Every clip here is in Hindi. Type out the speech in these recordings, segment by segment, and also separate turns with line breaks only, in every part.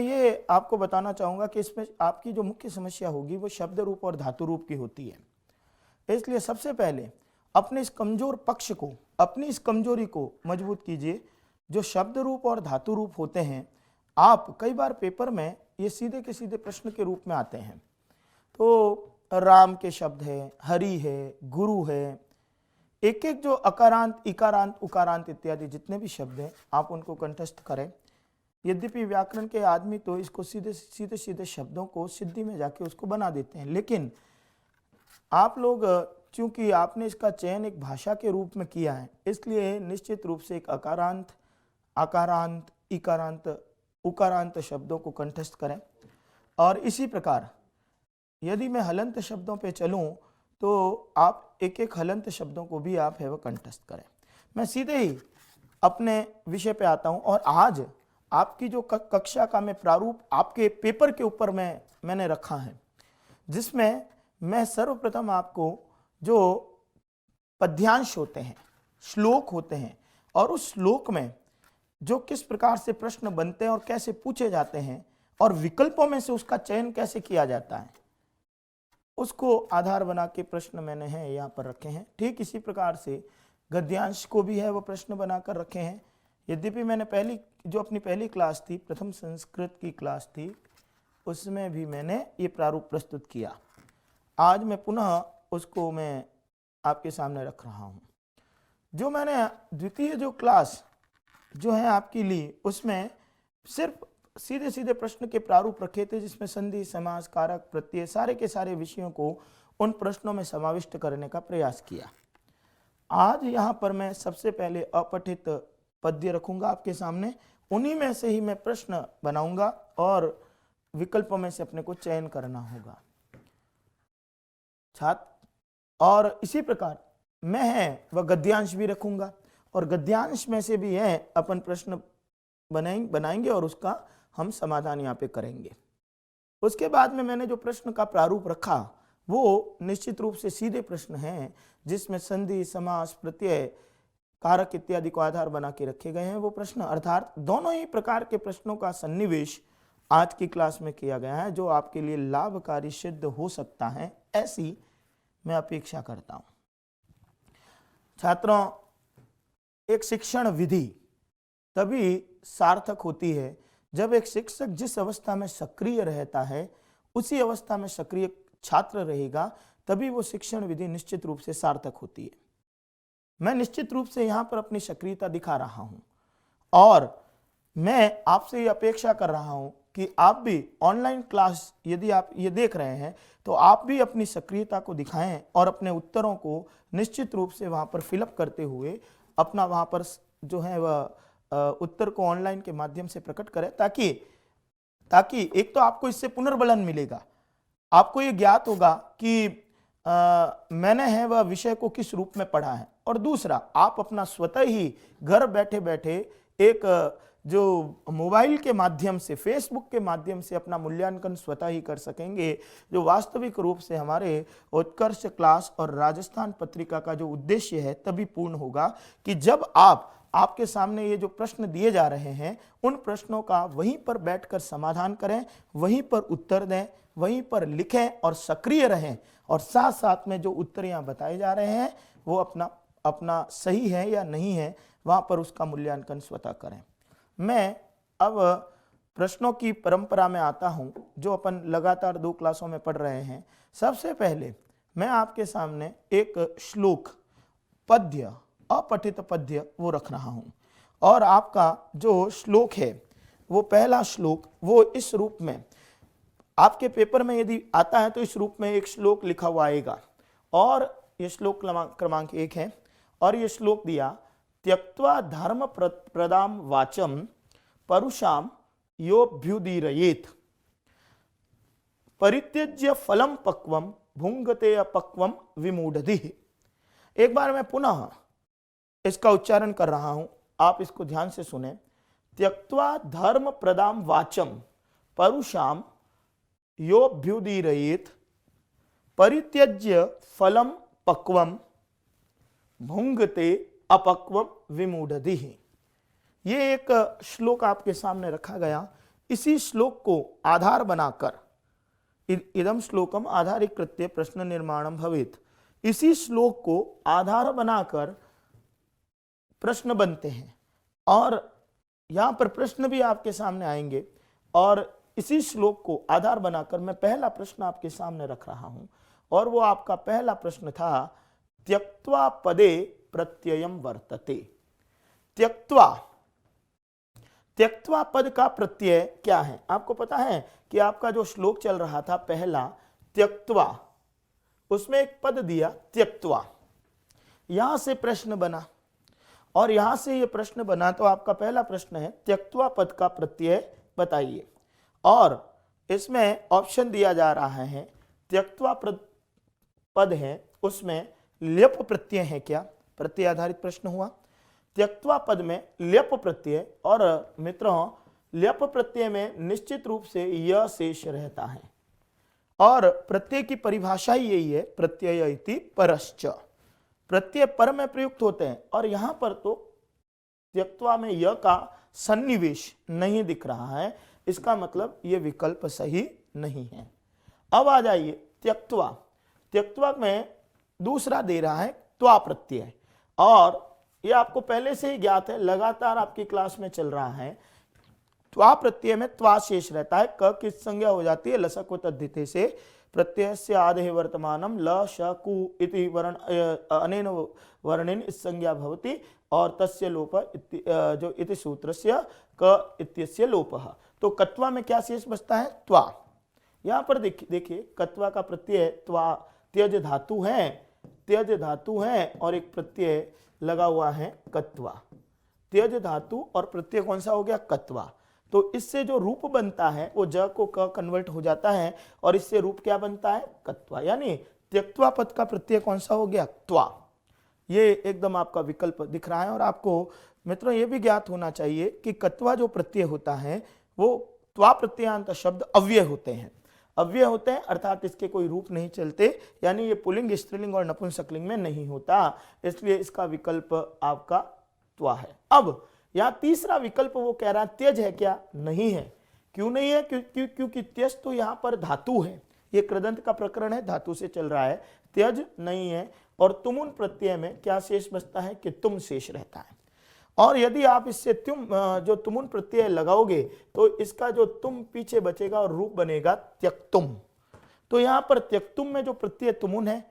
ये आपको बताना चाहूंगा कि इसमें आपकी जो मुख्य समस्या होगी वो शब्द रूप और धातु रूप की होती है। इसलिए सबसे पहले अपने इस कमजोर पक्ष को, अपनी इस कमजोरी को मजबूत कीजिए। जो शब्द रूप और धातु रूप होते हैं, आप कई बार पेपर में ये सीधे के सीधे प्रश्न के रूप में आते हैं। तो राम के शब्द है, हरि है, गुरु है, एक एक जो अकारांत, इकारांत, उकारांत इत्यादि जितने भी शब्द हैं आप उनको कंठस्थ करें। यद्यपि व्याकरण के आदमी तो इसको सीधे सीधे सीधे शब्दों को सिद्धि में जाके उसको बना देते हैं, लेकिन आप लोग चूंकि आपने इसका चयन एक भाषा के रूप में किया है, इसलिए निश्चित रूप से एक अकारांत, आकारांत, इकारांत, उकारांत शब्दों को कंठस्थ करें। और इसी प्रकार यदि मैं हलंत शब्दों पे चलूं तो आप एक एक हलंत शब्दों को भी आप है वह कंठस्थ करें। मैं सीधे ही अपने विषय पे आता हूं और आज आपकी जो कक्षा का मैं प्रारूप आपके पेपर के ऊपर मैंने रखा है, जिसमें मैं सर्वप्रथम आपको जो पद्यांश होते हैं, श्लोक होते हैं, और उस श्लोक में जो किस प्रकार से प्रश्न बनते हैं और कैसे पूछे जाते हैं और विकल्पों में से उसका चयन कैसे किया जाता है, उसको आधार बना के प्रश्न मैंने हैं यहाँ पर रखे हैं। ठीक इसी प्रकार से गद्यांश को भी है वो प्रश्न बनाकर रखे हैं। यद्यपि मैंने अपनी पहली क्लास थी, प्रथम संस्कृत की क्लास थी, उसमें भी मैंने ये प्रारूप प्रस्तुत किया। आज मैं पुनः उसको मैं आपके सामने रख रहा हूँ। जो मैंने द्वितीय जो क्लास जो है आपकी ली, उसमें सिर्फ सीधे सीधे प्रश्न के प्रारूप रखे थे, जिसमें संधि, समास, कारक, प्रत्यय सारे के सारे विषयों को उन प्रश्नों में समाविष्ट करने का प्रयास किया। आज यहाँ पर मैं सबसे पहले अपठित पद्य रखूंगा आपके सामने, उन्हीं में से ही मैं प्रश्न बनाऊंगा और विकल्पों में से अपने को चयन करना होगा छात्र। और इसी प्रकार मैं है वह गद्यांश भी रखूंगा और गद्यांश में से भी है अपन प्रश्न बनाएंगे और उसका हम समाधान यहाँ पे करेंगे। उसके बाद में मैंने जो प्रश्न का प्रारूप रखा वो निश्चित रूप से सीधे प्रश्न हैं, जिसमें संधि, समास, प्रत्यय, कारक इत्यादि को आधार बना के रखे गए हैं वो प्रश्न। अर्थात दोनों ही प्रकार के प्रश्नों का सन्निवेश आज की क्लास में किया गया है, जो आपके लिए लाभकारी सिद्ध हो सकता है, ऐसी मैं अपेक्षा करता हूं। छात्रों, एक शिक्षण विधि तभी सार्थक होती है जब एक शिक्षक जिस अवस्था में सक्रिय रहता है उसी अवस्था में सक्रिय छात्र रहेगा, तभी वो शिक्षण विधि निश्चित रूप से सार्थक होती है। मैं निश्चित रूप से यहाँ पर अपनी सक्रियता दिखा रहा हूँ और मैं आपसे ये अपेक्षा कर रहा हूँ कि आप भी ऑनलाइन क्लास यदि आप ये देख रहे हैं तो आप भी अपनी सक्रियता को दिखाएं और अपने उत्तरों को निश्चित रूप से वहाँ पर फिलअप करते हुए अपना वहाँ पर जो है वह उत्तर को ऑनलाइन के माध्यम से प्रकट करें, ताकि एक तो आपको इससे पुनर्बलन मिलेगा, आपको ये ज्ञात होगा कि मैंने है वह विषय को किस रूप में पढ़ा है, और दूसरा आप अपना स्वतः ही घर बैठे बैठे एक जो मोबाइल के माध्यम से, फेसबुक के माध्यम से अपना मूल्यांकन स्वतः ही कर सकेंगे, जो वास्तविक रूप से हमारे उत्कर्ष क्लास और राजस्थान पत्रिका का जो उद्देश्य है तभी पूर्ण होगा कि जब आपके सामने ये जो प्रश्न दिए जा रहे हैं उन प्रश्नों का वहीं पर बैठकर समाधान करें, वहीं पर उत्तर दें, वहीं पर लिखें और सक्रिय रहें, और साथ साथ में जो उत्तर यहाँ बताए जा रहे हैं वो अपना सही है या नहीं है, वहाँ पर उसका मूल्यांकन स्वतः करें। मैं अब प्रश्नों की परंपरा में आता हूँ जो अपन लगातार 2 क्लासों में पढ़ रहे हैं। सबसे पहले मैं आपके सामने एक श्लोक, पद्य, अपठित पद्य वो रख रहा हूँ, और आपका जो श्लोक है वो पहला श्लोक वो इस रूप में आपके पेपर में यदि आता है तो इस रूप में एक श्लोक लिखा हुआ आएगा, और ये श्लोक क्रमांक 1 है, और ये श्लोक दिया, त्यक्त्वा धर्म प्रदाम वाचम परुषाम योऽभ्युदीरयेत् परित्यज्य फलम पक्वम भुंगते अपक्वम विमूढ़धिः। एक बार मैं पुनः इसका उच्चारण कर रहा हूं, आप इसको ध्यान से सुने। त्यक्त्वा धर्म प्रदाम वाचम परुषाम योऽभ्युदीरयेत् परित्यज्य फलम पक्वम भुंगते अपक्वम विमूढ़धिः। ये एक श्लोक आपके सामने रखा गया। इसी श्लोक को आधार बनाकर, इदम श्लोकम आधारीकृत्य प्रश्न निर्माणम भवेत्, इसी श्लोक को आधार बनाकर प्रश्न बनते हैं। और यहां पर प्रश्न भी आपके सामने आएंगे और इसी श्लोक को आधार बनाकर मैं पहला प्रश्न आपके सामने रख रहा हूं। और वो आपका पहला प्रश्न था, त्यक्त्वा पदे प्रत्ययम वर्तते। त्यक्त्वा पद का प्रत्यय क्या है? आपको पता है कि आपका जो श्लोक चल रहा था पहला त्यक्त्वा, उसमें एक पद दिया त्यक्त्वा, यहां से प्रश्न बना और यहां से ये प्रश्न बना। तो आपका पहला प्रश्न है त्यक्त्वा पद का प्रत्यय बताइए। और इसमें ऑप्शन दिया जा रहा है, त्यक्त्वा पद है उसमें ल्यप प्रत्यय है क्या? प्रत्यय आधारित प्रश्न हुआ। त्यक्त्वा पद में ल्यप प्रत्यय, और मित्रों ल्यप प्रत्यय में निश्चित रूप से य शेष रहता है और प्रत्यय की परिभाषा ही यही है, प्रत्यय इति परश्च। प्रत्यय पर में प्रयुक्त होते हैं और यहां पर तो त्यक्त्वा में य का सन्निवेश नहीं दिख रहा है, इसका मतलब ये विकल्प सही नहीं है। अब आ जाइए त्यक्त्वा में दूसरा दे रहा है त्वा प्रत्यय, और ये आपको पहले से ही ज्ञात है, लगातार आपकी क्लास में चल रहा है। त्वा प्रत्यय में त्वा शेष रहता है, क की संज्ञा हो जाती है लसक तद्धिते से, प्रत्यय से आधे वर्तमानम ल श कु इति वर्ण अनेन वर्णेन इस संज्ञा भवति और तस्य लोप जो इति सूत्रस्य क इत्यस्य लोपः। तो कत्वा में क्या शेष बचता है? त्वा। यहां पर देखिए कत्वा का प्रत्यय त्वा, त्यज धातु है, त्यज धातु है और एक प्रत्यय लगा हुआ है कत्वा। त्यज धातु और प्रत्यय कौन सा हो गया? कत्वा। तो इससे जो रूप बनता है वो ज को क कन्वर्ट हो जाता है और इससे रूप क्या बनता है? कत्वा। यानी त्यक्त्वा पद का प्रत्यय कौन सा हो गया? त्वा। ये एकदम आपका विकल्प दिख रहा है। और आपको मित्रों ये भी ज्ञात होना चाहिए कि कत्वा जो प्रत्यय होता है वो त्वा प्रत्ययांत शब्द अव्यय होते हैं। अव्यय होते हैं अर्थात इसके कोई रूप नहीं चलते, यानी ये पुल्लिंग, स्त्रीलिंग और नपुंसकलिंग में नहीं होता, इसलिए इसका विकल्प आपका त्वा है। अब यहाँ तीसरा विकल्प वो कह रहा है त्यज है क्या? नहीं है। क्यों नहीं है? क्योंकि त्यज तो यहाँ पर धातु है, ये कृदंत का प्रकरण है, धातु से चल रहा है, त्यज नहीं है। और तुमुन प्रत्यय में क्या शेष बचता है? कि तुम शेष रहता है। और यदि आप इससे जो तुमुन प्रत्यय लगाओगे तो इसका जो तुम पीछे बचेगा और रूप बनेगा त्यक्तुम। तो यहाँ पर त्यक्तुम में जो प्रत्यय तुमुन है,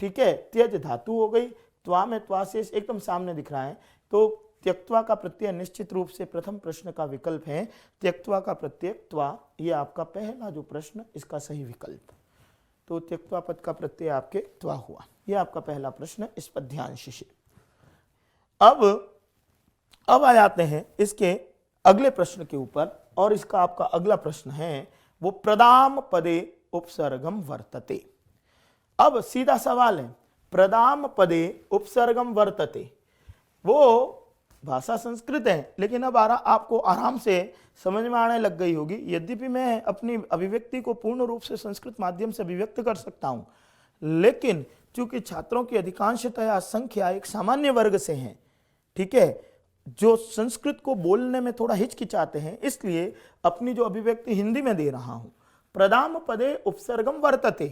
ठीक है, त्यज धातु हो गई, त्वा में त्वा शेष एकदम सामने दिख रहा है। तो त्यक्त्वा का प्रत्यय निश्चित रूप से प्रथम प्रश्न का विकल्प है, त्यक्त्वा का प्रत्यय त्वा। ये आपका पहला जो प्रश्न, इसका सही विकल्प। तो त्यक्त्वा पद का प्रत्यय आपके त्वा हुआ। ये आपका पहला प्रश्न इस पद्यांश से। अब आ जाते हैं इसके अगले प्रश्न के ऊपर, और इसका आपका अगला प्रश्न है वो प्रदाम पदे उपसर्गम वर्तते। अब सीधा सवाल है, प्रदाम पदे उपसर्गम वर्तते, वो भाषा संस्कृत है, लेकिन अब आपको आराम से समझ में आने लग गई होगी। यद्यपि मैं अपनी अभिव्यक्ति को पूर्ण रूप से संस्कृत माध्यम से अभिव्यक्त कर सकता हूं, लेकिन चूंकि छात्रों की अधिकांशतया संख्या एक सामान्य वर्ग से है, ठीक है, जो संस्कृत को बोलने में थोड़ा हिचकिचाते हैं, इसलिए अपनी जो अभिव्यक्ति हिंदी में दे रहा हूं। प्रदाम पदे उपसर्गम वर्तते,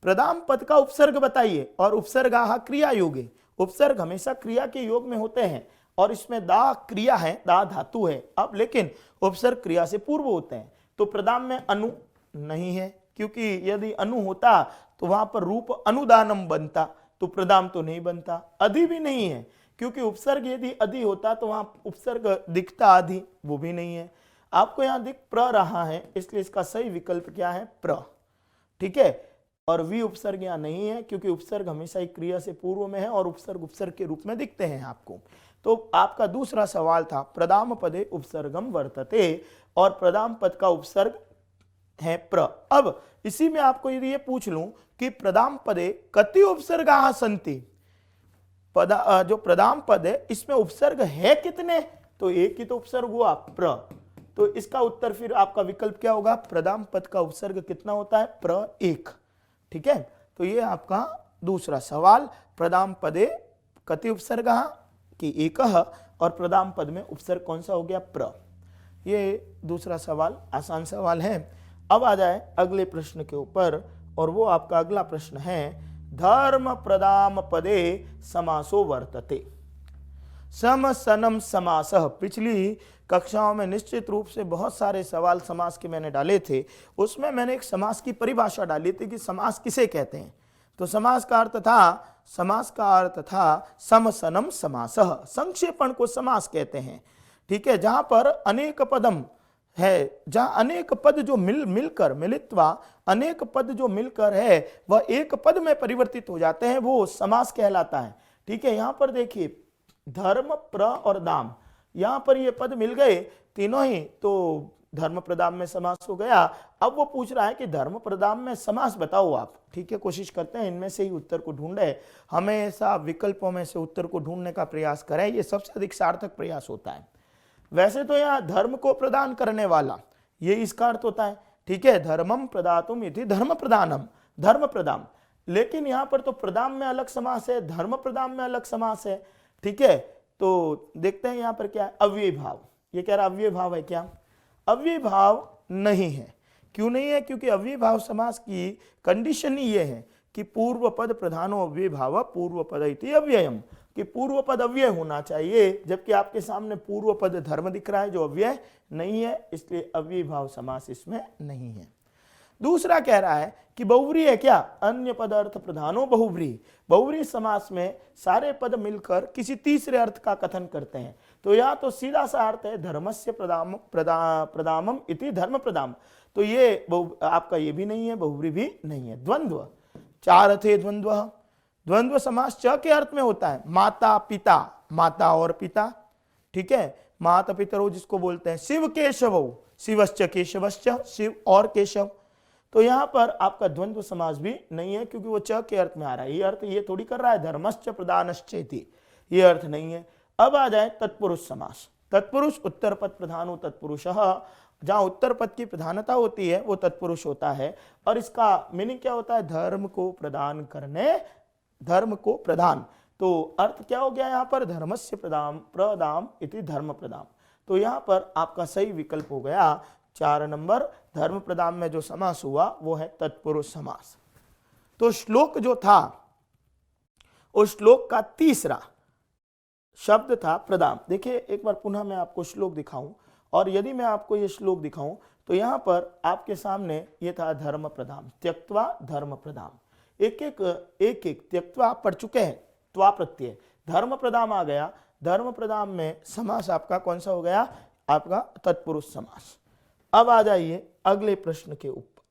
प्रदाम पद का उपसर्ग बताइए। और उपसर्गाः क्रिया योगे, उपसर्ग हमेशा क्रिया के योग में होते हैं और इसमें दा क्रिया है, दा धातु है। अब लेकिन उपसर्ग क्रिया से पूर्व होते हैं। तो प्रदाम में अनु नहीं है, क्योंकि यदि अनु होता तो वहां पर रूप अनुदानम बनता, तो प्रदाम तो नहीं बनता। अधि भी नहीं है, क्योंकि उपसर्ग यदि अधि होता तो वहां उपसर्ग दिखता अधि, वो भी नहीं है। आपको यहां दिख प्र रहा है, इसलिए इसका सही विकल्प क्या है? प्र, ठीक है। और वी उपसर्ग यहां नहीं है, क्योंकि उपसर्ग हमेशा एक क्रिया से पूर्व में है और उपसर्ग उपसर्ग के रूप में दिखते हैं आपको। तो आपका दूसरा सवाल था प्रदाम पदे उपसर्गम वर्तते, और प्रदाम पद का उपसर्ग है प्र। अब इसी में आपको यदि ये पूछ लूं कि प्रदाम पदे कति उपसर्गाः सन्ति, जो प्रदाम पद है इसमें उपसर्ग है कितने? तो एक ही तो उपसर्ग हुआ प्र। तो इसका उत्तर फिर आपका विकल्प क्या होगा? प्रदाम पद का उपसर्ग कितना होता है? प्र एक, ठीक है। तो ये आपका दूसरा सवाल, प्रदाम पदे कति उपसर्गाः कि एकः, और प्रदाम पद में उपसर्ग कौन सा हो गया? प्र। ये दूसरा सवाल आसान सवाल है। अब आ जाए अगले प्रश्न के ऊपर, और वो आपका अगला प्रश्न है, धर्म प्रदाम पदे समासो वर्तते। सम सनम समासः। पिछली कक्षाओं में निश्चित रूप से बहुत सारे सवाल समास के मैंने डाले थे, उसमें मैंने एक समास की परिभाषा डाली थी कि समास किसे कहते हैं। तो समास का अर्थ था सम सनम समासः, संक्षेपण को समास कहते हैं। ठीक है, जहां पर अनेक पदम है, जहां अनेक पद जो मिलकर मिलित्वा अनेक पद जो मिलकर है वह एक पद में परिवर्तित हो जाते हैं, वो समास कहलाता है। ठीक है, यहां पर देखिए धर्म प्र और दाम, यहां पर ये पद मिल गए तीनों ही, तो धर्म प्रदाम में समास हो गया। अब वो पूछ रहा है कि धर्म प्रदाम में समास बताओ आप। ठीक है, कोशिश करते हैं इनमें से ही उत्तर को ढूंढे, हमेशा विकल्पों में से उत्तर को ढूंढने का प्रयास करें, ये सबसे अधिक सार्थक प्रयास होता है। वैसे तो यहाँ धर्म को प्रदान करने वाला, ये इसका अर्थ होता है। ठीक है, धर्मम प्रदातुम इति धर्म प्रदानम, धर्म प्रदान, लेकिन यहाँ पर तो प्रदान में अलग समास है, धर्म प्रदान में अलग समास है। ठीक है, तो देखते हैं यहाँ पर क्या है, अव्यय भाव। ये कह रहा अव्यय भाव है क्या? अव्यय भाव नहीं है। क्यों नहीं है? क्योंकि अव्यय भाव समास की कंडीशन ही ये है कि पूर्व पद प्रधानो अव्यय भाव पूर्व पद इति अव्ययम, कि पूर्व पद अव्यय होना चाहिए, जबकि आपके सामने पूर्व पद धर्म दिख रहा है जो अव्यय नहीं है, इसलिए अव्यय भाव समास इसमें नहीं है। दूसरा कह रहा है कि बहुव्रीहि है क्या? अन्य पद अर्थ प्रधानो बहुव्रीहि। बहुव्रीहि समास में सारे पद मिलकर किसी तीसरे अर्थ का कथन करते हैं। तो या तो सीधा सा अर्थ है धर्मस्य प्रदामम इति धर्म प्रदाम, तो ये आपका ये भी नहीं है, बहुव्रीहि भी नहीं है। द्वंद्व, चार अर्थ है द्वंद्व। द्वंद्व समास च के अर्थ में होता है, माता पिता, माता और पिता। ठीक है, माता पितरो जिसको बोलते हैं, शिव केशव, शिवश्च केशवश्च, शिव और केशव। तो यहां पर आपका द्वंद्व समास भी नहीं है, क्योंकि वो च के अर्थ में आ रहा है। ये अर्थ ये थोड़ी कर रहा है धर्मश्च प्रदानश्चेति, ये अर्थ नहीं है। अब आ जाए तत्पुरुष समास। तत्पुरुष उत्तर पद प्रधानो तत्पुरुषः, जहां उत्तर पद की प्रधानता होती है वो तत्पुरुष होता है। और इसका मीनिंग क्या होता है? धर्म को प्रदान करने, धर्म को प्रदान। तो अर्थ क्या हो गया यहाँ पर? धर्मस्य प्रदाम इति धर्म प्रदाम। तो यहाँ पर आपका सही विकल्प हो गया 4 नंबर। धर्म प्रदान में जो समास हुआ वो है तत्पुरुष समास। तो श्लोक जो था, उस श्लोक का तीसरा शब्द था प्रदाम। देखिए एक बार पुनः मैं आपको श्लोक दिखाऊं, और यदि मैं आपको ये श्लोक दिखाऊं तो यहां पर आपके सामने ये था धर्म प्रदाम, त्यक्त्वा धर्म प्रदाम। एक एक त्यक्त्वा आप पढ़ चुके हैं, त्वा प्रत्यय, धर्म प्रदाम आ गया। धर्म प्रदाम में समास आपका कौन सा हो गया? आपका तत्पुरुष समास। अब आ जाइए अगले प्रश्न के ऊपर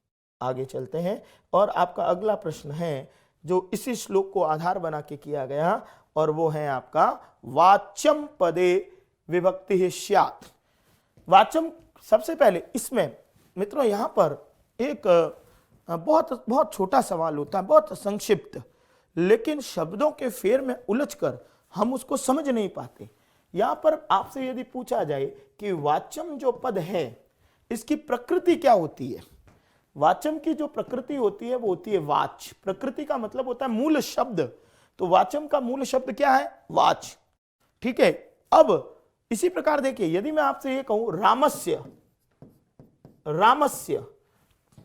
आगे चलते हैं, और आपका अगला प्रश्न है जो इसी श्लोक को आधार बना के किया गया, और वो है आपका वाच्यम पदे विभक्ति स्यात्। वाच्यम, सबसे पहले इसमें मित्रों यहां पर एक बहुत छोटा सवाल होता है, बहुत संक्षिप्त, लेकिन शब्दों के फेर में उलझकर हम उसको समझ नहीं पाते। यहां पर आपसे यदि पूछा जाए कि वाच्यम जो पद है इसकी प्रकृति क्या होती है? वाच्यम की जो प्रकृति होती है वो होती है वाच। प्रकृति का मतलब होता है मूल शब्द, तो वाच्यम का मूल शब्द क्या है? वाच। ठीक है, अब इसी प्रकार देखिए यदि मैं आपसे ये कहूं रामस्य, रामस्य,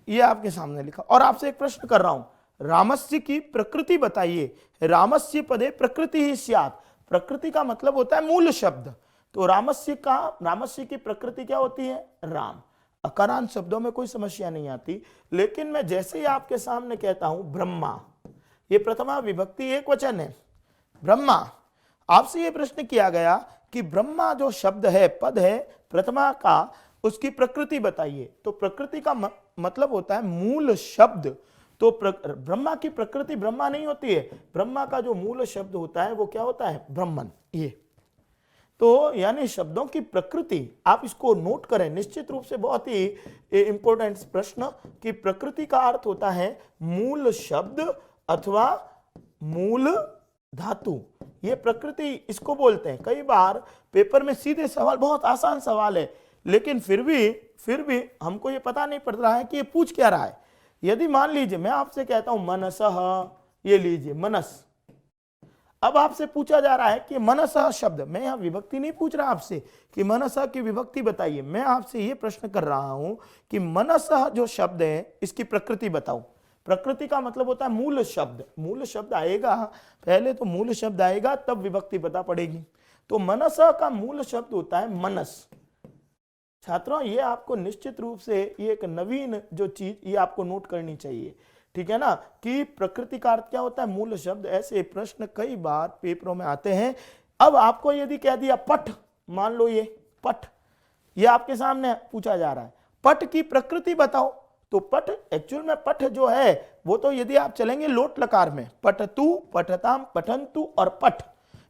ये आपके सामने लिखा, और आपसे एक प्रश्न कर रहा हूं रामस्य की प्रकृति बताइए। रामस्य पदे प्रकृति ही स्यात्। प्रकृति का मतलब होता है मूल शब्द, तो रामस्य की प्रकृति क्या होती है? राम। अकारांत शब्दों में कोई समस्या नहीं आती, लेकिन मैं जैसे ही आपके सामने कहता हूं ब्रह्मा, ये प्रथमा विभक्ति एक वचन है, ब्रह्मा। आपसे ये प्रश्न किया गया कि ब्रह्मा जो शब्द है, पद है प्रथमा का, उसकी प्रकृति बताइए। तो प्रकृति का मतलब होता है मूल शब्द। तो ब्रह्मा की प्रकृति ब्रह्मा नहीं होती है, ब्रह्मा का जो मूल शब्द होता है वो क्या होता है? ब्रह्मन। ये तो यानी शब्दों की प्रकृति, आप इसको नोट करें, निश्चित रूप से बहुत ही इंपॉर्टेंट प्रश्न, कि प्रकृति का अर्थ होता है मूल शब्द अथवा मूल धातु। ये प्रकृति इसको बोलते हैं। कई बार पेपर में सीधे सवाल, बहुत आसान सवाल है, लेकिन फिर भी हमको ये पता नहीं पड़ रहा है कि ये पूछ क्या रहा है। यदि मान लीजिए मैं आपसे कहता हूं मनसः, ये लीजिए मनस, अब आपसे पूछा जा रहा है कि मनसः शब्द, मैं यहां विभक्ति नहीं पूछ रहा आपसे कि मनसः की विभक्ति बताइए, मैं आपसे ये प्रश्न कर रहा हूं कि मनसः जो शब्द है इसकी प्रकृति बताओ। प्रकृति का मतलब होता है मूल शब्द, मूल शब्द आएगा पहले, तो मूल शब्द आएगा तब विभक्ति बता पड़ेगी। तो मनसः का मूल शब्द होता है मनस। छात्रों ये आपको निश्चित रूप से ये एक नवीन जो चीज ये आपको नोट करनी चाहिए, ठीक है ना, कि प्रकृति का अर्थ क्या होता है, मूल शब्द। ऐसे प्रश्न कई बार पेपरों में आते हैं। अब आपको यदि कह दिया पठ, मान लो ये पठ, ये आपके सामने पूछा जा रहा है, पठ की प्रकृति बताओ। तो पठ एक्चुअल में पठ जो है वो तो यदि आप चलेंगे लोट लकार में, पठतु, पठताम, पठंतु और पठ,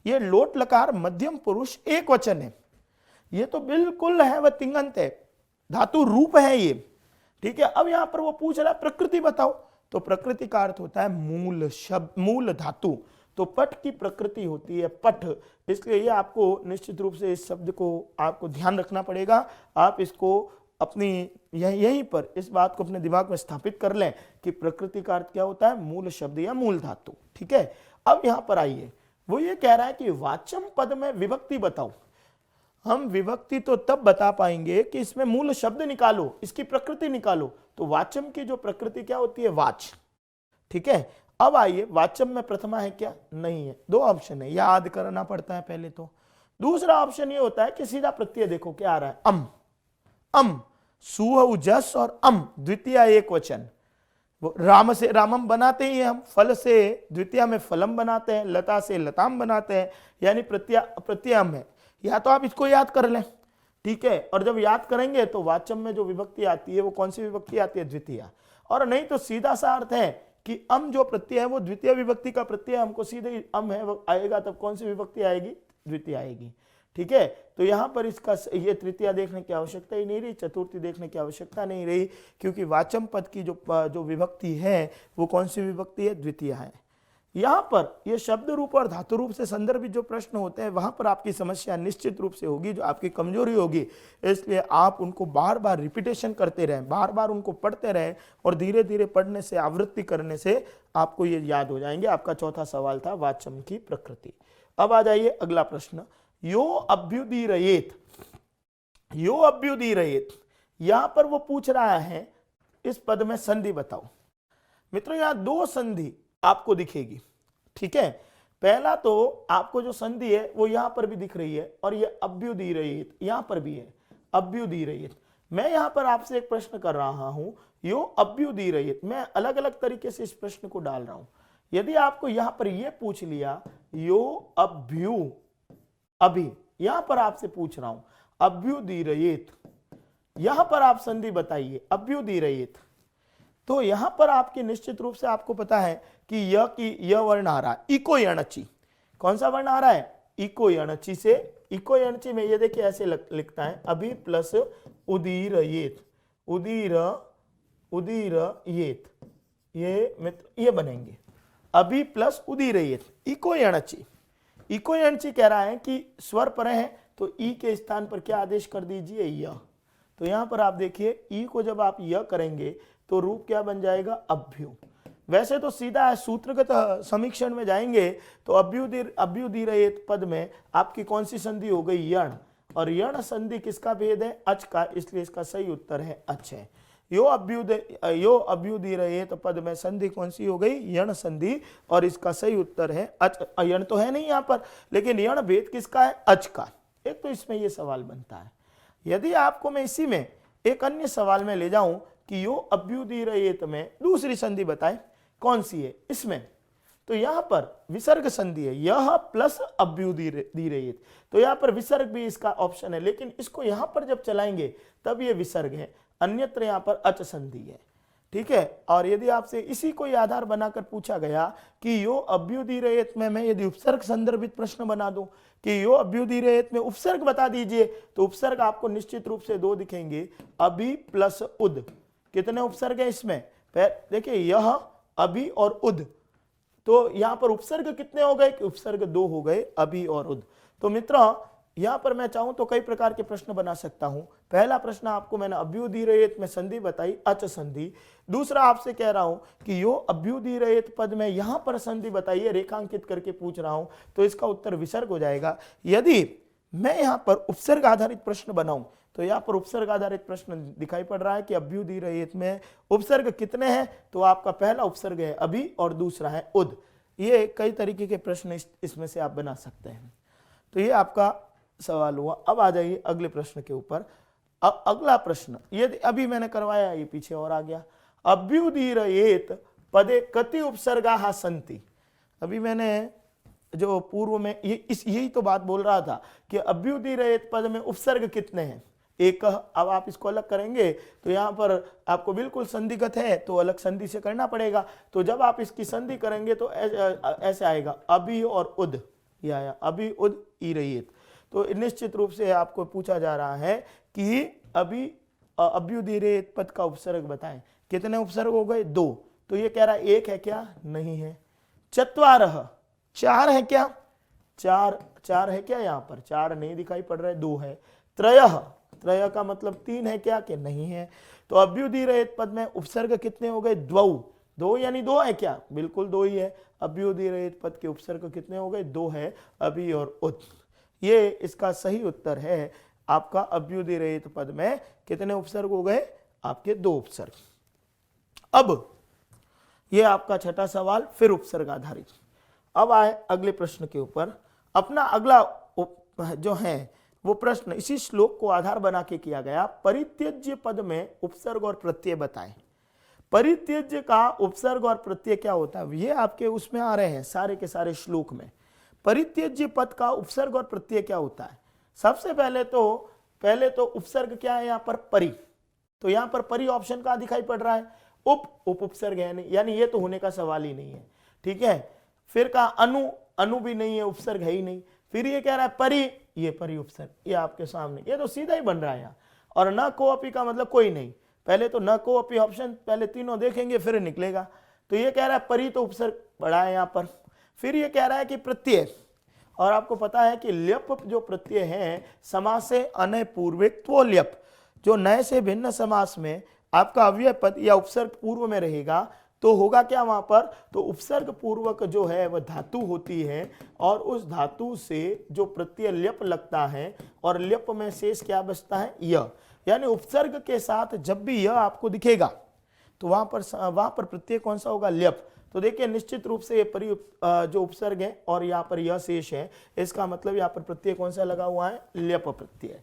ये लोट लकार मध्यम पुरुष एक वचन है, ये तो बिल्कुल है वह तिंगंत है, धातु रूप है ये, ठीक है। अब यहां पर वो पूछ रहा है प्रकृति बताओ, तो प्रकृति का अर्थ होता है मूल शब्द, मूल धातु। तो पठ की प्रकृति होती है पठ, इसलिए ये आपको निश्चित रूप से इस शब्द को आपको ध्यान रखना पड़ेगा। आप इसको अपनी यहीं पर इस बात को अपने दिमाग में स्थापित कर लें कि प्रकृति का अर्थ क्या होता है, मूल शब्द या मूल धातु, ठीक है। अब यहां पर आइए, वो ये कह रहा है कि वाच्यम पद में विभक्ति बताओ। हम विभक्ति तो तब बता पाएंगे कि इसमें मूल शब्द निकालो, इसकी प्रकृति निकालो। तो वाच्यम की जो प्रकृति क्या होती है, वाच, ठीक है। अब आइए, वाच्यम में प्रथमा है क्या, नहीं है, दो ऑप्शन है, याद करना पड़ता है पहले तो। दूसरा ऑप्शन ये होता है कि सीधा प्रत्यय देखो क्या आ रहा है, अम, अम, सुह जस और अम द्वितीय एक वचन। वो राम से रामम बनाते ही हम, फल से द्वितीय में फलम बनाते हैं, लता से लताम बनाते हैं, यानी प्रत्ययम है। या तो आप इसको याद कर लें, ठीक है, और जब याद करेंगे तो वाच्यम में जो विभक्ति आती है वो कौन सी विभक्ति आती है, द्वितीय। और नहीं तो सीधा सा अर्थ है कि अम जो प्रत्यय है वो द्वितीय विभक्ति का प्रत्यय, हमको सीधे अम है वो आएगा, तब कौन सी विभक्ति आएगी, द्वितीय आएगी, ठीक है। तो यहां पर इसका ये तृतीया देखने की आवश्यकता ही नहीं रही, चतुर्थी देखने की आवश्यकता नहीं रही, क्योंकि वाच्यम पद की जो विभक्ति है वो कौन सी विभक्ति है, द्वितीय है। यहां पर ये शब्द रूप और धातु रूप से संदर्भित जो प्रश्न होते हैं वहां पर आपकी समस्या निश्चित रूप से होगी, जो आपकी कमजोरी होगी। इसलिए आप उनको बार बार रिपीटेशन करते रहें, बार बार उनको पढ़ते रहें, और धीरे धीरे पढ़ने से, आवृत्ति करने से आपको ये याद हो जाएंगे। आपका चौथा सवाल था वाच्यम की प्रकृति। अब आ जाइए अगला प्रश्न, यो अभ्युदीरयेत, यो अभ्युदीरयेत, यहां पर वो पूछ रहा है इस पद में संधि बताओ। मित्रों यहां दो संधि आपको दिखेगी, ठीक है। पहला तो आपको जो संधि है वो यहां पर भी दिख रही है, और ये अभ्युदीरयेत यहां पर भी है, अभ्युदीरयेत। मैं यहां पर आपसे एक प्रश्न कर रहा हूं, यो अभ्युदीरयेत, मैं अलग अलग तरीके से इस प्रश्न को डाल रहा हूं। यदि आपको यहां पर यह पूछ लिया यो अभ्यु, अभी यहां पर आपसे पूछ रहा हूं अभ्युदीरयेत, यहां पर आप संधि बताइए अभ्युदीरयेत, तो यहां पर आपके निश्चित रूप से आपको पता है कि यह वर्ण आ रहा है, इको यणची। कौन सा वर्ण आ रहा है, इको यणची से। इको यणची में ये देखिए ऐसे लिखता है, अभी प्लस उदीरयेत, उदीर उदीरयेत, ये मित्र ये बनेंगे अभी प्लस उदीरयेत, इको यणची। इको यणची कह रहा है कि स्वर पर है तो ई के स्थान पर क्या आदेश कर दीजिए, य। तो यहां पर आप देखिए ई को जब आप य करेंगे तो रूप क्या बन जाएगा, अभ्यु। वैसे तो सीधा है, सूत्रगत समीक्षण में जाएंगे तो अभ्युदीरयेत पद में आपकी कौन सी संधि हो गई, यण, और यण संधि किसका भेद है, अच का, इसलिए इसका सही उत्तर है अच है। यो अभ्युदीरयेत पद में संधि कौन सी हो गई, यण संधि, और इसका सही उत्तर है अच। यण तो है नहीं यहां पर, लेकिन यण भेद किसका है, अच का। एक तो इसमें यह सवाल बनता है। यदि आपको मैं इसी में एक अन्य सवाल में ले जाऊं कि यो अभ्युदीरयेत में दूसरी संधि बताएं कौन सी है इसमें, तो यहां पर विसर्ग संधि है, यह प्लस अभ्युदीरयेत, तो यहां पर विसर्ग भी इसका ऑप्शन है, लेकिन इसको यहां पर जब चलाएंगे तब ये विसर्ग है, अन्यत्र यहां पर अच संधि है, ठीक है। और यदि आपसे इसी को आधार बनाकर पूछा गया कि यो अभ्युदीरयेत में मैं यदि उपसर्ग संदर्भित प्रश्न बना दूं कि यो अभ्युदीरयेत में उपसर्ग बता दीजिए, तो उपसर्ग आपको निश्चित रूप से दो दिखेंगे, अभि प्लस उद। कितने उपसर्ग है इसमें, देखिए यह, अभि और उद, तो यहां पर उपसर्ग कितने हो गए, कि उपसर्ग दो हो गए, अभि और उद। तो मित्रों यहां पर मैं चाहूं तो कई प्रकार के प्रश्न बना सकता हूं। पहला प्रश्न आपको मैंने अभ्युदीरयेत में संधि बताई, अच संधि। दूसरा आपसे कह रहा हूं कि यो अभ्युदीरयेत पद में यहां पर संधि बताइए, रेखांकित करके पूछ रहा हूं, तो इसका उत्तर विसर्ग हो जाएगा। यदि मैं यहां पर उपसर्ग आधारित प्रश्न बनाऊं तो यहां पर उपसर्ग आधारित प्रश्न दिखाई पड़ रहा है कि अभ्युदीरयेत में उपसर्ग कितने हैं, तो आपका पहला उपसर्ग है अभि और दूसरा है उद। ये कई तरीके के प्रश्न इसमें से आप बना सकते हैं। तो ये आपका सवाल हुआ। अब आ जाइए अगले प्रश्न के ऊपर। अब अगला प्रश्न, ये अभी मैंने करवाया, ये पीछे और आ गया। अभ्युदीरयेत पदे कति उपसर्गाः सन्ति। अभी मैंने जो पूर्व में यही तो बात बोल रहा था कि अभ्युदीरयेत पद में उपसर्ग कितने हैं, एक। अब आप इसको अलग करेंगे तो यहां पर आपको बिल्कुल संधिगत है तो अलग संधि से करना पड़ेगा। तो जब आप इसकी संधि करेंगे तो ऐसे आएगा, अभि और उद, ये आया अभि उद ईरयेत। तो निश्चित रूप से आपको पूछा जा रहा है कि अभ्युदीरयेत पद का उपसर्ग बताएं। कितने उपसर्ग हो गए? 2। तो ये कह रहा है एक है क्या? नहीं है। चत्वारः, 4 है क्या? 4 है क्या? यहाँ पर 4 नहीं दिखाई पड़ रहा है, 2 है। त्रयः, त्रय का मतलब 3 है क्या? कि नहीं है। तो अभ्युदीरयेत पद में उपसर्ग कितने हो गए? 2। 2 यानी 2 है क्या? बिल्कुल 2 ही है। अभ्युदीरयेत पद के उपसर्ग कितने हो गए? 2 है, अभि और उद। ये इसका सही उत्तर है आपका। अभ्युदीरयेत पद में कितने उपसर्ग हो गए? आपके 2 उपसर्ग। अब ये आपका छठा सवाल, फिर उपसर्ग आधारित। अब आए अगले प्रश्न के ऊपर। अपना अगला जो है वो प्रश्न इसी श्लोक को आधार बना के किया गया। परित्यज्य पद में उपसर्ग और प्रत्यय बताएं। परित्यज्य का उपसर्ग और प्रत्यय क्या होता है, ये आपके उसमें आ रहे हैं सारे के सारे श्लोक में। परित्यज्य पद का उपसर्ग और प्रत्यय क्या होता है? सबसे पहले तो उपसर्ग क्या है यहाँ पर? परि। तो यहाँ पर परि ऑप्शन का दिखाई पड़ रहा है। उपसर्ग है नहीं, यानी ये तो होने का सवाल ही नहीं है, ठीक है। फिर का अनु भी नहीं है, उपसर्ग है ही नहीं। फिर ये कह रहा है परि, ये परि उपसर्ग, ये आपके सामने, ये तो सीधा ही बन रहा है यहाँ। और न कोअपि का मतलब कोई नहीं। पहले तो न कोअपि ऑप्शन, पहले तीनों देखेंगे फिर निकलेगा। तो ये कह रहा है परि, तो उपसर्ग बड़ा है यहाँ पर। फिर ये कह रहा है कि प्रत्यय, और आपको पता है कि ल्यप जो प्रत्यय है समास से अनय पूर्वत्व ल्यप, जो नए से भिन्न समास में आपका अव्यय पद या उपसर्ग पूर्व में रहेगा तो होगा क्या वहां पर? तो उपसर्ग पूर्वक जो है वह धातु होती है, और उस धातु से जो प्रत्यय ल्यप लगता है, और ल्यप में शेष क्या बचता है? य। यानी उपसर्ग के साथ जब भी यह आपको दिखेगा तो वहां पर प्रत्यय कौन सा होगा? ल्यप। तो देखिए निश्चित रूप से ये जो उपसर्ग है और यहाँ पर यह शेष है, इसका मतलब यहाँ पर प्रत्यय कौन सा लगा हुआ है? ल्यप प्रत्यय।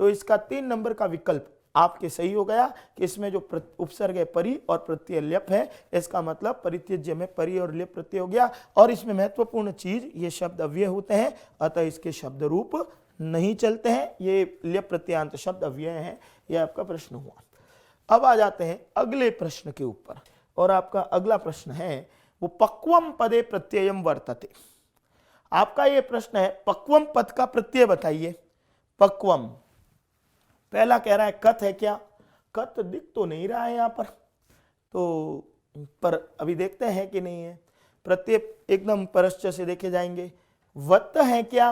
तो इसका 3 नंबर का विकल्प आपके सही हो गया कि इसमें जो उपसर्ग है परि और प्रत्यय ल्यप है, इसका मतलब परित्यज्य में परि और ल्यप प्रत्यय हो गया। और इसमें महत्वपूर्ण चीज, ये शब्द अव्यय होते हैं, अतः इसके शब्द रूप नहीं चलते हैं। ये ल्यप प्रत्यांत शब्द अव्यय है। यह आपका प्रश्न हुआ। अब आ जाते हैं अगले प्रश्न के ऊपर, और आपका अगला प्रश्न है वो पक्वम पदे प्रत्ययम वर्तते। आपका ये प्रश्न है पक्वम पद का प्रत्यय बताइए। पक्वम, पहला कह रहा है कथ है क्या? कथ दिख तो नहीं रहा है यहाँ पर, तो पर अभी देखते हैं कि नहीं है। प्रत्यय एकदम परश्च से देखे जाएंगे। वत है क्या?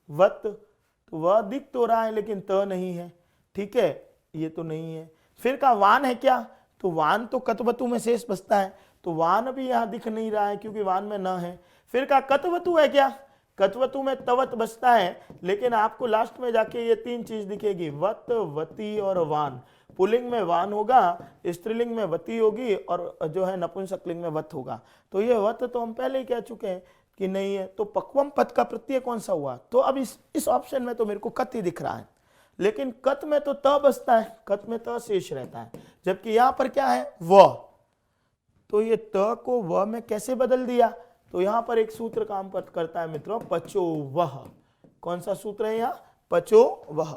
वत, तो वह दिख तो रहा है लेकिन त नहीं है, ठीक है, ये तो नहीं है। फिर का वान है क्या? तो वान तो कतवतु में शेष बचता है, तो वान भी यहाँ दिख नहीं रहा है क्योंकि वान में न है। फिर का कतवतु है क्या? कतवतु में तवत बचता है, लेकिन आपको लास्ट में जाके ये 3 चीज दिखेगी, वत, वती और वान। पुल्लिंग में वान होगा, स्त्रीलिंग में वती होगी, और जो है नपुंसकलिंग में वत होगा। तो ये वत तो हम पहले ही कह चुके हैं कि नहीं है। तो पक्वम पद का प्रत्यय कौन सा हुआ? तो अब इस ऑप्शन में तो मेरे को कत ही दिख रहा है, लेकिन कत में तो त बचता है, कत में त शेष रहता है, जबकि यहां पर क्या है? व। तो ये त को व में कैसे बदल दिया? तो यहां पर एक सूत्र काम करता है मित्रों, पचो वह। कौन सा सूत्र है यहाँ? पचो वह।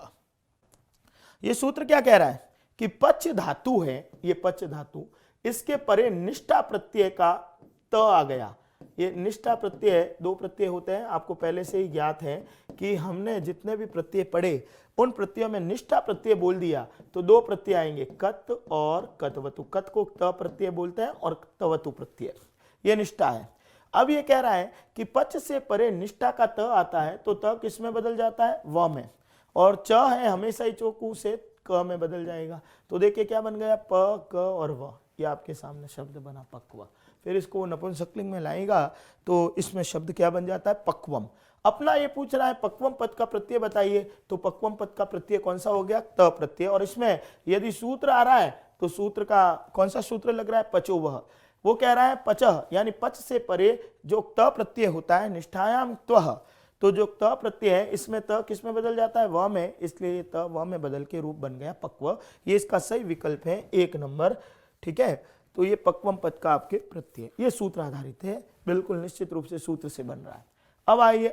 ये सूत्र क्या कह रहा है कि पच धातु है, ये पच धातु, इसके परे निष्ठा प्रत्यय का त आ गया। ये निष्ठा प्रत्यय 2 प्रत्यय होते हैं, आपको पहले से ही ज्ञात है कि हमने जितने भी प्रत्यय पढ़े उन प्रत्ययों में निष्ठा प्रत्यय बोल दिया तो 2 प्रत्यय आएंगे, कत और कतवतु। कत को त प्रत्यय बोलते हैं और तवतु प्रत्यय, ये निष्ठा है। अब ये कह रहा है कि पच से परे निष्ठा का त आता है तो त किस में बदल जाता है, व में, और च है हमेशा ही चोकू से क में बदल जाएगा। तो देखिए क्या बन गया, प क और व, ये आपके सामने शब्द बना पक्व। फिर इसको नपुंसकलिंग में लाएगा तो इसमें शब्द क्या बन जाता है, पक्वम। अपना ये पूछ रहा है पक्वम पद का प्रत्यय बताइए, तो पक्वम पद का प्रत्यय कौन सा हो गया, त प्रत्यय। और इसमें यदि सूत्र आ रहा है तो सूत्र का कौन सा सूत्र लग रहा है, पचो वह। वो कह रहा है पचह, यानी पच से परे जो त प्रत्यय होता है, निष्ठायाम त्वः, तो जो त प्रत्यय है इसमें त किस में बदल जाता है, व में, इसलिए त व में बदल के रूप बन गया पक्व। ये इसका सही विकल्प है 1 नंबर। ठीक है, तो ये पक्वम पद का आपके प्रत्यय, ये सूत्र आधारित है, बिल्कुल निश्चित रूप से सूत्र से बन रहा है। अब आइए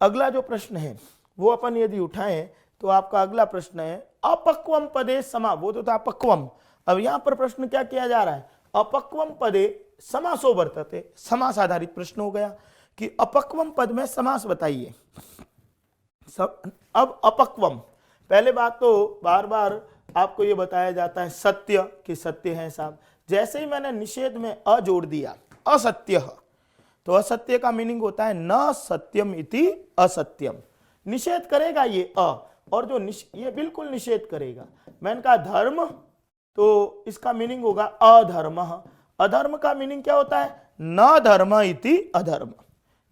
अगला जो प्रश्न है वो अपन यदि उठाएं तो आपका अगला प्रश्न है अपक्वम पदे समा, वो तो था पक्वम। अब यहां पर प्रश्न क्या किया जा रहा है, अपक्वम पदे समासो वर्तते, समास आधारित प्रश्न हो गया कि अपक्वम पद में समास बताइए। अब अपक्वम, पहले बात तो बार बार आपको ये बताया जाता है सत्य, कि सत्य है साहब। जैसे ही मैंने निषेध में अ जोड़ दिया, असत्य, तो असत्य का मीनिंग होता है न सत्यम इति असत्यम। निषेध करेगा ये अ, और जो ये बिल्कुल निषेध करेगा। मैंने कहा धर्म, तो इसका मीनिंग होगा अधर्म। अधर्म का मीनिंग क्या होता है, न धर्म इति अधर्म,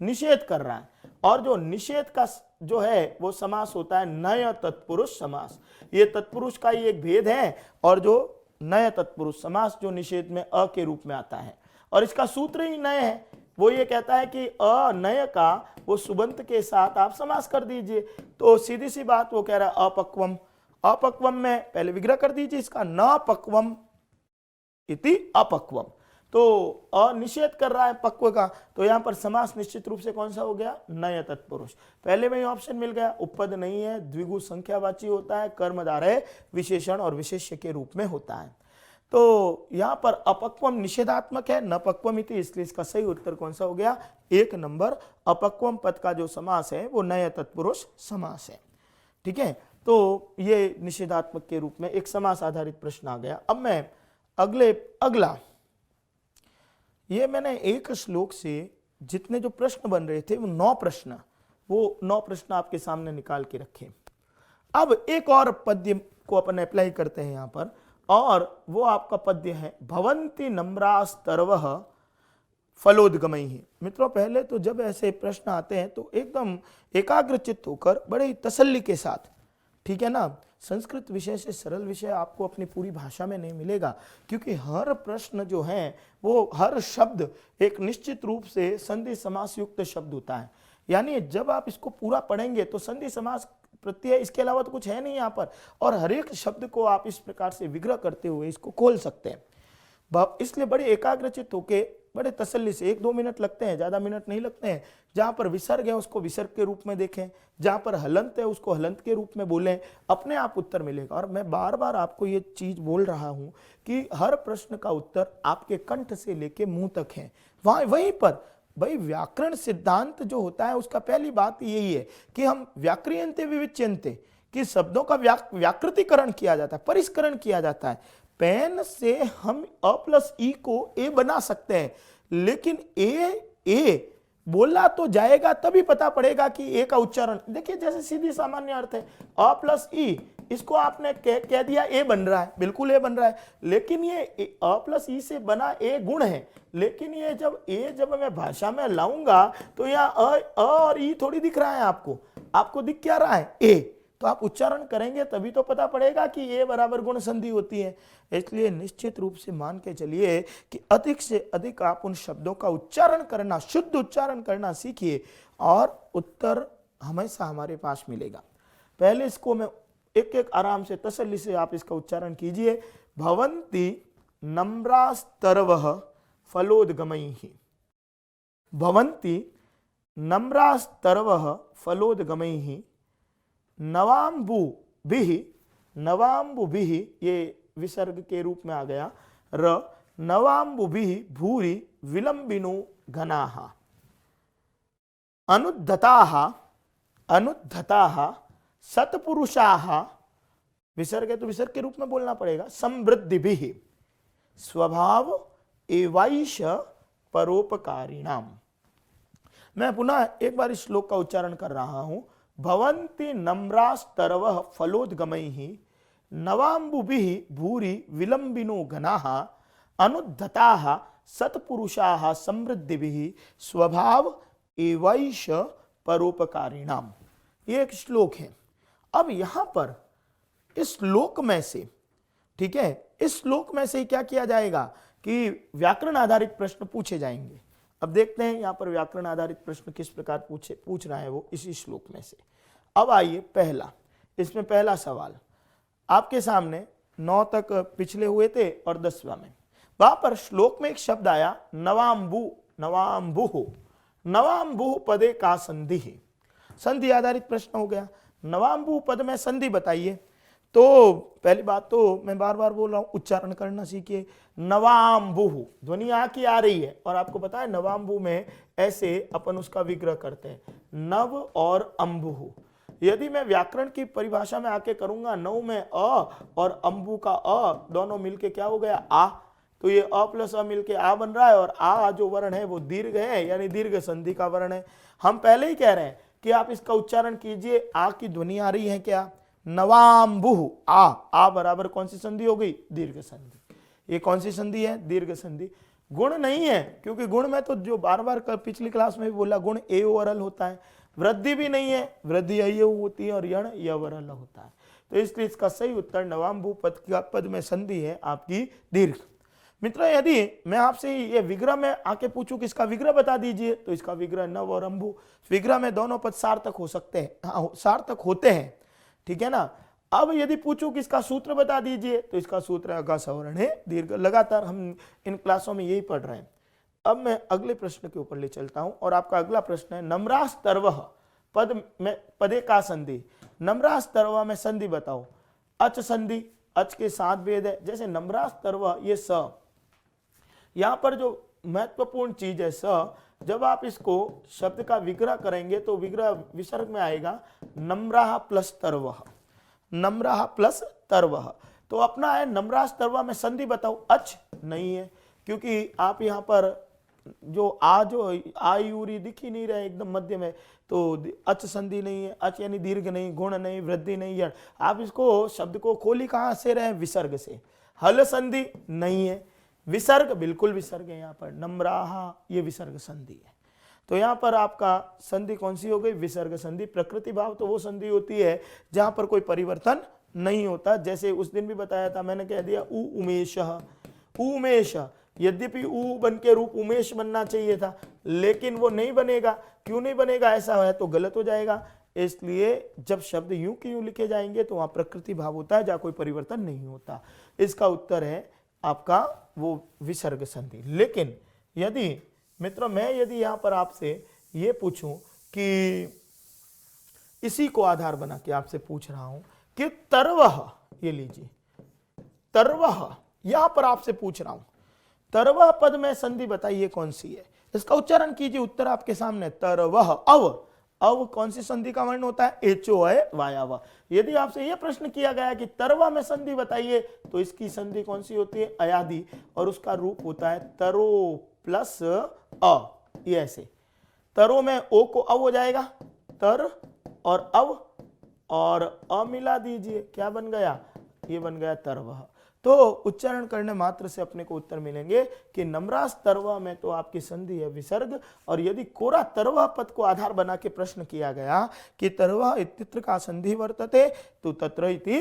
निषेध कर रहा है। और जो निषेध का जो है वो समास होता है नय तत्पुरुष समास। ये तत्पुरुष का ही एक भेद है, और जो नय तत्पुरुष समास जो निषेध में अ के रूप में आता है, और इसका सूत्र ही नय है। वो ये कहता है कि अनय का वो सुबंत के साथ आप समास कर दीजिए। तो सीधी सी बात वो कह रहा है अपक्वम, अपक्वम में पहले विग्रह कर दीजिए इसका, न पक्वम इति अपक्वम। तो अनिषेध कर रहा है पक्व का, तो यहां पर समास निश्चित रूप से कौन सा हो गया, नय तत्पुरुष। पहले में ही ऑप्शन मिल गया, उपपद नहीं है, द्विगु संख्यावाची होता है, कर्मधारय विशेषण और विशेष्य के रूप में होता है। तो यहां पर अपक्वम निषेधात्मक है, न पक्वम इति, इसलिए इसका सही उत्तर कौन सा हो गया, 1 नंबर। अपक्वम पद का जो समास है वो नय तत्पुरुष समास है। ठीक है, तो ये निषेधात्मक के रूप में एक समास आधारित प्रश्न आ गया। अब मैं अगला, ये मैंने एक श्लोक से जितने जो प्रश्न बन रहे थे वो 9 प्रश्न आपके सामने निकाल के रखे। अब एक और पद्य को अपन अप्लाई करते हैं यहां पर, और वो आपका पद्य है भवन्ति नम्रास्तर्वः फलोद्गमैः। मित्रों, पहले तो जब ऐसे प्रश्न आते हैं तो एकदम एकाग्रचित्त होकर बड़े तसल्ली के साथ, ठीक है ना, संस्कृत विषय से सरल विषय आपको अपनी पूरी भाषा में नहीं मिलेगा, क्योंकि हर प्रश्न जो है वो हर शब्द एक निश्चित रूप से संधि समास युक्त शब्द होता है। यानी जब आप इसको पूरा पढ़ेंगे तो संधि समास प्रत्यय, इसके अलावा तो कुछ है नहीं यहाँ पर, और हर एक शब्द को आप इस प्रकार से विग्रह करते हुए इसको खोल सकते हैं। इसलिए बड़े एकाग्रचित होके बड़े तसल्ली से, 1-2 मिनट लगते हैं, ज्यादा मिनट नहीं लगते हैं। जहां पर विसर्ग है उसको विसर्ग के रूप में देखें, जहां पर हलंत है उसको हलंत के रूप में बोलें, अपने आप उत्तर मिलेगा। और मैं बार बार आपको ये चीज बोल रहा हूं कि हर प्रश्न का उत्तर आपके कंठ से लेके मुंह तक है। वहीं पर भाई व्याकरण सिद्धांत जो होता है उसका पहली बात यही है कि हम व्याक्रियन्ते विविच्यन्ते, कि शब्दों का व्याकृतिकरण किया जाता है, परिष्करण किया जाता है। पेन से हम अ प्लस ई को ए बना सकते हैं, लेकिन ए बोला तो जाएगा तभी पता पड़ेगा कि ए का उच्चारण। देखिए जैसे सीधी सामान्य अर्थ है, अ प्लस ई, इसको आपने कह दिया ए बन रहा है, बिल्कुल ए बन रहा है, लेकिन ये अ प्लस ई से बना ए गुण है। लेकिन ये जब मैं भाषा में लाऊंगा तो यहाँ अ और ई थोड़ी दिख रहा है, आपको दिख क्या रहा है, ए। तो आप उच्चारण करेंगे तभी तो पता पड़ेगा कि ए बराबर गुण संधि होती है। इसलिए निश्चित रूप से मान के चलिए कि अधिक से अधिक आप उन शब्दों का उच्चारण करना, शुद्ध उच्चारण करना सीखिए, और उत्तर हमेशा हमारे पास मिलेगा। पहले इसको मैं एक आराम से तसल्ली से आप इसका उच्चारण कीजिए। भवन्ति नम्रास्तर्वः फलोद्गमैः, भवन्ति नम्रास्तर्वः फलोद्गमैः, नवाम्बुभिः, ये विसर्ग के रूप में आ गया, र नवाम्बुभिः भूरि विलंबिनो घनाः, अनुद्धताः सत्पुरुषाः, विसर्ग है तो विसर्ग के रूप में बोलना पड़ेगा, समृद्धिभिः, स्वभाव एवैष परोपकारिणाम। मैं पुनः एक बार इस श्लोक का उच्चारण कर रहा हूं। भवन्ति नम्रास्तरवः फलोद्गमैः नवाम्बुभिः भूरि विलंबिनो गणाः अनुद्धताः सत्पुरुषाः समृद्धिभिः स्वभाव एवैष परोपकारिणाम। ये एक श्लोक है। अब यहां पर इस श्लोक में से, ठीक है, इस श्लोक में से क्या किया जाएगा कि व्याकरण आधारित प्रश्न पूछे जाएंगे। अब देखते हैं यहां पर व्याकरण आधारित प्रश्न किस प्रकार पूछ रहा है वो इसी श्लोक में से। अब आइए पहला, इसमें पहला सवाल आपके सामने 9 तक पिछले हुए थे और 10वां में, वहां पर श्लोक में एक शब्द आया नवाम्बु, नवाम्बुः। नवाम्बुः पदे का संधि है, संधि आधारित प्रश्न हो गया। नवाम्बुः पद में संधि बताइए। तो पहली बात तो मैं बार बार बोल रहा हूं, उच्चारण करना सीखिए। नवाम्बुः ध्वनि आ की आ रही है, और आपको पता है नवाम्बु में ऐसे अपन उसका विग्रह करते हैं, नव और अंबुः। यदि मैं व्याकरण की परिभाषा में आके करूंगा, नव में अ और अंबु का अ दोनों मिलके क्या हो गया, आ। तो ये अ प्लस अ मिलके आ बन रहा है, और आ जो वर्ण है वो दीर्घ है, यानी दीर्घ संधि का वर्ण है। हम पहले ही कह रहे हैं कि आप इसका उच्चारण कीजिए, आ की ध्वनि आ रही है क्या, नवाम्बुः, आ बराबर कौन सी संधि हो गई, दीर्घ संधि। ये कौन सी संधि है, दीर्घ संधि। गुण नहीं है, क्योंकि गुण में तो जो बार बार पिछली क्लास में भी बोला, गुण ए ओरल होता है। वृद्धि भी नहीं है, वृद्धि अय होती है, और यण यवरल होता है। तो इसलिए इसका सही उत्तर नवाम्बुः पद में संधि है आपकी दीर्घ। मित्रों, यदि मैं आपसे ये विग्रह में आके पूछूं कि इसका विग्रह बता दीजिए, तो इसका विग्रह नव और अंबु। विग्रह में दोनों पद सार्थक हो सकते हैं, सार्थक होते हैं, ठीक है ना। अब यदि पूछूं कि इसका सूत्र बता दीजिए, तो इसका सूत्र अगा सवर्ण है दीर्घ। लगातार हम इन क्लासों में यही पढ़ रहे हैं। अब मैं अगले प्रश्न के ऊपर ले चलता हूं, और आपका अगला प्रश्न है नम्रास्तर्वः पद में पदे का संधि। नम्रास्तर्वः में संधि बताओ। अच संधि, अच के 7 भेद है। जैसे नम्रास्तर्वः, ये स, यहां पर जो महत्वपूर्ण चीज है स, जब आप इसको शब्द का विग्रह करेंगे तो विग्रह विसर्ग में आएगा नम्राः प्लस तर्वः, नम्राः प्लस तर्वः। तो अपना है नम्रास्तर्वः में संधि बताओ। अच नहीं है, क्योंकि आप यहां पर जो आ यूरी दिख ही नहीं रहे एकदम मध्य में, तो अच संधि नहीं है। अच यानी दीर्घ नहीं, गुण नहीं, वृद्धि नहीं, यण। आप इसको शब्द को खोली कहां से रहे, विसर्ग से। हल संधि नहीं है, विसर्ग बिल्कुल विसर्ग है। यहाँ पर नम्राः ये विसर्ग संधि है। तो यहाँ पर आपका संधि कौन सी हो गई, विसर्ग संधि। प्रकृति भाव तो वो संधि होती है जहां पर कोई परिवर्तन नहीं होता। जैसे उस दिन भी बताया था, मैंने कह दिया उ उमेशः, उमेश, यद्यपि उ बन के रूप उमेश बनना चाहिए था, लेकिन वो नहीं बनेगा। क्यों नहीं बनेगा, ऐसा है तो गलत हो जाएगा। इसलिए जब शब्द यूं की यूं लिखे जाएंगे तो वहां प्रकृति भाव होता है, जहां कोई परिवर्तन नहीं होता। इसका उत्तर है आपका वो विसर्ग संधि। लेकिन यदि मित्रों मैं यदि यहां पर आपसे ये पूछूं कि इसी को आधार बना के आपसे पूछ रहा हूं कि तर्वः, ये लीजिए तर्वः, यहां पर आपसे पूछ रहा हूं तर्वः पद में संधि बताइए कौन सी है। इसका उच्चारण कीजिए, उत्तर आपके सामने। तर्वः, अव कौन सी संधि का वर्ण होता है, एचो है वायाव। यदि आपसे यह प्रश्न किया गया कि तर्वा में संधि बताइए, तो इसकी संधि कौन सी होती है, अयादि, और उसका रूप होता है तरो प्लस अ। ये ऐसे तरो में ओ को अव हो जाएगा, तर और अव, और अ मिला दीजिए, क्या बन गया, ये बन गया तर्वः। तो उच्चारण करने मात्र से अपने को उत्तर मिलेंगे कि नम्रास्तर्वः में तो आपकी संधि है विसर्ग। और यदि कोरा तर्वः पद को आधार बना के प्रश्न किया गया कि तर्वः इत्यत्र का संधि वर्तते, तो तत्र इति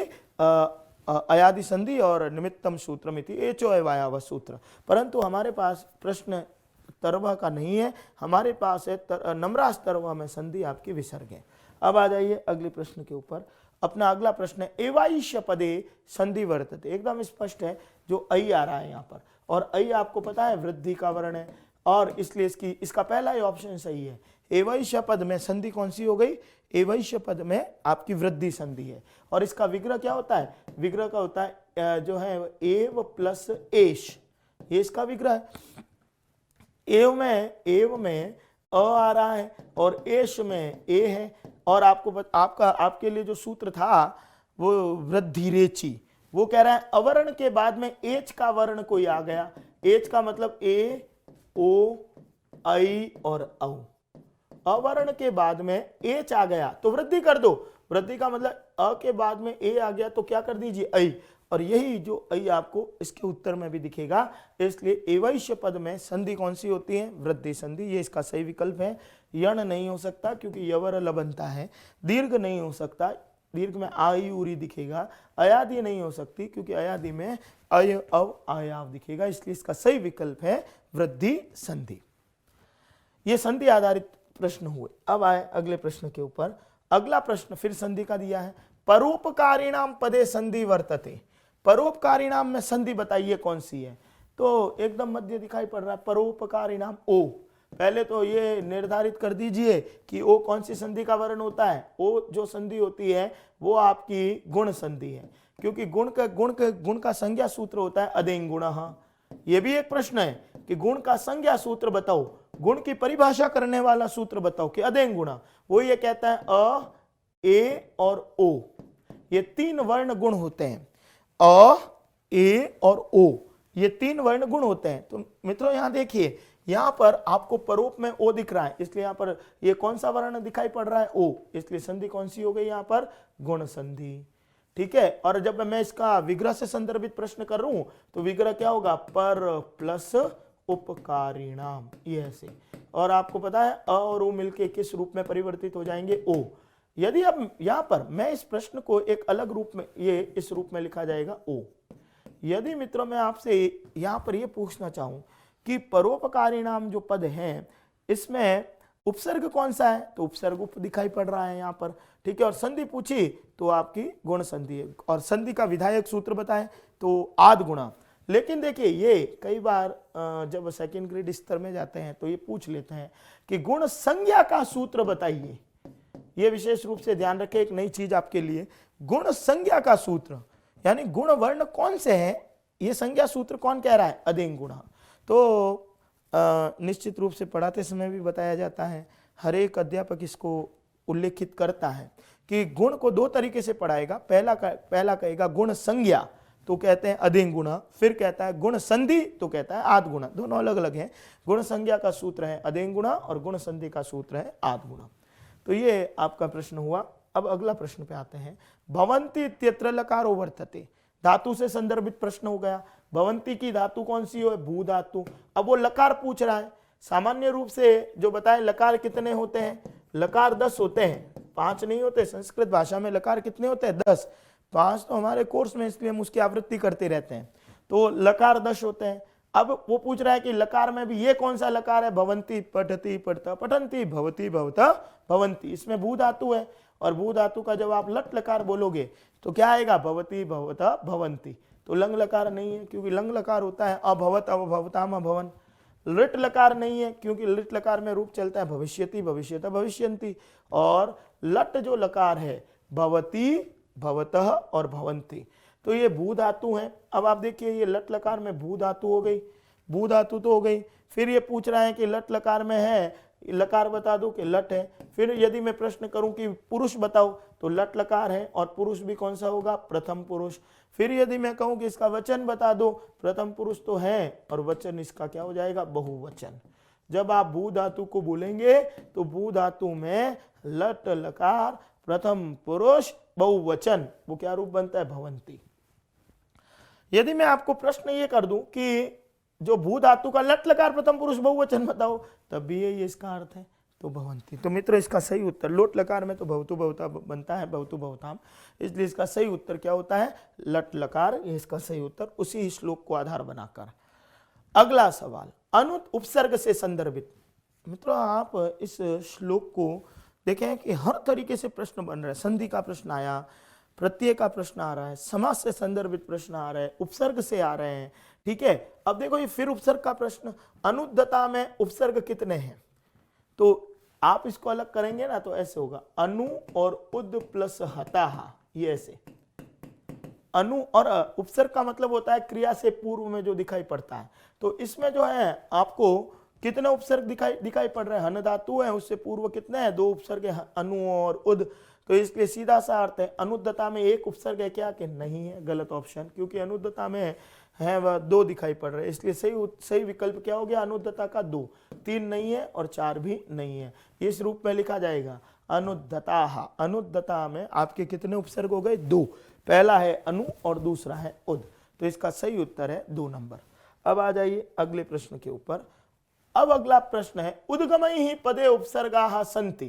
अयादि संधि और निमित्तम सूत्रम इति एचो वायाव सूत्र। परंतु हमारे पास प्रश्न तर्वः का नहीं है, हमारे पास है नम्रास्तर्वः में संधि आपकी विसर्ग है। अब आ जाइए अगले प्रश्न के ऊपर। अपना अगला प्रश्न है एवाईश पदे संधि वर्तते। एकदम स्पष्ट है, जो ऐ आ रहा है यहाँ पर, और ऐ आपको पता है वृद्धि का वर्ण है, और इसलिए इसका पहला ही ऑप्शन सही है। एवैश पद में संधि कौन सी हो गई, एवैश पद में आपकी वृद्धि संधि है। और इसका विग्रह क्या होता है, विग्रह का होता है जो है एव प्लस एश, ये इसका विग्रह है। एव में अ आ रहा है और एश में ए है। और आपके लिए जो सूत्र था वो वृद्धि रेची, वो कह रहा है अवर्ण के बाद में एच का वर्ण कोई आ गया। एच का मतलब ए ओ, ऐ और औ। अवर्ण के बाद में एच आ गया तो वृद्धि कर दो। वृद्धि का मतलब अ के बाद में ए आ गया तो क्या कर दीजिए, ऐ। और यही जो ऐ आपको इसके उत्तर में भी दिखेगा। इसलिए एवैश्य पद में संधि कौन सी होती है, वृद्धि संधि। ये इसका सही विकल्प है। यण नहीं हो सकता क्योंकि यवर ल बनता है। दीर्घ नहीं हो सकता, दीर्घ में आई उरी दिखेगा। अयादि नहीं हो सकती क्योंकि अयादि में अय अव आयाव दिखेगा। इसलिए इसका सही विकल्प है वृद्धि संधि। ये संधि आधारित प्रश्न हुए। अब आए अगले प्रश्न के ऊपर। अगला प्रश्न फिर संधि का दिया है। परोपकारिणाम पदे संधि वर्तते। परोपकारिणाम में संधि बताइए कौन सी है। तो एकदम मध्य दिखाई पड़ रहा है परोपकारिणाम ओ। पहले तो ये निर्धारित कर दीजिए कि ओ कौन सी संधि का वर्ण होता है। ओ जो संधि होती है वो आपकी गुण संधि है, क्योंकि गुण का संज्ञा सूत्र होता है अदेंग गुणः। ये भी एक प्रश्न है कि गुण का संज्ञा सूत्र बताओ, गुण की परिभाषा करने वाला सूत्र बताओ कि अदेंग गुणः। वो ये कहता है अ, ए और ओ, ये तीन वर्ण गुण होते हैं। अ, ए और ओ, ये तीन वर्ण गुण होते हैं। तो मित्रों यहां देखिए, यहां पर आपको परोप में ओ दिख रहा है, इसलिए यहां पर ये कौन सा वर्ण दिखाई पड़ रहा है, ओ। इसलिए संधि कौन सी हो गई यहां पर, गुण संधि। ठीक है। और जब मैं इसका विग्रह से संदर्भित प्रश्न कर रहा हूं तो विग्रह क्या होगा, पर प्लस उपकारिणाम, ये ऐसे। और आपको पता है अ और ओ मिलके किस रूप में परिवर्तित हो जाएंगे, ओ। यदि अब यहां पर मैं इस प्रश्न को एक अलग रूप में, ये इस रूप में लिखा जाएगा ओ। यदि मित्रों मैं आपसे यहां पर यह पूछना चाहूं कि परोपकारिणाम जो पद है इसमें उपसर्ग कौन सा है, तो उपसर्ग उप दिखाई पड़ रहा है यहां पर। ठीक है। और संधि पूछी तो आपकी गुण संधि है। और संधि का विधायक सूत्र बताएं तो आद गुणा। लेकिन देखिए ये कई बार जब सेकंड ग्रेड स्तर में जाते हैं तो ये पूछ लेते हैं कि गुण संज्ञा का सूत्र बताइए। ये विशेष रूप से ध्यान रखें, एक नई चीज आपके लिए, गुण संज्ञा का सूत्र यानी गुण वर्ण कौन से हैं, ये संज्ञा सूत्र कौन कह रहा है, अदेंग गुणः। तो निश्चित रूप से पढ़ाते समय भी बताया जाता है, हर एक अध्यापक इसको उल्लेखित करता है कि गुण को दो तरीके से पढ़ाएगा। पहला कहेगा गुण संज्ञा तो कहते हैं अदेंग गुणः, फिर कहता है गुण संधि तो कहता है आद गुणः। दोनों अलग अलग हैं। गुण संज्ञा का सूत्र है अदेंग गुणः और गुण संधि का सूत्र है आद गुणः। तो ये आपका प्रश्न हुआ। अब अगला प्रश्न पे आते हैं। भवन्ति इत्यत्र लकारो वर्तते, धातु से संदर्भित प्रश्न हो गया। भवन्ति की धातु कौन सी हो, भू धातु। अब वो लकार पूछ रहा है। सामान्य रूप से जो बताए लकार कितने होते हैं, लकार 10 होते हैं, 5 नहीं होते। संस्कृत भाषा में लकार कितने होते हैं, 10। 5 तो हमारे कोर्स में, इसलिए हम उसकी आवृत्ति करते रहते हैं। तो लकार 10 होते हैं। अब वो पूछ रहा है कि लकार में भी ये कौन सा लकार है, भवन्ति पठति पठता पठन्ति भवति भवता भवन्ति। इसमें भू धातु है और भू धातु का जब आप लट लकार बोलोगे तो क्या आएगा, भवति भवता भवन्ति। तो लंग लकार नहीं है क्योंकि लंग लकार होता है अभवत अभवताम अभवन। लिट लकार नहीं है क्योंकि लिट लकार में रूप चलता है भविष्यति भविष्यत भविष्यन्ति। और लट जो लकार है भवति भवतः और भवन्ति, तो ये भू धातु है। अब आप देखिए ये लट लकार में भू धातु हो गई, भू धातु तो हो गई। फिर ये पूछ रहा है कि लट लकार में है, लकार बता दो कि लट है। फिर यदि मैं प्रश्न करूं कि पुरुष बताओ तो लट लकार है और पुरुष भी कौन सा होगा, प्रथम पुरुष। फिर यदि मैं कहूं कि इसका वचन बता दो, प्रथम पुरुष तो है और वचन इसका क्या हो जाएगा, बहुवचन। जब आप भू धातु को बोलेंगे तो भू धातु में लट लकार प्रथम पुरुष बहुवचन, वो क्या रूप बनता है, भवन्ति। यदि मैं आपको प्रश्न ये कर दूं कि जो भू धातु का लट लकार प्रथम पुरुष बहुवचन बताओ, तब भी ये इसका अर्थ है, तो भवन्ति। तो मित्र इसका सही उत्तर, लोट लकार में तो भवतु भवता बनता है, भवतु भवताम, इसलिए इसका सही उत्तर क्या होता है, लट लकार। ये इसका सही उत्तर उसी श्लोक को आधार बनाकर। अगला सवाल, अनुत उपसर्ग से संदर्भित। मित्रों आप इस श्लोक को देखें कि हर तरीके से प्रश्न बन रहे हैं। संधि का प्रश्न आया, प्रत्यय का प्रश्न आ रहा है, समास से संदर्भित प्रश्न आ रहे हैं, उपसर्ग से आ रहे हैं। ठीक है। अब देखो ये फिर उपसर्ग का प्रश्न, अनुद्धता में उपसर्ग कितने हैं, तो आप इसको अलग करेंगे ना तो ऐसे होगा, अनु और उद प्लस हताहा, ये ऐसे। अनु और उपसर्ग का मतलब होता है क्रिया से पूर्व में जो दिखाई पड़ता है। तो इसमें जो है आपको कितने उपसर्ग दिखाई पड़ रहे हैं, हन धातु है, उससे पूर्व कितने हैं, 2 उपसर्ग है, अनु और उद। तो इसलिए सीधा सा अर्थ है अनुद्धता में एक उपसर्ग है क्या कि नहीं है, गलत ऑप्शन, क्योंकि अनुद्धता में है वह 2 दिखाई पड़ रहे हैं, इसलिए सही विकल्प क्या हो गया, अनुद्धता का 2, 3 नहीं है और 4 भी नहीं है। इस रूप में लिखा जाएगा अनुद्धता। अनुद्धता में आपके कितने उपसर्ग हो गए, 2, पहला है अनु और दूसरा है उद, तो इसका सही उत्तर है 2 नंबर। अब आ जाइए अगले प्रश्न के ऊपर। अब अगला प्रश्न है उद्गमई ही पदे उपसर्गा संति।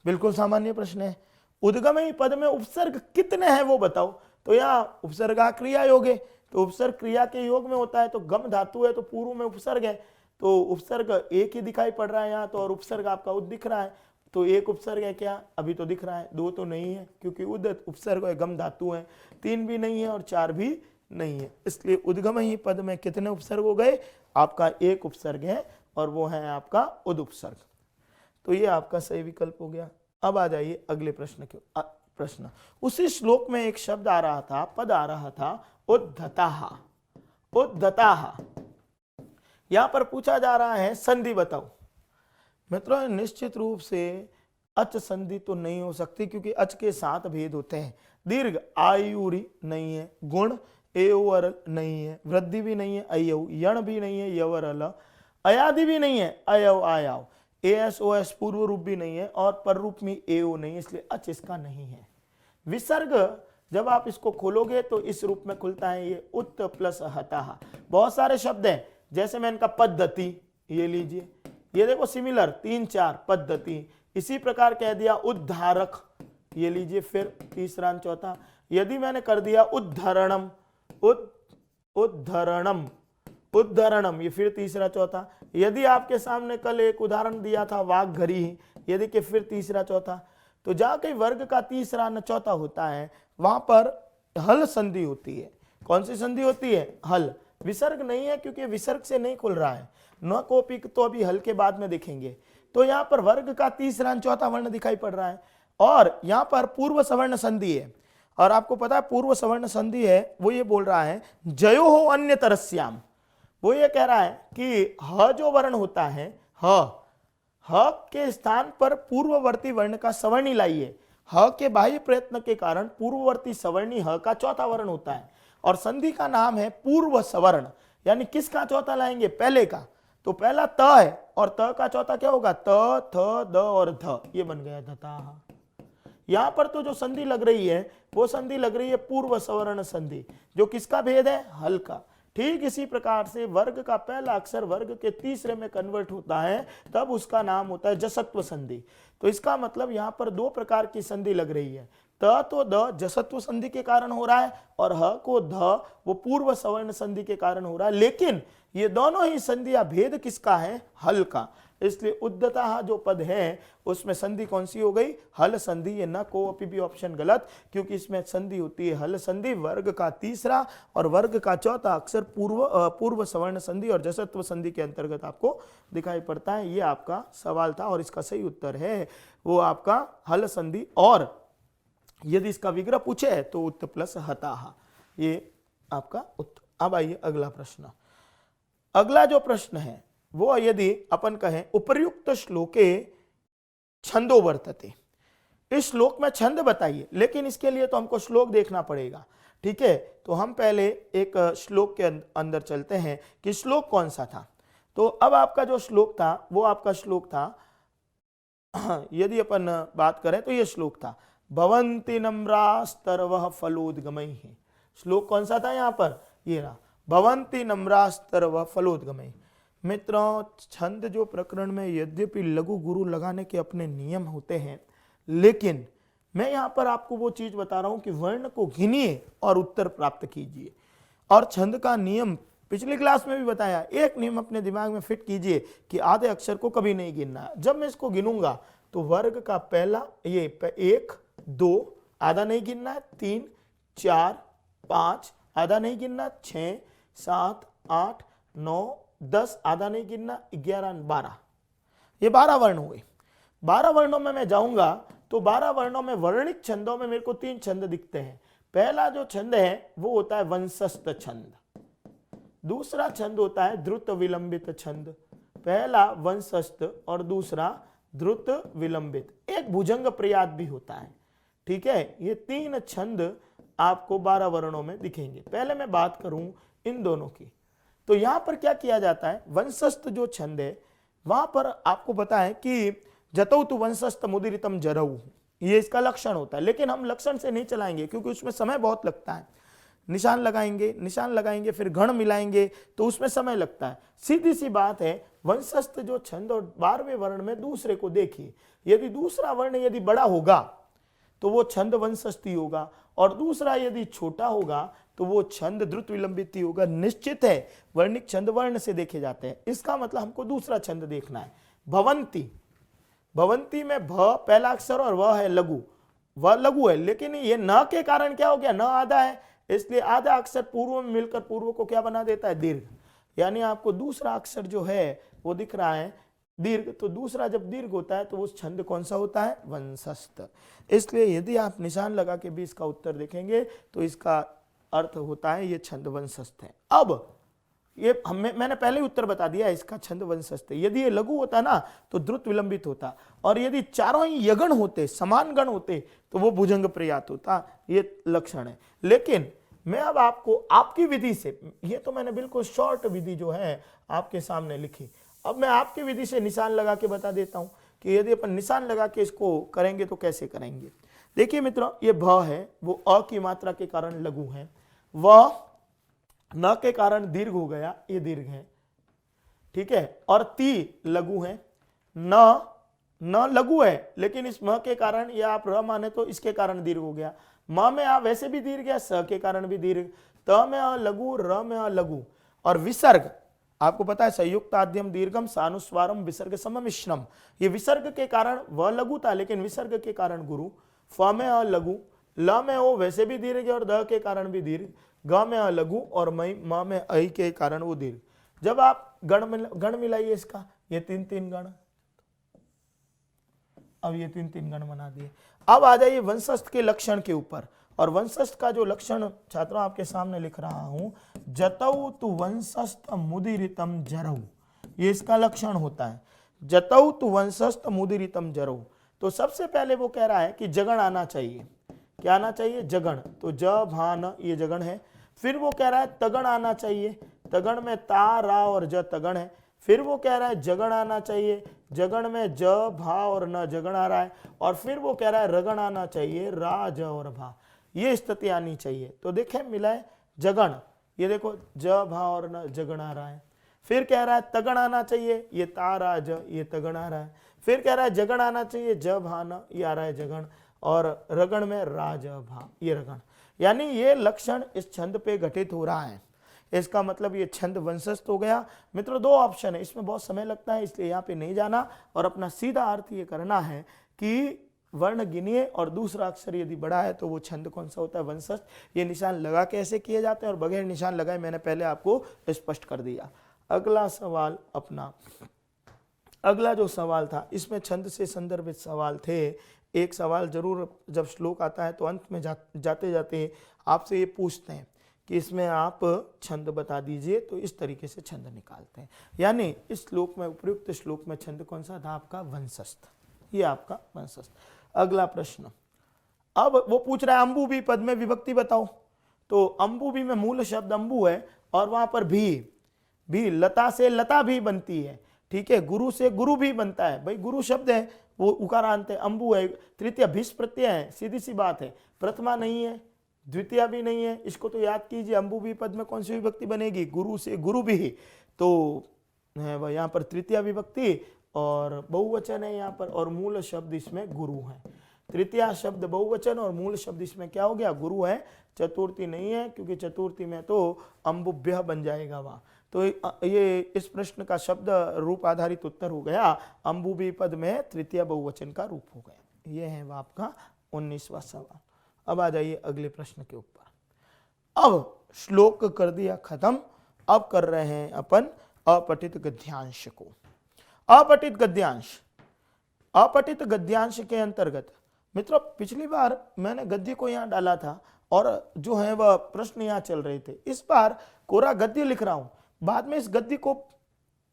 बिल्कुल सामान्य प्रश्न है, उद्गमई पद में उपसर्ग कितने हैं वो बताओ। तो यहाँ उपसर्गा क्रिया योग है, तो उपसर्ग क्रिया के योग में होता है, तो गम धातु है तो पूर्व में उपसर्ग है, तो उपसर्ग एक ही दिखाई पड़ रहा है यहाँ तो, और उपसर्ग आपका उद दिख रहा है, तो एक उपसर्ग है क्या, अभी तो दिख रहा है, 2 तो नहीं है क्योंकि उद उपसर्ग है, गम धातु है, 3 भी नहीं है और 4 भी नहीं है, इसलिए उद्गम ही पद में कितने उपसर्ग हो गए, आपका एक उपसर्ग है और वो है आपका उद उपसर्ग। तो ये आपका सही विकल्प हो गया। अब आ जाइए अगले प्रश्न के प्रश्न। उसी श्लोक में एक शब्द आ रहा था, पद आ रहा था उद्धताः। उद्धताः यहां पर पूछा जा रहा है संधि बताओ। मित्रों निश्चित रूप से अच संधि तो नहीं हो सकती क्योंकि अच के 7 भेद होते हैं। दीर्घ आयुरी नहीं है, गुण एवरल नहीं है, वृद्धि भी नहीं है अयव, यण भी नहीं है यवरल, अयादि भी नहीं है अयव आयाव, एस ओ एस पूर्व रूप भी नहीं है और पर रूप में एओ नहीं है, इसलिए अच इसका नहीं है। विसर्ग जब आप इसको खोलोगे तो इस रूप में खुलता है, ये उत प्लस हताः। बहुत सारे शब्द हैं, जैसे मैं इनका पद्धति, ये लीजिए, ये देखो सिमिलर 3-4 पद्धति, इसी प्रकार कह दिया उद्धारक, ये लीजिए फिर तीसरा चौथा। यदि मैंने कर दिया उद्धरणम, उद्धरणम, उद्धरणम, ये फिर तीसरा चौथा। यदि आपके सामने कल एक उदाहरण दिया था वाग्घरी, यदि के फिर तीसरा चौथा। तो जहां कहीं वर्ग का तीसरा न चौथा होता है वहां पर हल संधि होती है। कौन सी संधि होती है, हल। विसर्ग नहीं है क्योंकि विसर्ग से नहीं खुल रहा है, न कोपी तो अभी हल के बाद में देखेंगे। तो यहाँ पर वर्ग का तीसरा चौथा वर्ण दिखाई पड़ रहा है और यहाँ पर पूर्व सवर्ण संधि है, और आपको पता है पूर्व सवर्ण संधि है, वो ये बोल रहा है जयो हो अन्य तरस्याम। वो ये कह रहा है कि ह जो वर्ण होता है, ह के स्थान पर पूर्ववर्ती वर्ण का सवर्णी लाइए। ह के बाह्य प्रयत्न के कारण पूर्ववर्ती सवर्णी ह का चौथा वर्ण होता है और संधि का नाम है पूर्व सवर्ण। यानी किसका चौथा लाएंगे, पहले का। तो पहला त है और त का चौथा क्या होगा, त थ द और ध, ये बन गया धताः। यहां पर तो जो संधि लग रही है वो संधि लग रही है पूर्व सवर्ण संधि, जो किसका भेद है, हल का। ठीक इसी प्रकार से वर्ग का पहला अक्षर वर्ग के तीसरे में कन्वर्ट होता है तब उसका नाम होता है जसत्व संधि। तो इसका मतलब यहां पर 2 प्रकार की संधि लग रही है। त तो द जसत्व संधि के कारण हो रहा है और ह को ध वो पूर्व सवर्ण संधि के कारण हो रहा है, लेकिन ये दोनों ही संधियां भेद किसका है, हल का। इसलिए उद्धताः जो पद है उसमें संधि कौन सी हो गई, हल संधि। ये न को अपि भी ऑप्शन गलत, क्योंकि इसमें संधि होती है हल संधि। वर्ग का तीसरा और वर्ग का चौथा अक्षर पूर्व सवर्ण संधि और जसत्व संधि के अंतर्गत आपको दिखाई पड़ता है। ये आपका सवाल था और इसका सही उत्तर है वो आपका हल संधि। और यदि इसका विग्रह पूछे तो उत्तर प्लस हताः, ये आपका उत्तर। अब आइए अगला प्रश्न। अगला जो प्रश्न है वो यदि अपन कहें उपर्युक्त श्लोके छंदो वर्तते, इस श्लोक में छंद बताइए, लेकिन इसके लिए तो हमको श्लोक देखना पड़ेगा। ठीक है, तो हम पहले एक श्लोक के अंदर चलते हैं कि श्लोक कौन सा था। तो अब आपका जो श्लोक था वो आपका श्लोक था, यदि अपन बात करें तो ये श्लोक था भवन्ति नम्रास्तरवः फलोद्गमैः। श्लोक कौन सा था यहाँ पर, ये रहा भवन्ति नम्रास्तरवः फलोद्गमैः। मित्रों छंद जो प्रकरण में यद्यपि लघु गुरु लगाने के अपने नियम होते हैं, लेकिन मैं यहां पर आपको वो चीज बता रहा हूं कि वर्ण को गिनिए और उत्तर प्राप्त कीजिए। और छंद का नियम पिछली क्लास में भी बताया, एक नियम अपने दिमाग में फिट कीजिए कि आधे अक्षर को कभी नहीं गिनना है। जब मैं इसको गिनूंगा तो वर्ग का पहला ये 1 2 आधा नहीं गिनना है, 3 4 5 आधा नहीं गिनना, 6 7 8 9 10 आधा नहीं गिनना, 11 12, ये 12 वर्ण हुए। 12 वर्णों में मैं जाऊंगा तो 12 वर्णों में वर्णिक छंदों में मेरे को 3 छंद दिखते हैं। पहला जो छंद है वो होता है वंशस्थ छंद, दूसरा छंद होता है द्रुत विलंबित छंद। पहला वंशस्थ और दूसरा द्रुत विलंबित। एक भुजंग प्रयात भी होता है, ठीक है, ये 3 छंद आपको 12 वर्णों में दिखेंगे। पहले मैं बात करूं इन दोनों की, तो यहां पर क्या किया जाता है, वंशस्थ जो छंद है वहां पर आपको पता है कि जतौ तु वंशस्थ मुदिरितम जरऊ, ये इसका लक्षण होता है। लेकिन हम लक्षण से नहीं चलाएंगे क्योंकि उसमें समय बहुत लगता है। निशान लगाएंगे फिर गण मिलाएंगे तो उसमें समय लगता है। सीधी सी बात है, वंशस्थ जो छंद और 12वें वर्ण में दूसरे को देखिए, यदि दूसरा वर्ण यदि बड़ा होगा तो वो छंद वंशस्थ ही होगा, और दूसरा यदि छोटा होगा तो वो छंद द्रुत विलंबित ही होगा। निश्चित है वर्णिक छंद वर्ण से देखे जाते हैं, इसका मतलब हमको दूसरा छंद देखना है। भवंती, भवंती में भ पहला अक्षर और वह है लघु, वह लघु है, लेकिन ये न के कारण क्या हो गया, न आधा है, इसलिए आधा अक्षर पूर्व में मिलकर पूर्व को क्या बना देता है, दीर्घ। यानी आपको दूसरा अक्षर जो है वो दिख रहा है दीर्घ, तो दूसरा जब दीर्घ होता है तो वो छंद कौन सा होता है, वंशस्थ। इसलिए यदि आप निशान लगा के भी इसका उत्तर देखेंगे तो इसका अर्थ होता है ये छंद वंशस्थ है। अब ये मैंने पहले ही उत्तर बता दिया, इसका छंद वंशस्थ है। यदि ये लघु होता ना तो द्रुत विलंबित होता, और यदि चारों ही यगण होते, समान गण होते, तो वो भुजंग प्रयात होता। ये लक्षण है। लेकिन मैं अब आपको आपकी विधि से, ये तो मैंने बिल्कुल शॉर्ट विधि जो है आपके सामने लिखी, अब मैं आपकी विधि से निशान लगा के बता देता हूं कि यदि अपन निशान लगा के इसको करेंगे तो कैसे करेंगे। देखिए मित्रों, ये भ है वो अ की मात्रा के कारण लघु है, वह न के कारण दीर्घ हो गया, ये दीर्घ है, ठीक है, और ती लघु है, न लघु है, लेकिन इस म के कारण, या आप र माने तो इसके कारण दीर्घ हो गया। म में आ वैसे भी दीर्घ है, स के कारण भी दीर्घ, त में अ लघु, र में अ लघु, और विसर्ग आपको पता है संयुक्त आद्यम दीर्घम सानुस्वारम विसर्ग सममिश्रम, ये विसर्ग के कारण वह लघु था लेकिन विसर्ग के कारण गुरु। फ में अ लघु, ल में ओ वैसे भी दीर्घ है और द के कारण भी दीर्घ, ग में अ लघु और म में ऐ के कारण वो दीर्घ। जब आप गण मिलाइए इसका, ये 3 गण, अब ये 3 गण बना दिए। अब आ जाइए वंशस्थ के लक्षण के ऊपर, और वंशस्थ का जो लक्षण छात्रों आपके सामने लिख रहा हूं, जतौ तु वंशस्थ मुदिरितम जरौ, ये इसका लक्षण होता है। जतौ तु वंशस्थ मुदिरितम जरौ, तो सबसे पहले वो कह रहा है कि जगण आना चाहिए। क्या आना चाहिए, जगण, तो ज भा न ये जगण है। फिर वो कह रहा है तगण आना चाहिए, तगण में ता रा और ज तगण है। फिर वो कह रहा है जगण आना चाहिए, जगण में ज भा और न जगण आ रहा है। और फिर वो कह रहा है रगण आना चाहिए, रा ज और भा, ये स्थिति आनी चाहिए। तो देखें मिला है जगण, ये देखो ज भा और न जगण आ रहा है। फिर कह रहा है तगण आना चाहिए, ये ता रा ज ये तगण आ रहा है। फिर कह रहा है जगण आना चाहिए, ज भा न ये आ रहा है जगण, और रगण में रा ज भा ये रगण। यानी ये लक्षण इस छंद पे घटित हो रहा है, इसका मतलब ये छंद वंशस्थ हो गया। मित्रों 2 ऑप्शन है, इसमें बहुत समय लगता है इसलिए यहाँ पे नहीं जाना, और अपना सीधा अर्थ ये करना है कि वर्ण गिनिए और दूसरा अक्षर यदि बड़ा है तो वो छंद कौन सा होता है, वंशस्थ। ये निशान लगा कैसे किए जाते हैं और बगैर निशान लगाए मैंने पहले आपको स्पष्ट कर दिया। अगला सवाल अपना, अगला जो सवाल था इसमें छंद से संदर्भित सवाल थे। एक सवाल जरूर जब श्लोक आता है तो अंत में जाते जाते आपसे ये पूछते हैं कि इसमें आप छंद बता दीजिए, तो इस तरीके से छंद निकालते हैं। यानी इस श्लोक में, उपयुक्त श्लोक में छंद कौन सा था आपका, वंशस्थ, ये आपका वंशस्थ। अगला प्रश्न, अब वो पूछ रहा है अंबु भी पद में विभक्ति बताओ। तो अंबु भी में मूल शब्द अंबु है और वहां पर भी लता से लता भी बनती है, ठीक है, गुरु से गुरु भी बनता है, भाई गुरु शब्द है वो उकारांत है, अंबु है, तृतीय भिष प्रत्यय है, सीधी सी बात है, प्रथमा नहीं है, द्वितीय भी नहीं है, इसको तो याद कीजिए। अंबु भी पद में कौन सी विभक्ति बनेगी, गुरु से गुरु भी, तो है वह यहाँ पर तृतीय विभक्ति और बहुवचन है यहाँ पर, और मूल शब्द इसमें गुरु है। तृतीय शब्द बहुवचन और मूल शब्द इसमें क्या हो गया, गुरु है। चतुर्थी नहीं है क्योंकि चतुर्थी में तो अंबुभ्य बन जाएगा वहां। तो ये इस प्रश्न का शब्द रूप आधारित उत्तर हो गया, अंबुबी पद में तृतीय बहुवचन का रूप हो गया। ये है वह आपका 19वां सवाल। अब आ जाइए अगले प्रश्न के ऊपर। अब श्लोक कर दिया खत्म, अब कर रहे हैं अपन अपठित गद्यांश को। अपठित गद्यांश, अपठित गद्यांश के अंतर्गत मित्रों पिछली बार मैंने गद्य को यहाँ डाला था और जो है वह प्रश्न यहाँ चल रहे थे। इस बार कोरा गद्य लिख रहा हूं, बाद में इस गद्य को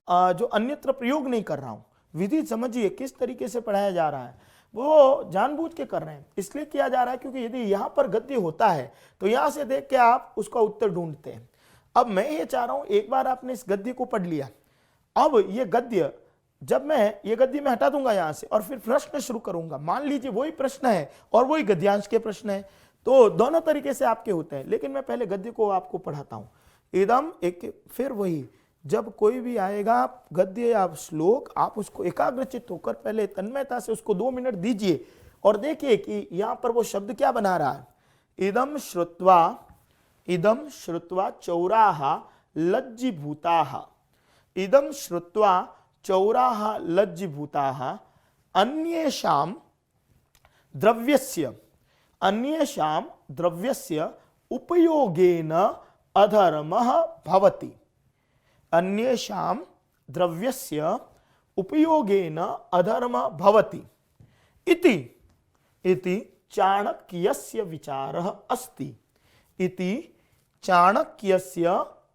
जो अन्यत्र प्रयोग नहीं कर रहा हूं। विधि समझिए किस तरीके से पढ़ाया जा रहा है। वो जानबूझ के कर रहे हैं, इसलिए किया जा रहा है क्योंकि यदि यहां पर गद्य होता है तो यहां से देख के आप उसका उत्तर ढूंढते हैं। अब मैं ये चाह रहा हूं, एक बार आपने इस गद्य को पढ़ लिया, अब ये गद्य जब मैं ये गद्य में हटा दूंगा यहां से और फिर प्रश्न शुरू करूंगा, मान लीजिए वही प्रश्न है और वही गद्यांश के प्रश्न है, तो दोनों तरीके से आपके होते हैं, लेकिन मैं पहले गद्य को आपको पढ़ाता हूं एकदम एक, फिर वही जब कोई भी आएगा गद्य या श्लोक, आप उसको एकाग्रचित्त होकर पहले तन्मयता से उसको 2 मिनट दीजिए और देखिए कि यहां पर वो शब्द क्या बना रहा है। इदम श्रुत्वा चौराहा लज्जीभूताः, इदम श्रुत्वा चौराहा लज्जीभूताः, अन्येषां द्रव्यस्य उपयोगेन अधर्मः भवति, अन्येषां द्रव्यस्य उपयोगेन अधर्मः भवति इति चाणक्यस्य विचारः अस्ति, इति चाणक्यस्य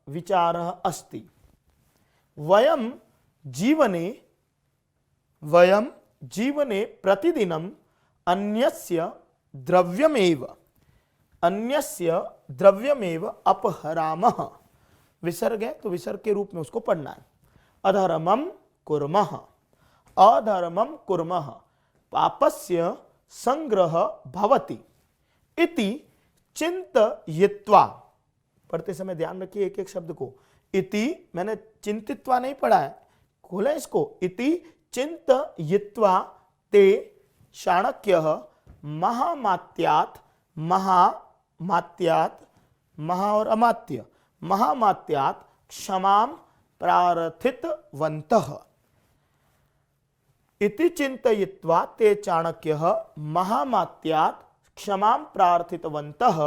विचारः अस्ति। वयं जीवने प्रतिदिनं अन्यस्य द्रव्यमेव अपहरामः, विसर्ग है तो विसर्ग के रूप में उसको पढ़ना है। अधर्मं कुर्मः पापस्य संग्रह भवति इति चिंतयित्वा, पढ़ते समय ध्यान रखिए एक एक शब्द को, इति मैंने चिंतित्वा नहीं पढ़ा है, खोले इसको, इति चिंतयित्वा ते चाणक्यः महामात्यात् क्षमां प्रार्थितवन्तः, इति चिंतयित्वा ते चाणक्यः महामात्यात् क्षमां प्रार्थितवन्तः,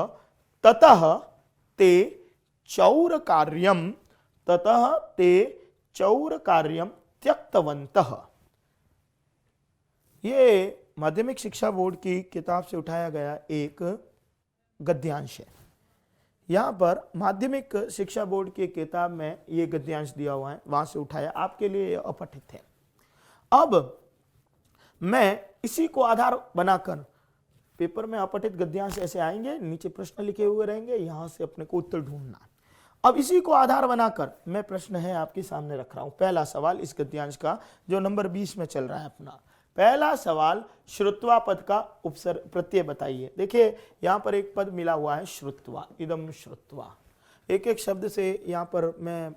ततः ते चौरकार्यं त्यक्तवन्तः। ये माध्यमिक शिक्षा बोर्ड की किताब से उठाया गया एक गद्यांश है। यहाँ पर माध्यमिक शिक्षा बोर्ड की किताब में ये गद्यांश दिया हुआ है, वहां से उठाया, आपके लिए अपठित है। अब मैं इसी को आधार बनाकर, पेपर में अपठित गद्यांश ऐसे आएंगे, नीचे प्रश्न लिखे हुए रहेंगे, यहां से अपने को उत्तर ढूंढना। अब इसी को आधार बनाकर मैं प्रश्न है आपके सामने रख रहा हूं। पहला सवाल इस गद्यांश का जो नंबर 20 में चल रहा है अपना, पहला सवाल, श्रुत्वा पद का उपसर्ग प्रत्यय बताइए। देखिए यहां पर एक पद मिला हुआ है श्रुत्वा, इदम श्रुत्वा, एक एक शब्द से यहां पर मैं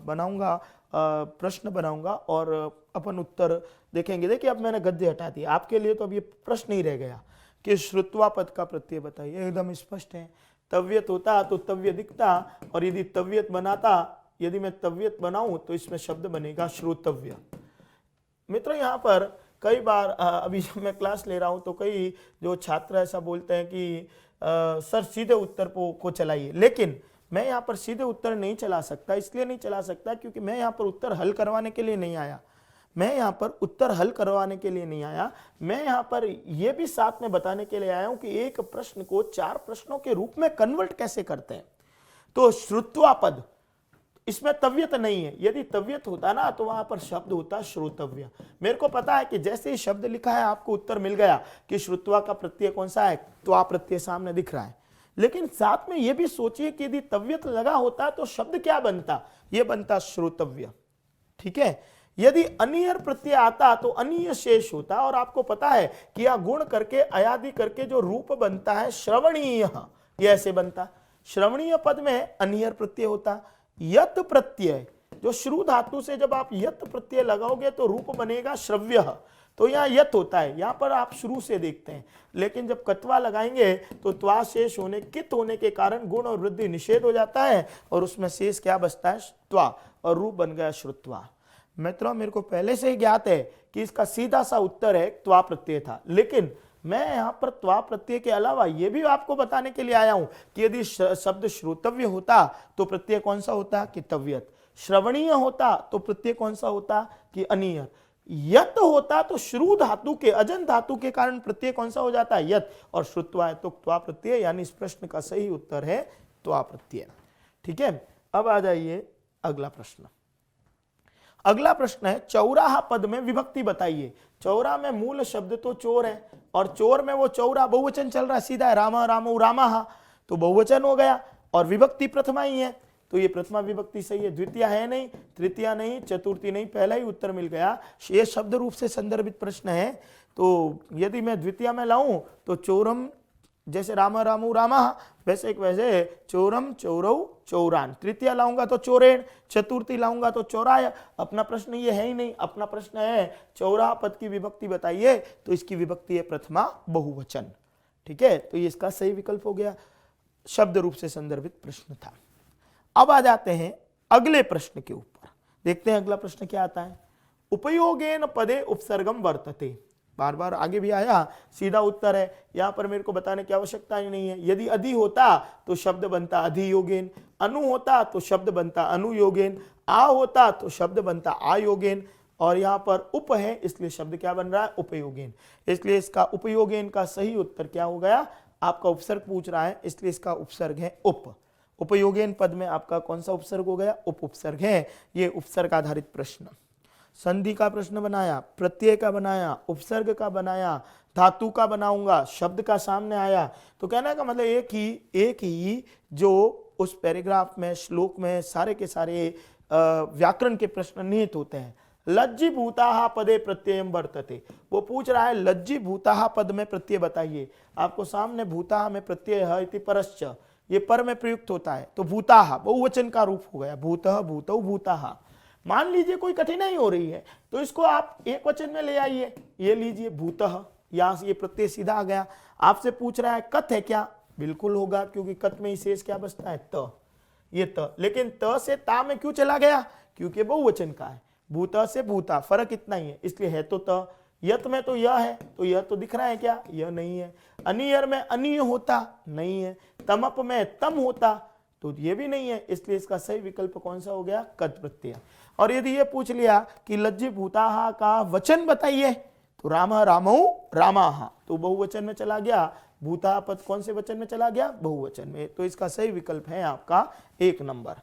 बनाऊंगा, प्रश्न बनाऊंगा और अपन उत्तर देखेंगे। देखिए अब मैंने गद्य हटा दिया, आपके लिए तो अब ये प्रश्न ही रह गया कि श्रुत्वा पद का प्रत्यय बताइए। एकदम स्पष्ट है, तव्यत होता तो तव्य दिखता, और यदि तव्यत बनाता, यदि मैं तव्यत बनाऊं तो इसमें शब्द बनेगा श्रोतव्य। मित्रों यहाँ पर कई बार अभी जब मैं क्लास ले रहा हूं तो कई जो छात्र ऐसा बोलते हैं कि सर सीधे उत्तर को चलाइए, लेकिन मैं यहाँ पर सीधे उत्तर नहीं चला सकता। इसलिए नहीं चला सकता क्योंकि मैं यहाँ पर उत्तर हल करवाने के लिए नहीं आया, मैं यहाँ पर उत्तर हल करवाने के लिए नहीं आया, मैं यहाँ पर यह भी साथ में बताने के लिए आया हूं कि एक प्रश्न को 4 प्रश्नों के रूप में कन्वर्ट कैसे करते हैं। तो श्रुत्वा पद, इसमें तव्यत नहीं है, यदि तव्यत होता ना तो वहां पर शब्द होता श्रोतव्य। मेरे को पता है कि जैसे ही शब्द लिखा है आपको उत्तर मिल गया कि श्रुत्वा का प्रत्यय कौन सा है, तो आप प्रत्यय सामने दिख रहा है। लेकिन साथ में यह भी सोचिए कि यदि तव्यत लगा होता तो शब्द क्या बनता, यह बनता श्रोतव्य। ठीक है, यदि अनियर प्रत्यय आता तो अनीय शेष होता, और आपको पता है कि यह गुण करके अयादि करके जो रूप बनता है श्रवणीय, यह ऐसे बनता। श्रवणीय पद में अनियर प्रत्यय होता। यत प्रत्यय, जो श्रु धातु से जब आप यत प्रत्यय लगाओगे तो रूप बनेगा श्रव्य, तो यहाँ यत होता है, यहाँ पर आप शुरू से देखते हैं। लेकिन जब कत्वा लगाएंगे तो त्वा शेष होने, कित होने के कारण गुण और वृद्धि निषेध हो जाता है, और उसमें शेष क्या बचता है, त्वा, और रूप बन गया श्रुत्वा। मित्रों मेरे को पहले से ही ज्ञात है कि इसका सीधा सा उत्तर है त्वा प्रत्यय था, लेकिन मैं यहां पर त्वा प्रत्यय के अलावा यह भी आपको बताने के लिए आया हूं कि यदि शब्द श्रोतव्य होता तो प्रत्यय कौन सा होता, कि तव्यत। श्रवणीय होता तो प्रत्यय कौन सा होता, कि अनियत। यत होता तो श्रु धातु के, अजन धातु के कारण प्रत्यय कौन सा हो जाता है, यत, और श्रुत्वा है तो त्वा प्रत्यय, यानी इस प्रश्न का सही उत्तर है त्वा प्रत्यय। ठीक है, अब आ जाइए अगला प्रश्न। अगला प्रश्न है चौराहा पद में विभक्ति बताइए। चौरा में मूल शब्द तो चोर है और चोर में वो चौरा बहुवचन चल रहा है, सीधा है राम रामो रामाहा, तो बहुवचन हो गया और विभक्ति प्रथमा ही है, तो ये प्रथमा विभक्ति सही है। द्वितीय है नहीं, तृतीया नहीं, चतुर्थी नहीं, पहला ही उत्तर मिल गया। ये शब्द रूप से संदर्भित प्रश्न है, तो यदि मैं द्वितीय में लाऊं तो चोरम जैसे राम रामू रामा वैसे चोरम चौरौ चौरान, तृतीय लाऊंगा तो चोरेण, चतुर्थी लाऊंगा तो चौराय। अपना प्रश्न ये है ही नहीं, अपना प्रश्न है चौराहा पद की विभक्ति बताइए, तो इसकी विभक्ति है प्रथमा बहुवचन। ठीक है, तो ये इसका सही विकल्प हो गया, शब्द रूप से संदर्भित प्रश्न था। अब आ जाते हैं अगले प्रश्न के ऊपर, देखते हैं अगला प्रश्न क्या आता है। उपयोगेन पदे उपसर्गम वर्तते, बार बार आगे भी आया, सीधा उत्तर है, यहां पर मेरे को बताने की आवश्यकता ही नहीं है। यदि अधि होता तो शब्द बनता अधियोगेन, अनु होता तो शब्द बनता अनुयोगेन, आ होता तो शब्द बनता आयोगेन, और यहां पर उप है इसलिए शब्द क्या बन रहा है उपयोगेन। इसलिए इसका उपयोगेन का सही उत्तर क्या हो गया, आपका उपसर्ग पूछ रहा है इसलिए इसका उपसर्ग है उप। उपयोगेन पद में आपका कौन सा उपसर्ग हो गया, उप उपसर्ग है। ये उपसर्ग आधारित प्रश्न, संधि का प्रश्न बनाया, प्रत्यय का बनाया, उपसर्ग का बनाया, धातु का बनाऊंगा, शब्द का सामने आया, तो कहने का मतलब एक ही जो उस पैराग्राफ में श्लोक में सारे के सारे व्याकरण के प्रश्न निहित होते हैं। लज्जी भूताहा पदे प्रत्ययम वर्तते, वो पूछ रहा है लज्जी भूताहा पद में प्रत्यय बताइए। आपको सामने भूताहा में प्रत्यय है इति परश्च, ये पर में प्रयुक्त होता है, तो भूताहा बहुवचन का रूप हो गया, भूतः भूतौ भूताहा। मान लीजिए कोई कठिनाई हो रही है तो इसको आप एक वचन में ले आइए, ये लीजिए भूतः, यहां से ये प्रत्यय सीधा आ गया। आपसे पूछ रहा है कत है क्या, बिल्कुल होगा क्योंकि कत में ही शेष क्या बचता है त, ये त, लेकिन त से ता में क्यों चला गया, क्योंकि बहुवचन का है। भूतः से भूता फर्क इतना ही है, इसलिए है तो त। यत में तो यह है, तो यह तो दिख रहा है क्या, यह नहीं है। अनियर में अनिय होता, नहीं है। तमप में तम होता, तो ये भी नहीं है, इसलिए इसका सही विकल्प कौन सा हो गया, कद प्रत्यय। और यदि ये पूछ लिया कि लज्जी भूताहा का वचन बताइए, तो राम रामौ रामाहा, तो बहुवचन में चला गया। भूता पद कौन से वचन में चला गया, बहुवचन में, तो इसका सही विकल्प है आपका 1 नंबर।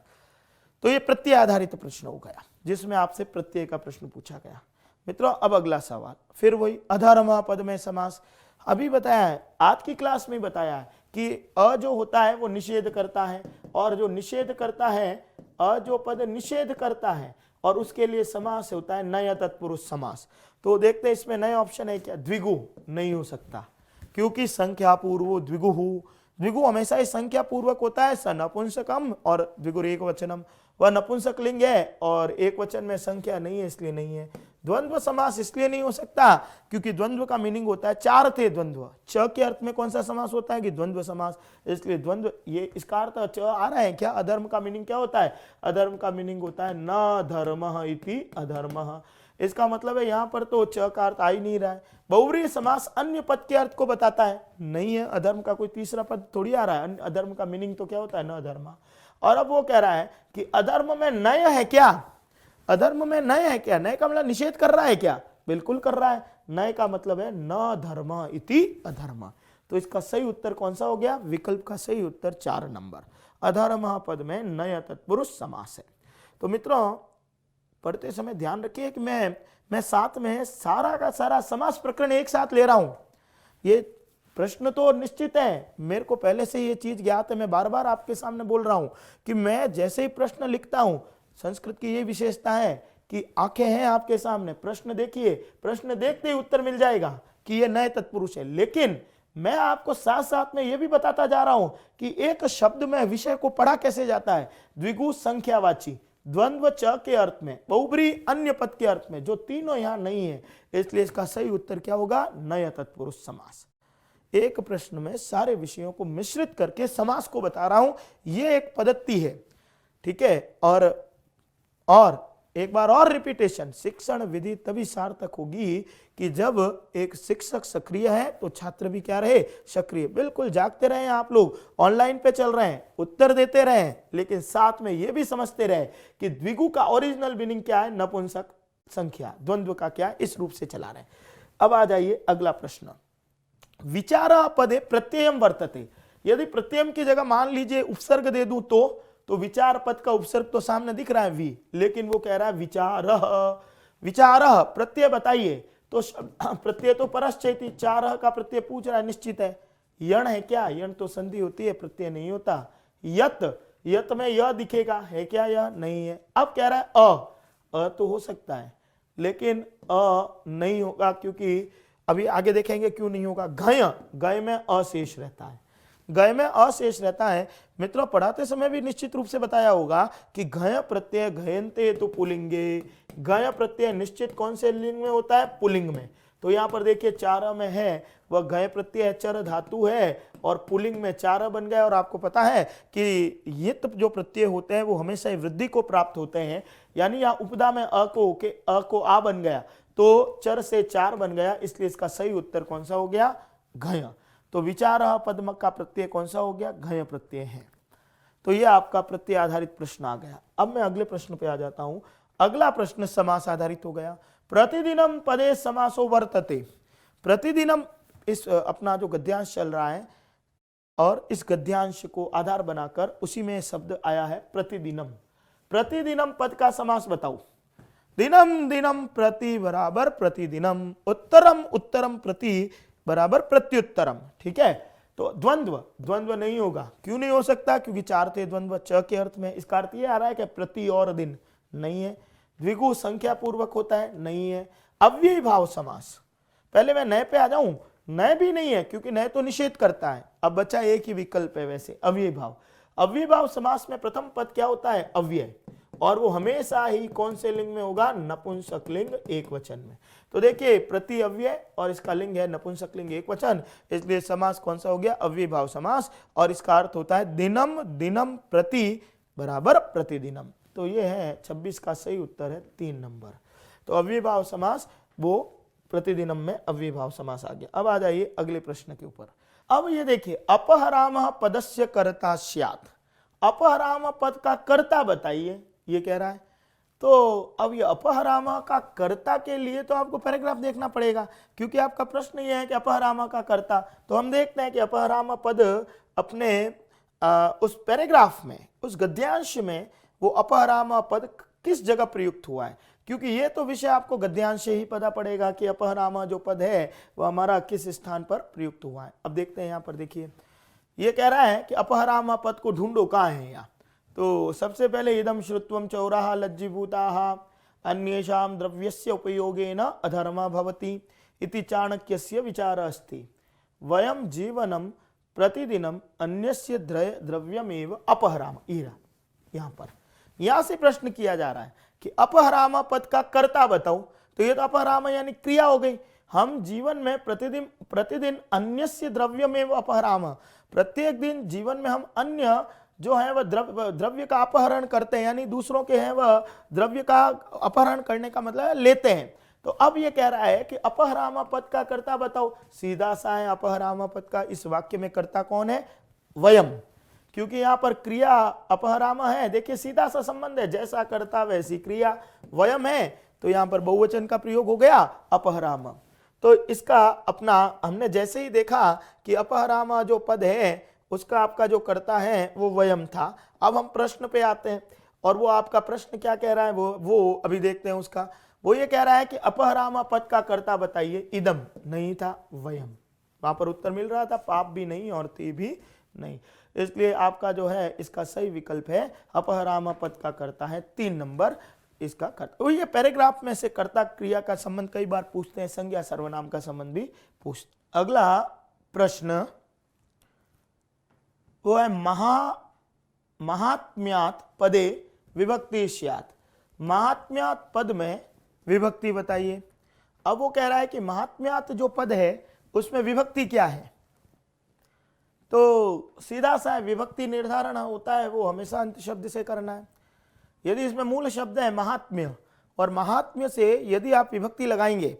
तो ये प्रत्यय आधारित प्रश्न हो गया जिसमें आपसे प्रत्यय का प्रश्न पूछा गया। मित्रों अब अगला सवाल, फिर वही अधर्म पद में समास। अभी बताया है, आज की क्लास में बताया है कि अ जो होता है वो निषेध करता है, और जो निषेध करता है, अ जो पद निषेध करता है और उसके लिए समास होता है नया तत्पुरुष समास। तो देखते हैं इसमें नया ऑप्शन है क्या, द्विगु नहीं हो सकता क्योंकि संख्या पूर्व द्विगु, द्विगु हमेशा ही संख्या पूर्वक होता है, स नपुंसकम और द्विगुर एक वचनम, वह नपुंसक लिंग है और एक वचन में संख्या नहीं है इसलिए नहीं है। द्वंद्व समास इसलिए नहीं हो सकता क्योंकि द्वंद्व का मीनिंग होता है, 4 थे द्वंद्व, च के अर्थ में कौन सा समास होता है कि द्वंद्व समास, इसलिए द्वंद्व, ये इसका अर्थ च आ रहा है क्या। अधर्म का मीनिंग क्या होता है, अधर्म का मीनिंग होता है न धर्मः इति अधर्मः, इसका मतलब है यहाँ पर तो च का अर्थ आ ही नहीं रहा है। बहुव्रीहि समास अन्य पद के अर्थ को बताता है, नहीं है, अधर्म का कोई तीसरा पद थोड़ी आ रहा है, अधर्म का मीनिंग तो क्या होता है न धर्म। और अब वो कह रहा है कि अधर्म में नय है क्या, अधर्म में नय है क्या, नय का मतलब निषेध कर रहा है क्या, बिल्कुल कर रहा है। नय का मतलब है न धर्म इति अधर्म, तो इसका सही उत्तर कौन सा हो गया, विकल्प का सही उत्तर 4 नंबर, अधर्म पद में नय तत्पुरुष समास है। तो मित्रों पढ़ते समय ध्यान रखिए कि मैं साथ में सारा का सारा समास प्रकरण एक साथ ले रहा हूं। ये प्रश्न तो निश्चित है, मेरे को पहले से ये चीज ज्ञात है, मैं बार बार आपके सामने बोल रहा हूं कि मैं जैसे ही प्रश्न लिखता हूं, संस्कृत की ये विशेषता है कि आंखें हैं आपके सामने, प्रश्न देखिए, प्रश्न देखते ही उत्तर मिल जाएगा कि ये नए तत्पुरुष है। लेकिन मैं आपको साथ साथ में ये भी बताता जा रहा हूं कि एक शब्द में विषय को पढ़ा कैसे जाता है, द्विगु संख्यावाची, द्वंद्व च के अर्थ में, बहुब्री अन्य पद के अर्थ में, जो तीनों यहां नहीं है, इसलिए इसका सही उत्तर क्या होगा, नय तत्पुरुष समास। एक प्रश्न में सारे विषयों को मिश्रित करके समास को बता रहा हूं, यह एक पद्धति है, ठीक है। और एक बार और रिपीटेशन, शिक्षण विधि तभी सार्थक होगी कि जब एक शिक्षक सक्रिय है तो छात्र भी क्या रहे, सक्रिय। बिल्कुल जागते रहे आप लोग, ऑनलाइन पे चल रहे हैं, उत्तर देते रहे, लेकिन साथ में ये भी समझते रहे कि द्विगु का ओरिजिनल मीनिंग क्या है, नपुंसक संख्या, द्वंद्व का क्या है, इस रूप से चला रहे। अब आ जाइए अगला प्रश्न, विचार पदे प्रत्ययम वर्तते। यदि प्रत्ययम की जगह मान लीजिए उपसर्ग दे दूं तो तो विचार पद का उपसर्ग तो सामने दिख रहा है वी, लेकिन वो कह रहा है विचारः, विचारः प्रत्यय बताइए, तो प्रत्यय तो परश्चैती, चारः का प्रत्यय पूछ रहा है, निश्चित है। यण है क्या? यण तो संधि होती है, प्रत्यय नहीं होता। यत, यत में यह दिखेगा, है क्या यह? नहीं है। अब कह रहा है अ तो हो सकता है, लेकिन अ नहीं होगा, क्योंकि अभी आगे देखेंगे क्यों नहीं होगा। घय, गय में अशेष रहता है, गय में अशेष रहता है। मित्रों पढ़ाते समय भी निश्चित रूप से बताया होगा कि घय प्रत्यय घयन्ते तो पुलिंगे, घय प्रत्यय निश्चित कौन से लिंग में होता है? पुलिंग में। तो यहाँ पर देखिए चार में है, वह घय प्रत्यय चर धातु है और पुलिंग में चार बन गया। और आपको पता है कि ये जो प्रत्यय होते हैं वो हमेशा वृद्धि को प्राप्त होते हैं, यानी यहाँ उपदा में अ को आ बन गया, तो चर से चार बन गया, इसलिए इसका सही उत्तर कौन सा हो गया? घय। तो विचार पद्म का प्रत्यय कौन सा हो गया? घय प्रत्यय है। तो ये आपका प्रत्यय आधारित प्रश्न आ गया। अब मैं अगले प्रश्न पे आ जाता हूं। अगला प्रश्न समास आधारित हो गया। प्रतिदिनम पदे समासो वर्तते। प्रतिदिनम इस अपना जो गद्यांश चल रहा है और इस गद्यांश को आधार बनाकर उसी में शब्द आया है प्रतिदिनम। प्रतिदिनम पद का समास बताओ। दिनम दिनम प्रति बराबर प्रतिदिनम, उत्तरम उत्तरम प्रति बराबर प्रत्युत्तरम। ठीक है, तो द्वंद्व, द्वंद्व नहीं होगा। क्यों नहीं हो सकता? क्योंकि चार थे द्वंद्व च के अर्थ में। इसका अर्थ यह आ रहा है कि प्रति और दिन, नहीं है। द्विगु संख्या पूर्वक होता है, नहीं है। अव्ययी भाव समास, पहले मैं नए पे आ जाऊं, नए भी नहीं है क्योंकि नए तो निषेध करता है। अब बचा एक ही विकल्प है वैसे, अव्ययी भाव। अव्ययी भाव समास में प्रथम पद क्या होता है? अव्यय, और वो हमेशा ही कौन से लिंग में होगा? नपुंसक लिंग एक वचन में। तो देखिए प्रति अव्यय और इसका लिंग है नपुंसक लिंग एक वचन, इसलिए समास कौन सा हो गया? अव्ययी भाव समास। और इसका अर्थ होता है दिनम दिनम प्रति बराबर प्रतिदिनम। तो ये है 26 का सही उत्तर है 3 नंबर। तो अव्ययी भाव समास वो प्रतिदिनम में अव्ययी भाव समास आ गया। अब आ जाइए अगले प्रश्न के ऊपर। अब ये देखिए अपहरामः पदस्य कर्ता स्यात्। अपहराम पद का कर्ता बताइए, ये कह रहा है। तो अब ये अपहरामा का कर्ता के लिए तो आपको पैराग्राफ देखना पड़ेगा, क्योंकि आपका प्रश्न ये है कि अपहरामा का कर्ता। तो हम देखते हैं कि अपहरामा पद अपने उस पैराग्राफ में, उस गद्यांश में वो अपहरामा पद किस जगह प्रयुक्त हुआ है, क्योंकि ये तो विषय आपको गद्यांश से ही पता पड़ेगा कि अपहरामा जो पद है वो हमारा किस स्थान पर प्रयुक्त हुआ है। अब देखते हैं यहाँ पर देखिए, ये कह रहा है कि अपहरामा पद को ढूंढो, कहाँ है यहाँ। तो सबसे पहले इदम श्रुत्वम चौराः लज्जीभूताः अन्येषां द्रव्यस्य उपयोगेन अधर्मा भवति इति चाणक्यस्य विचारः अस्ति। वयम जीवनम प्रतिदिनम अन्यस्य द्रव्यमेव अपहराम। यहाँ से प्रश्न किया जा रहा है कि अपहराम पद का कर्ता बताओ। तो ये तो अपहराम यानी क्रिया हो गई। हम जीवन में प्रतिदिन अन्यस्य द्रव्यमेव अपहराम, प्रत्येक दिन जीवन में हम अन्य जो है वह द्रव्य का अपहरण करते हैं, यानी दूसरों के हैं वह द्रव्य का अपहरण करने का मतलब लेते हैं। तो अब ये कह रहा है कि अपहराम पद का कर्ता बताओ। सीधा सा है अपहराम पद का इस वाक्य में कर्ता कौन है? वयम, क्योंकि यहाँ पर क्रिया अपहराम है। देखिए सीधा सा संबंध है, जैसा कर्ता वैसी क्रिया। वयम है तो यहाँ पर बहुवचन का प्रयोग हो गया अपहराम। तो इसका अपना हमने जैसे ही देखा कि अपहराम जो पद है उसका आपका जो कर्ता है वो वयम था। अब हम प्रश्न पे आते हैं और वो आपका प्रश्न क्या कह रहा है वो अभी देखते हैं उसका। वो ये कह रहा है कि अपहराम पद का कर्ता बताइए। इदम नहीं था, वयम। वहां पर उत्तर मिल रहा था पाप भी नहीं और ती भी नहीं, इसलिए आपका जो है इसका सही विकल्प है अपहराम पद का कर्ता है 3 नंबर इसका कर्ता। वो ये पैराग्राफ में से कर्ता क्रिया का संबंध कई बार पूछते हैं, संज्ञा सर्वनाम का संबंध भी पूछते। अगला प्रश्न वो है महात्म्यात् पदे विभक्ति स्यात्। महात्म्यात् पद में विभक्ति बताइए। अब वो कह रहा है कि महात्म्यात् जो पद है उसमें विभक्ति क्या है। तो सीधा सा विभक्ति निर्धारण होता है वो हमेशा अंत शब्द से करना है। यदि इसमें मूल शब्द है महात्म्य और महात्म्य से यदि आप विभक्ति लगाएंगे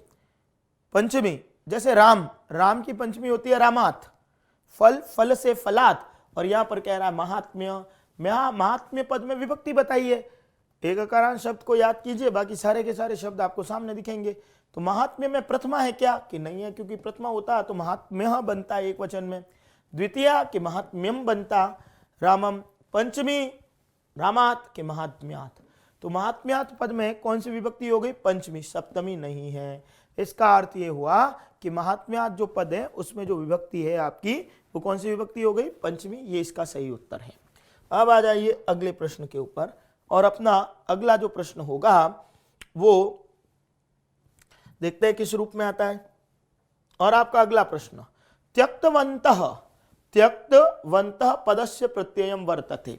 पंचमी, जैसे राम, राम की पंचमी होती है रामात, फल, फल से फलात, और यहां पर कह रहा है महात्म्य। महात्म्य पद में विभक्ति बताइए। एक अकारांत शब्द को याद कीजिए, बाकी सारे के सारे शब्द आपको सामने दिखेंगे। तो महात्म्य में प्रथमा है क्या कि नहीं है, क्योंकि प्रथमा होता तो महात्म्य बनता एक वचन में। द्वितीय कि महात्म्यम बनता रामम। पंचमी रामात के महात्म्यात। तो महात्म्यात पद में कौन सी विभक्ति हो गई? पंचमी, सप्तमी नहीं है। इसका अर्थ ये हुआ कि महात्म्यात जो पद है उसमें जो विभक्ति है आपकी वो कौन सी विभक्ति हो गई? पंचमी। ये इसका सही उत्तर है। अब आ जाइए अगले प्रश्न के ऊपर, और अपना अगला जो प्रश्न होगा वो देखते हैं किस रूप में आता है। और आपका अगला प्रश्न, त्यक्तवन्तः त्यक्तवन्तः पदस्य प्रत्ययम वर्तते।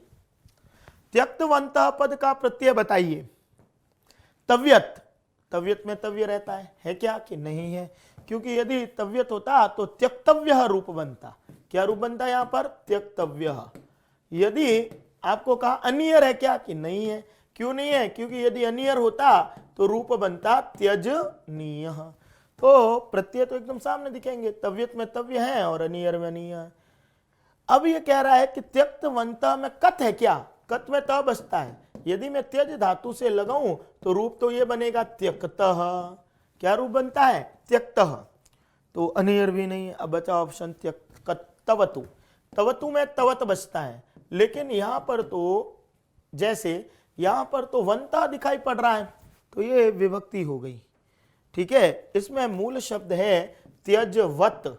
त्यक्तवन्तः पद का प्रत्यय बताइए। तव्यत, तव्यत में तव्य रहता है क्या कि नहीं है? क्योंकि यदि तव्यत होता तो त्यक्तव्य रूप बनता। क्या रूप बनता है यहां पर? त्यक्तव्य। यदि आपको कहा अनियर है क्या कि नहीं है? क्यों नहीं है? क्योंकि यदि अनियर होता तो रूप बनता त्यजनीय। तो प्रत्यय तो एकदम सामने दिखेंगे, तव्यत में तव्य है और अनियर में अनिय है। अब ये कह रहा है कि त्यक्तवन्तः में कत है क्या? कत में त बचता है। यदि मैं त्यज धातु से लगाऊं तो रूप तो ये बनेगा त्यक्तः। क्या रूप बनता है? त्यक्तः। तो अनियर भी नहीं है। अब बचा ऑप्शन तवतु। तवतु में तवत बचता है, लेकिन यहां पर तो जैसे यहां पर तो वंता दिखाई पड़ रहा है तो ये विभक्ति हो गई। ठीक है, इसमें मूल शब्द है त्यजवत।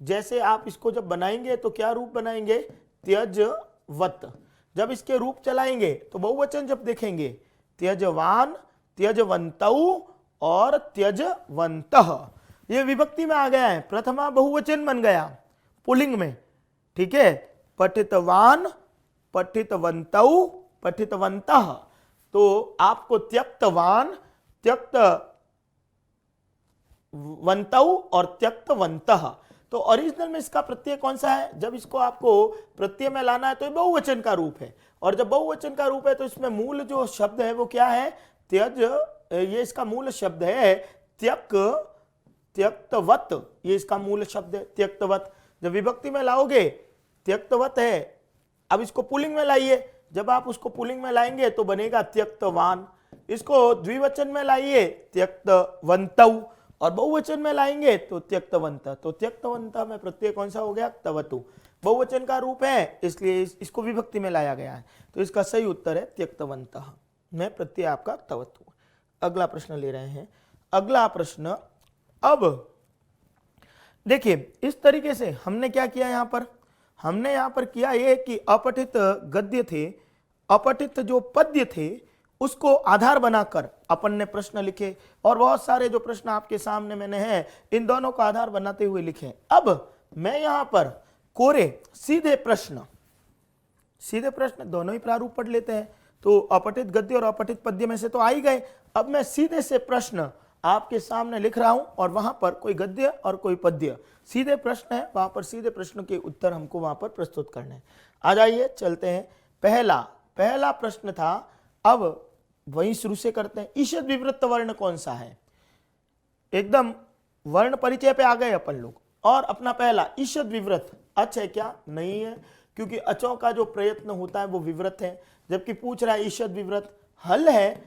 जैसे आप इसको जब बनाएंगे तो क्या रूप बनाएंगे? त्यजवत। जब इसके रूप चलाएंगे तो बहुवचन जब देखेंगे त्यजवान, त्यजवन्तौ और त्यजवन्तः, ये विभक्ति में आ गया है, प्रथमा बहुवचन बन गया पुल्लिंग में। ठीक है, पठितवान, पठितवन्तौ, पठितवन्तः। तो आपको त्यक्तवान, त्यक्तवन्तौ और त्यक्तवन्तः। तो ओरिजिनल में इसका प्रत्यय कौन सा है? जब इसको आपको प्रत्यय में लाना है तो ये बहुवचन का रूप है, और जब बहुवचन का रूप है तो इसमें मूल जो शब्द है वो क्या है? त्यज। ये इसका मूल शब्द है त्यक्तवत। ये इसका मूल शब्द है त्यक्तवत। जब विभक्ति में लाओगे त्यक्तवत है। अब इसको पुल्लिंग में लाइए, जब आप उसको पुल्लिंग में लाएंगे तो बनेगा त्यक्तवान। इसको द्विवचन में लाइए त्यक्तवन्तौ, और बहुवचन में लाएंगे तो त्यक्तवन्तः। तो त्यक्तवन्तः में प्रत्यय कौन सा हो गया? तवतु। बहुवचन का रूप है इसलिए इसको विभक्ति में लाया गया है। तो इसका सही उत्तर है त्यक्तवन्तः में प्रत्यय आपका तवतु। अगला प्रश्न ले रहे हैं। अगला प्रश्न, अब देखिए इस तरीके से हमने क्या किया यहां पर? हमने यहां पर किया ये कि अपठित गद्य थे, अपठित जो पद्य थे उसको आधार बनाकर अपन ने प्रश्न लिखे, और बहुत सारे जो प्रश्न आपके सामने मैंने हैं इन दोनों को आधार बनाते हुए लिखे। अब मैं यहां पर कोरे सीधे प्रश्न दोनों ही प्रारूप पढ़ लेते हैं। तो अपठित गद्य और अपठित पद्य में से तो आ ही गए। अब मैं सीधे से प्रश्न आपके सामने लिख रहा हूं, और वहां पर कोई गद्य और कोई पद्य सीधे प्रश्न है, वहां पर सीधे प्रश्न के उत्तर हमको वहां पर प्रस्तुत करने हैं। आ जाइए चलते हैं। पहला प्रश्न था, अब वहीं शुरू से करते हैं। ईषद विवृत वर्ण कौन सा है? एकदम वर्ण परिचय पे आ गए अपन लोग। और अपना पहला ईषद विवृत अच है क्या? नहीं है, क्योंकि अचों का जो प्रयत्न होता है वो विवृत है। जबकि पूछ रहा है ईषद विवृत। हल है,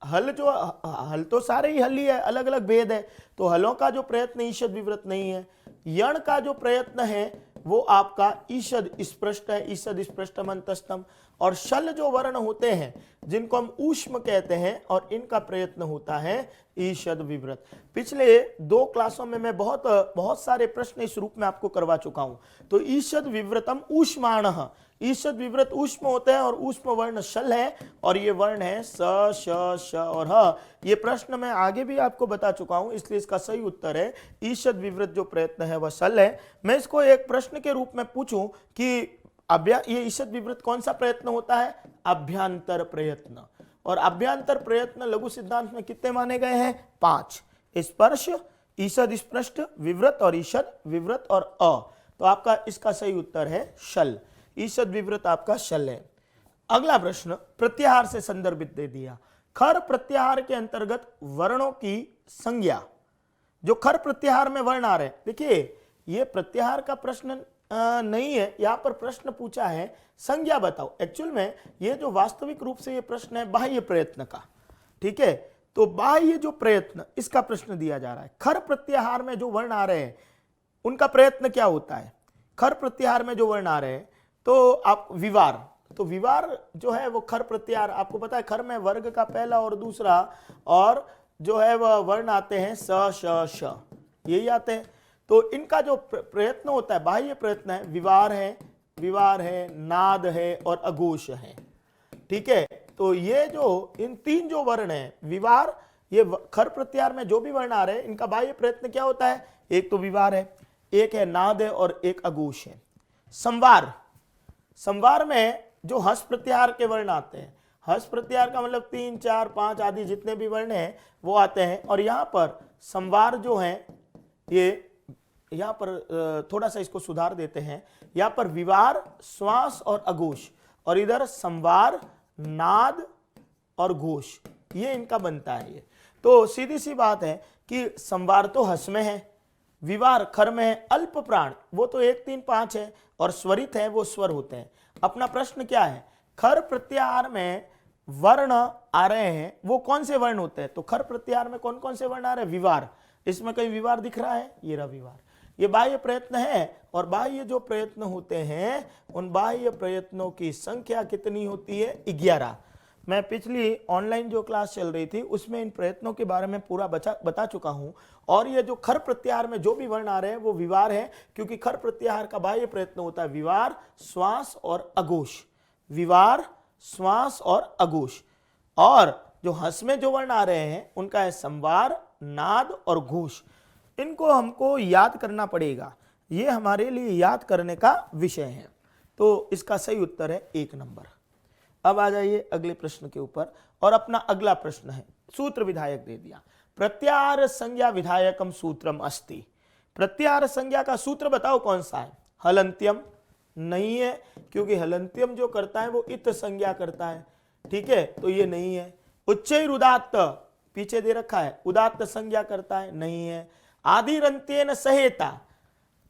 हल तो सारे ही हल ही है, अलग अलग भेद है। तो हलों का जो प्रयत्न ईषद विवृत नहीं है। यण का जो प्रयत्न है वो आपका ईषद स्पृष्ट है, ईषद स्पृष्टम अंतस्तम। और शल जो वर्ण होते हैं जिनको हम ऊष्म कहते हैं, और इनका प्रयत्न होता है ईषद विवृत। पिछले 2 क्लासों में मैं बहुत सारे प्रश्न इस रूप में आपको करवा चुका हूं। तो ईषद विवृतम ऊष्माणः, ईषद विवृत ऊष्म होते हैं, और ऊष्म वर्ण शल है, और ये वर्ण है स, श, और ह। ये प्रश्न मैं आगे भी आपको बता चुका हूं, इसलिए इसका सही उत्तर है ईषद विवृत जो प्रयत्न है वह शल है। मैं इसको एक प्रश्न के रूप में पूछूं कि ये ईषद विवृत कौन सा प्रयत्न होता है? अभ्यांतर प्रयत्न। और अभ्यांतर प्रयत्न लघु सिद्धांत में कितने माने गए हैं? 5। स्पर्श, ईषद स्पृष्ट, विवृत और ईषद विवृत और अ। तो आपका इसका सही उत्तर है शल। ईषद विवृत आपका शल है। अगला प्रश्न प्रत्याहार से संदर्भित दे दिया। खर प्रत्याहार के अंतर्गत वर्णों की संज्ञा, जो खर प्रत्याहार में वर्ण आ रहे हैं। देखिए ये प्रत्याहार का प्रश्न नहीं है, यहां पर प्रश्न पूछा है संज्ञा बताओ। एक्चुअल में ये जो वास्तविक रूप से ये प्रश्न है बाह्य प्रयत्न का। ठीक है, तो बाह्य जो प्रयत्न इसका प्रश्न दिया जा रहा है। खर प्रत्याहार में जो वर्ण आ रहे हैं उनका प्रयत्न क्या होता है? खर प्रत्याहार में जो वर्ण आ रहे हैं तो आप विवार, तो विवार जो है वो खर प्रत्याहार, आपको पता है खर में वर्ग का पहला और दूसरा और जो है वह वर्ण आते हैं स श श, यही आते हैं। तो इनका जो प्रयत्न होता है, बाह्य प्रयत्न है, विवार है, नाद है और अघोष है। ठीक है, तो ये जो इन तीन जो वर्ण है, विवार, ये खर प्रत्याहार में जो भी वर्ण आ रहे हैं इनका बाह्य प्रयत्न क्या होता है, एक तो विवार है, एक है नाद है और एक अघोष है। संवार में जो हस प्रत्याहार के वर्ण आते हैं, हस प्रत्याहार का मतलब 3, 4, 5 आदि जितने भी वर्ण हैं वो आते हैं। और यहां पर संवार जो है, ये यहां पर थोड़ा सा इसको सुधार देते हैं, यहां पर विवार, श्वास और अघोष, और इधर संवार, नाद और घोष, ये इनका बनता है। ये तो सीधी सी बात है कि संवार तो हस में है, विवार खर में है, अल्प प्राण वो तो 1, 3, 5 है, और स्वरित है वो स्वर होते हैं। अपना प्रश्न क्या है, खर प्रत्याहार में वर्ण आ रहे हैं वो कौन से वर्ण होते हैं, तो खर प्रत्याहार में कौन कौन से वर्ण आ रहे हैं, विवार, इसमें कहीं विवार दिख रहा है, ये रहा विवार। ये बाह्य प्रयत्न है, और बाह्य जो प्रयत्न होते हैं उन बाह्य प्रयत्नों की संख्या कितनी होती है, 11। मैं पिछली ऑनलाइन जो क्लास चल रही थी उसमें इन प्रयत्नों के बारे में पूरा बता चुका हूं। और ये जो खर प्रत्याहार में जो भी वर्ण आ रहे हैं वो विवार है, क्योंकि खर प्रत्याहार का बाह्य प्रयत्न होता है विवार, श्वास और अघोष, विवार, श्वास और अघोष। और जो हस में जो वर्ण आ रहे हैं उनका है संवार, नाद और घोष। इनको हमको याद करना पड़ेगा, ये हमारे लिए याद करने का विषय है। तो इसका सही उत्तर है 1 नंबर। अब आ जाइए अगले प्रश्न के ऊपर, और अपना अगला प्रश्न है, सूत्र विधायक दे दिया, प्रत्याहार संज्ञा विधायकम सूत्रम अस्ति। प्रत्याहार संज्ञा का सूत्र बताओ कौन सा है, हलंत्यम नहीं है, क्योंकि हलंत्यम जो करता है वो इत संज्ञा करता है। ठीक है, तो ये नहीं है। उच्चैर उदात्त पीछे दे रखा है, उदात्त संज्ञा करता है, नहीं है। आदिरंत्येन सहेता,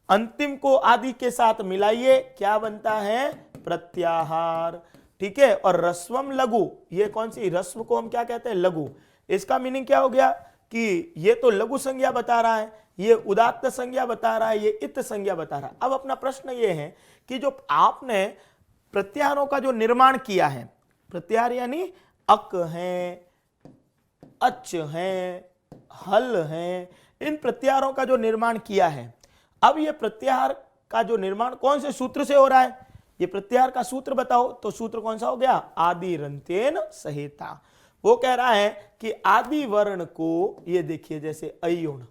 अंतिम को आदि के साथ मिलाइए, क्या बनता है, प्रत्याहार। ठीक है, और रस्वम लघु, ये कौन सी, रस्व को हम क्या कहते हैं, लघु। इसका मीनिंग क्या हो गया कि ये तो लघु संज्ञा बता रहा है, ये उदात्त संज्ञा बता रहा है, ये इत संज्ञा बता रहा है। अब अपना प्रश्न ये है कि जो आपने प्रत्याहारों का जो निर्माण किया है, प्रत्याहार यानी अक है, अच है, हल है, इन प्रत्याहारों का जो निर्माण किया है, अब ये प्रत्याहार का जो निर्माण कौन से सूत्र से हो रहा है, ये प्रत्याहार का सूत्र बताओ। तो सूत्र कौन सा हो गया, आदिरंत्येन सहेता। वो कह रहा है कि आदि वर्ण को, ये देखिए जैसे अयोण,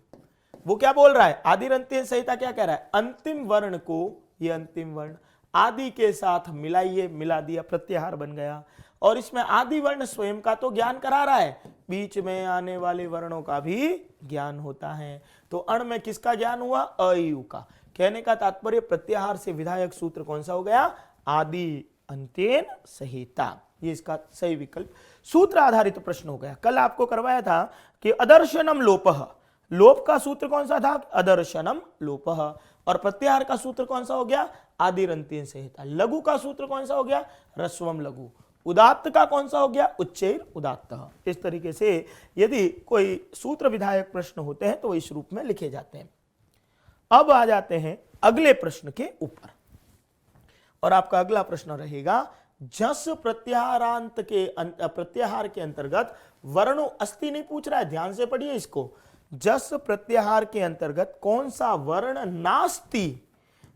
वो क्या बोल रहा है, आदिरंत्येन सहेता क्या कह रहा है, अंतिम वर्ण को, ये अंतिम वर्ण आदि के साथ मिलाइए, मिला दिया, प्रत्याहार बन गया। और इसमें आदि वर्ण स्वयं का तो ज्ञान करा रहा है, बीच में आने वाले वर्णों का भी ज्ञान होता है। तो अण में किसका ज्ञान हुआ, अयु का। कहने का तात्पर्य प्रत्याहार से विधायक सूत्र कौन सा हो गया, आदि अंत्येन सहेता, ये इसका सही विकल्प। सूत्र आधारित प्रश्न हो गया। कल आपको करवाया था कि अदर्शनम लोपः, लोप का सूत्र कौन सा था, अदर्शनम लोपः। और प्रत्याहार का सूत्र कौन सा हो गया, आदिरंत्येन सहेता। लघु का सूत्र कौन सा हो गया, ह्रस्वम लघु। उदात्त का कौन सा हो गया, उच्चैर उदात्त। इस तरीके से यदि कोई सूत्र विधायक प्रश्न होते हैं तो इस रूप में लिखे जाते हैं। अब आ जाते हैं अगले प्रश्न के ऊपर, और आपका अगला प्रश्न रहेगा, जस प्रत्याहारांत के प्रत्याहार के अंतर्गत वर्णो अस्ति नहीं पूछ रहा है, ध्यान से पढ़िए इसको। जस प्रत्याहार के अंतर्गत कौन सा वर्ण नास्ति,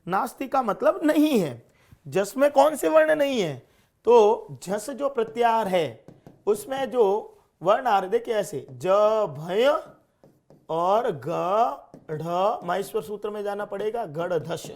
नास्ति का मतलब नहीं है, जस में कौन से वर्ण नहीं है, तो झस जो प्रत्याहार है उसमें जो वर्ण आ रहे, देखिए ऐसे ज, भय और ग, ढ, माहेश्वर सूत्र में जाना पड़ेगा, गढ़ धस।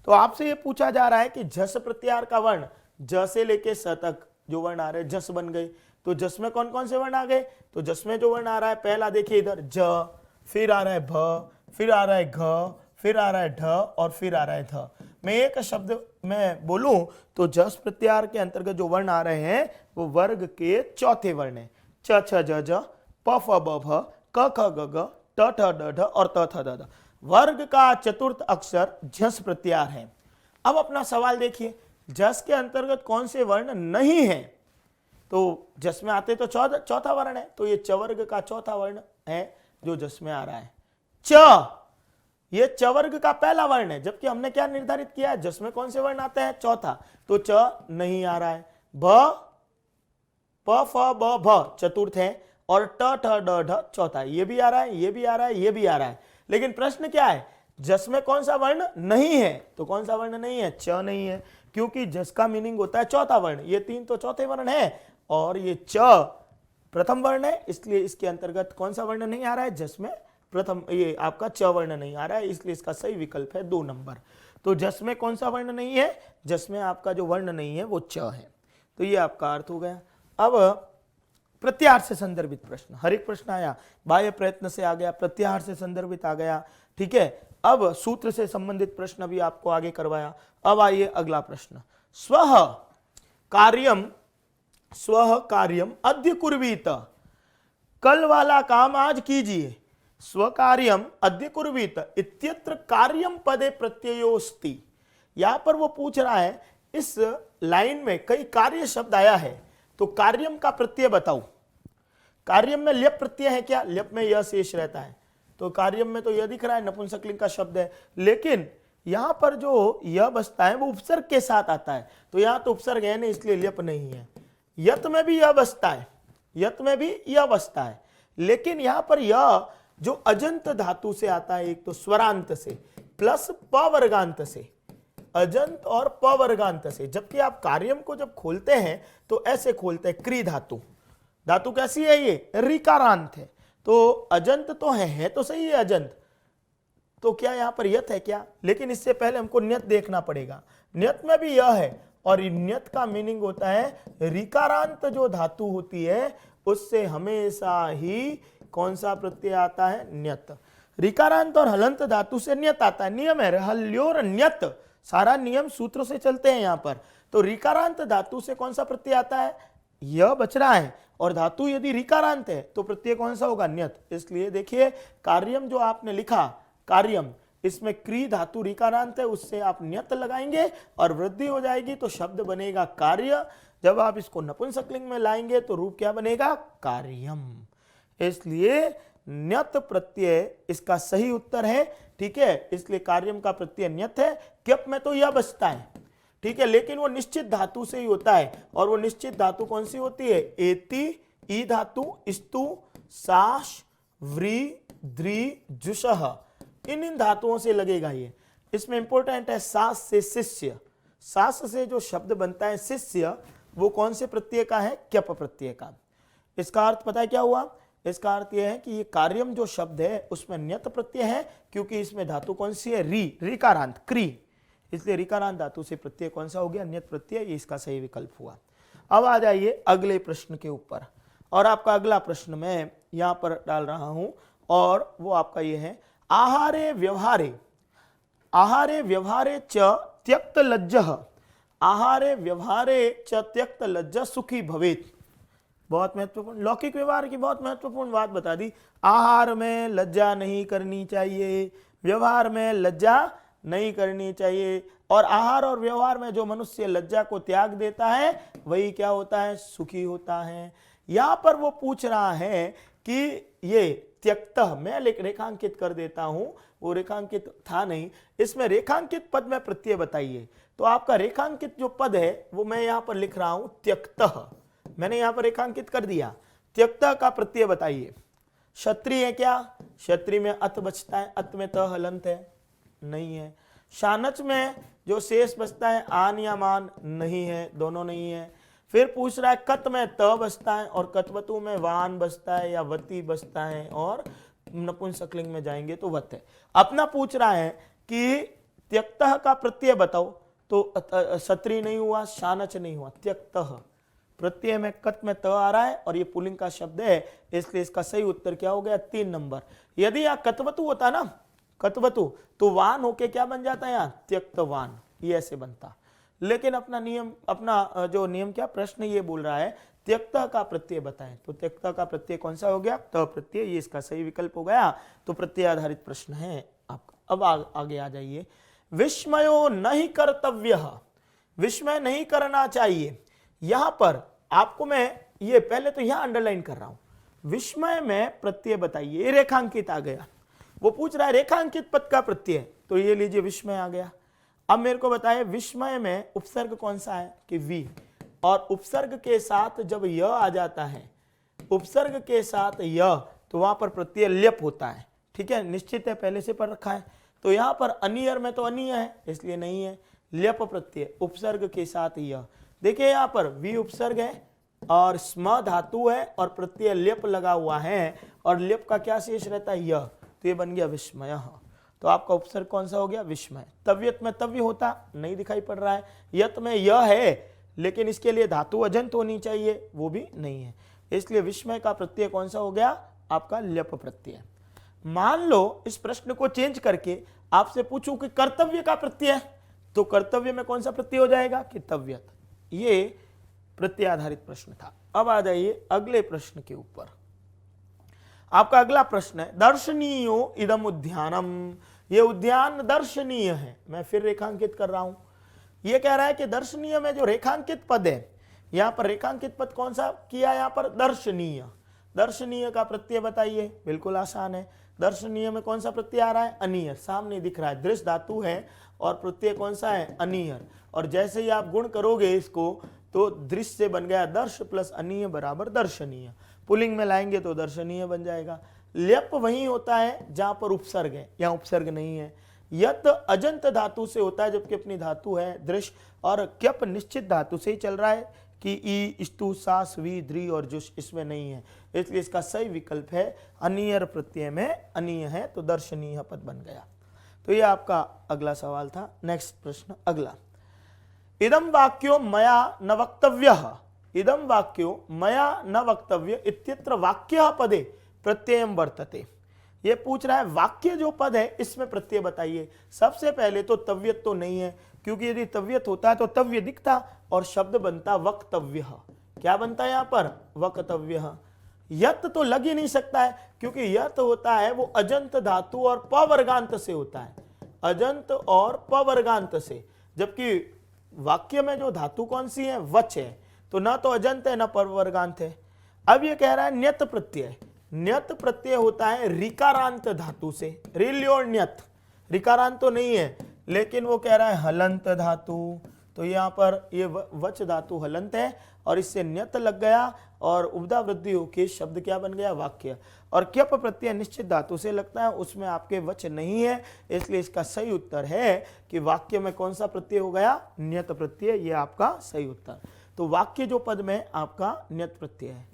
तो आपसे ये पूछा जा रहा है कि झस प्रत्याहार का वर्ण ज से लेके स तक जो वर्ण आ रहे हैं झस बन गए, तो जस में कौन कौन से वर्ण आ गए, तो जस में जो वर्ण आ रहा है पहला देखिए इधर ज, फिर आ रहा है भ, फिर आ रहा है घ, फिर आ रहा है ढ, और फिर आ रहा है ध। मैं एक शब्द में बोलूं तो जस प्रत्याहार के अंतर्गत जो वर्ण आ रहे हैं वो वर्ग के चौथे वर्ण है, च छ ज झ, प फ ब भ, क ख ग घ, ट ठ ड ढ और त थ द ध। वर्ग का चतुर्थ अक्षर झस प्रत्याहार है। अब अपना सवाल देखिए, जस के अंतर्गत कौन से वर्ण नहीं है, तो जस में आते तो चौथा वर्ण है, तो ये च वर्ग का चौथा वर्ण है जो जस में आ रहा है। च ये च वर्ग का पहला वर्ण है, जबकि हमने क्या निर्धारित किया है, जस में कौन से वर्ण आते हैं, चौथा, तो च नहीं आ रहा है। भ प फ ब भ चतुर्थ है और ट ठ ड ढ चौथा, ये भी आ रहा है, ये भी आ रहा है, ये भी आ रहा है। लेकिन प्रश्न क्या है, जस में कौन सा वर्ण नहीं है, तो कौन सा वर्ण नहीं है, च नहीं है, क्योंकि जस का मीनिंग होता है चौथा वर्ण, ये तीन तो चौथे वर्ण है और ये च प्रथम वर्ण है, इसलिए इसके अंतर्गत कौन सा वर्ण नहीं आ रहा है, जस में प्रथम ये आपका च वर्ण नहीं आ रहा है, इसलिए इसका सही विकल्प है 2 नंबर। तो जस में कौन सा वर्ण नहीं है, जस में आपका जो वर्ण नहीं है वो च है। तो ये आपका अर्थ हो गया। अब प्रत्याहार से संदर्भित प्रश्न, हर एक प्रश्न आया, बाह्य प्रयत्न से आ गया, प्रत्याहार से संदर्भित आ गया, ठीक है। अब सूत्र से संबंधित प्रश्न भी आपको आगे करवाया। अब आइए अगला प्रश्न, स्वः कार्यम अद्य कुर्वीत, कल वाला काम आज कीजिए। स्वकार्यम अद्य कुर्वीत इत्यत्र कार्यम पदे प्रत्ययोस्ति। यहां पर वो पूछ रहा है, इस लाइन में कई कार्य शब्द आया है, तो कार्यम का प्रत्यय बताओ। कार्यम में ल्यप प्रत्यय है क्या, ल्यप में यह शेष रहता है, तो कार्यम में तो यह दिख रहा है नपुंसकलिंग का शब्द है, लेकिन यहां पर जो यह बसता है वो उपसर्ग के साथ आता है, तो यहां तो उपसर्ग है नहीं, इसलिए ल्यप नहीं है। यत में भी यह बसता है, यत में भी यह बसता है, लेकिन यहां पर यह जो अजंत धातु से आता है, एक तो स्वरांत से प्लस प वर्गांत से, अजंत और प वर्गांत से, जबकि आप कार्यम को जब खोलते हैं तो ऐसे खोलते हैं, क्री धातु, धातु कैसी है, ये ऋकारांत है, तो अजंत तो है तो सही है अजंत, तो क्या यहां पर यत है क्या, लेकिन इससे पहले हमको न्यत देखना पड़ेगा। न्यत में भी यह है, और न्यत का मीनिंग होता है ऋकारांत जो धातु होती है उससे हमेशा ही कौन सा प्रत्यय आता है, न्यत। ऋकारांत और हलंत धातु से न्यत आता है, नियम है हल्योर न्यत, सारा नियम सूत्र से चलते हैं यहां पर। तो ऋकारांत धातु से कौन सा प्रत्यय आता है, यह बच रहा है, और धातु यदि ऋकारांत है तो प्रत्यय कौन सा होगा, न्यत। इसलिए देखिए कार्यम जो आपने लिखा, कार्यम, इसमें क्री धातु ऋकारांत है, उससे आप न्यत लगाएंगे और वृद्धि हो जाएगी तो शब्द बनेगा कार्य। जब आप इसको नपुंसकलिंग में लाएंगे तो रूप क्या बनेगा, कार्यम। इसलिए न्यत प्रत्यय इसका सही उत्तर है, ठीक है। इसलिए कार्यम का प्रत्यय न्यत है। क्यप में तो यह बचता है, ठीक है, लेकिन वो निश्चित धातु से ही होता है, और वो निश्चित धातु कौन सी होती है, एति, ई धातु, स्तु, साश, व्री, द्रि, जुषः, इन धातुओं से लगेगा ये। इसमें इंपॉर्टेंट है सास से शिष्य, सास से जो शब्द बनता है शिष्य, वो कौन से प्रत्यय का है, क्यप प्रत्यय का। इसका अर्थ पता है क्या हुआ, इसका अर्थ यह है कि ये कार्यम जो शब्द है उसमें न्यत प्रत्यय है, क्योंकि इसमें धातु कौन सी है, री, ऋकारांत, क्री, इसलिए ऋकारांत धातु से प्रत्यय कौन सा हो गया, न्यत प्रत्यय, ये इसका सही विकल्प हुआ। अब आ जाइए अगले प्रश्न के ऊपर, और आपका अगला प्रश्न मैं यहां पर डाल रहा हूं, और वो आपका ये है, आहारे व्यवहारे, आहारे व्यवहारे च त्यक्त लज्जः, आहारे व्यवहारे च त्यक्त लज्जा सुखी भवेत्। बहुत महत्वपूर्ण, लौकिक व्यवहार की बहुत महत्वपूर्ण बात बता दी। आहार में लज्जा नहीं करनी चाहिए, व्यवहार में लज्जा नहीं करनी चाहिए, और आहार और व्यवहार में जो मनुष्य लज्जा को त्याग देता है वही क्या होता है, सुखी होता है। यहां पर वो पूछ रहा है कि ये त्यक्त, मैं रेखांकित कर देता हूं, वो रेखांकित था नहीं, इसमें रेखांकित पद में प्रत्यय बताइए। तो आपका रेखांकित जो पद है वो मैं यहां पर लिख रहा हूं त्यक्तः, मैंने यहां पर रेखांकित कर दिया। त्यक्तः का प्रत्यय बताइए। क्षत्रिय है क्या, क्षत्रिय में अत बचता है, अत में त हलंत है, नहीं है। शानच में जो शेष बचता है आन या मान, नहीं है, दोनों नहीं है। फिर पूछ रहा है कत में त बचता है, और कतवतु में वान बचता है या वती बचता है, और नपुंसकलिंग में जाएंगे तो वत है। अपना पूछ रहा है कि त्यक्तः का प्रत्यय बताओ, तो क्षत्रिय नहीं हुआ, शानच नहीं हुआ, त्यक्तः प्रत्यय में कत में त आ रहा है, और ये पुल्लिंग का शब्द है, इसलिए इसका सही उत्तर क्या हो गया, 3 नंबर। यदि यहाँ कतवतु होता ना, कतवतु, तो वान होके क्या बन जाता है, यहाँ त्यक्तवान, ये ऐसे बनता। लेकिन अपना नियम, अपना जो नियम क्या प्रश्न ये बोल रहा है त्यक्तः का प्रत्यय बताएं, तो त्यक्तः का प्रत्यय कौन सा हो गया, त प्रत्यय, ये इसका सही विकल्प हो गया। तो प्रत्यय आधारित प्रश्न है आपका। अब आगे आ जाइए, विस्मयो नहीं कर्तव्य, विस्मय नहीं करना चाहिए। यहां पर आपको मैं ये पहले तो यहां अंडरलाइन कर रहा हूं, विस्मय में प्रत्यय बताइए, रेखांकित आ गया। वो पूछ रहा है रेखांकित पद का प्रत्यय, तो ये लीजिए विस्मय आ गया। अब मेरे को बताइए विस्मय में उपसर्ग कौन सा है कि वी, और उपसर्ग के साथ जब य आ जाता है, उपसर्ग के साथ य, तो वहां पर प्रत्यय ल्यप होता है। ठीक है, निश्चित है, पहले से पढ़ रखा है। तो यहां पर अनियर में तो अनिय है, इसलिए नहीं है। ल्यप प्रत्यय उपसर्ग के साथ य, देखिए यहां पर वी उपसर्ग है और स्म धातु है और प्रत्यय ल्यप लगा हुआ है, और ल्यप का क्या शेष रहता है य, तो ये बन गया विस्मय। तो आपका उपसर्ग कौन सा हो गया विस्मय। तव्यत में तव्य होता नहीं दिखाई पड़ रहा है, यत में यह है लेकिन इसके लिए धातु अजंत होनी चाहिए, वो भी नहीं है, इसलिए विस्मय का प्रत्यय कौन सा हो गया आपका ल्यप प्रत्यय। मान लो इस प्रश्न को चेंज करके आपसे पूछूं कि कर्तव्य का प्रत्यय, तो कर्तव्य में कौन सा प्रत्यय हो जाएगा कि तव्यत। ये प्रत्यय आधारित प्रश्न था। अब आ जाइए अगले प्रश्न के ऊपर। आपका अगला प्रश्न है दर्शनीयो इदम उद्यानम, ये उद्यान दर्शनीय है। मैं फिर रेखांकित कर रहा हूं, ये कह रहा है कि दर्शनीय में जो रेखांकित पद है, यहां पर रेखांकित पद कौन सा किया, यहां पर दर्शनीय। दर्शनीय का प्रत्यय बताइए, बिल्कुल आसान है। दर्शनीय में कौन सा प्रत्यय आ रहा है अनियर, सामने दिख रहा है, दृश्य धातु है और प्रत्यय कौन सा है अनियर, और जैसे ही आप गुण करोगे इसको तो दृश्य से बन गया दर्श प्लस अनीय बराबर दर्शनीय, पुलिंग में लाएंगे तो दर्शनीय बन जाएगा। ल्यप वही होता है जहां पर उपसर्ग है, यहां उपसर्ग नहीं है। यत अजंत धातु से होता है जबकि अपनी धातु है दृश्य, और क्यप निश्चित धातु से ही चल रहा है कि ई स्तु सास वी द्रि और जुष इसमें नहीं है, इसलिए इसका सही विकल्प है अनियर प्रत्यय में अनीय है, तो दर्शनीय पद बन गया। तो ये आपका अगला सवाल था। नेक्स्ट प्रश्न अगला, इदम वाक्यो मया न वक्तव्यः, इदम वाक्यो मया न वक्तव्य इत्यत्र वाक्यः पदे प्रत्ययम वर्तते। ये पूछ रहा है वाक्य जो पद है इसमें प्रत्यय बताइए। सबसे पहले तो तव्यत तो नहीं है, क्योंकि यदि तव्यत होता है तो तव्य दिखता और शब्द बनता वक्तव्य। क्या बनता है यहां पर वक्तव्य। यत तो लग ही नहीं सकता है, क्योंकि यत होता है वो अजंत धातु और पवर्गांत से होता है, अजंत और पवर्गांत से, जबकि वाक्य में जो धातु कौन सी है वच है, तो ना तो अजंत है ना पवर्गांत है। अब ये कह रहा है न्यत प्रत्यय, न्यत प्रत्यय होता है रिकारांत धातु से, रिल्योर न्यत, रिकारांत तो नहीं है लेकिन वो कह रहा है हलंत धातु, तो यहाँ पर ये वच धातु हलंत है और इससे न्यत लग गया और उपधा वृद्धि होके शब्द क्या बन गया वाक्य। और क्यप प्रत्यय निश्चित धातु से लगता है, उसमें आपके वच नहीं है, इसलिए इसका सही उत्तर है कि वाक्य में कौन सा प्रत्यय हो गया न्यत प्रत्यय, ये आपका सही उत्तर। तो वाक्य जो पद में आपका न्यत प्रत्यय है,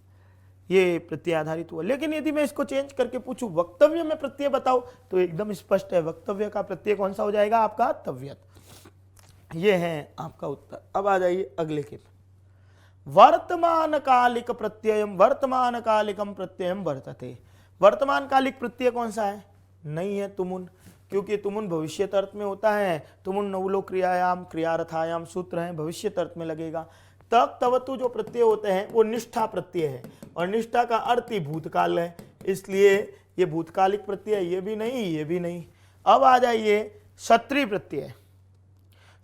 ये प्रत्यय आधारित हुआ। लेकिन यदि मैं इसको चेंज करके पूछूं वक्तव्य में प्रत्यय बताओ, तो एकदम स्पष्ट है, वक्तव्य का प्रत्यय कौन सा हो जाएगा आपका तव्यत। ये है आपका उत्तर। अब आ जाइए अगले के, वर्तमान कालिक प्रत्ययम वर्तमान कालिकम प्रत्ययम वर्तते। वर्तमान कालिक प्रत्यय कौन सा है, नहीं है तुमुन, क्योंकि तुमुन भविष्यत अर्थ में होता है। तुमुन नवुलो क्रियायाम क्रियार्थायाम सूत्र है, भविष्यत अर्थ में लगेगा। तक तवतु जो प्रत्यय होते हैं वो निष्ठा प्रत्यय है, और निष्ठा का अर्थ ही भूतकाल है, इसलिए ये भूतकालिक प्रत्यय, ये भी नहीं ये भी नहीं। अब आ जाइए क्षत्रिय प्रत्यय।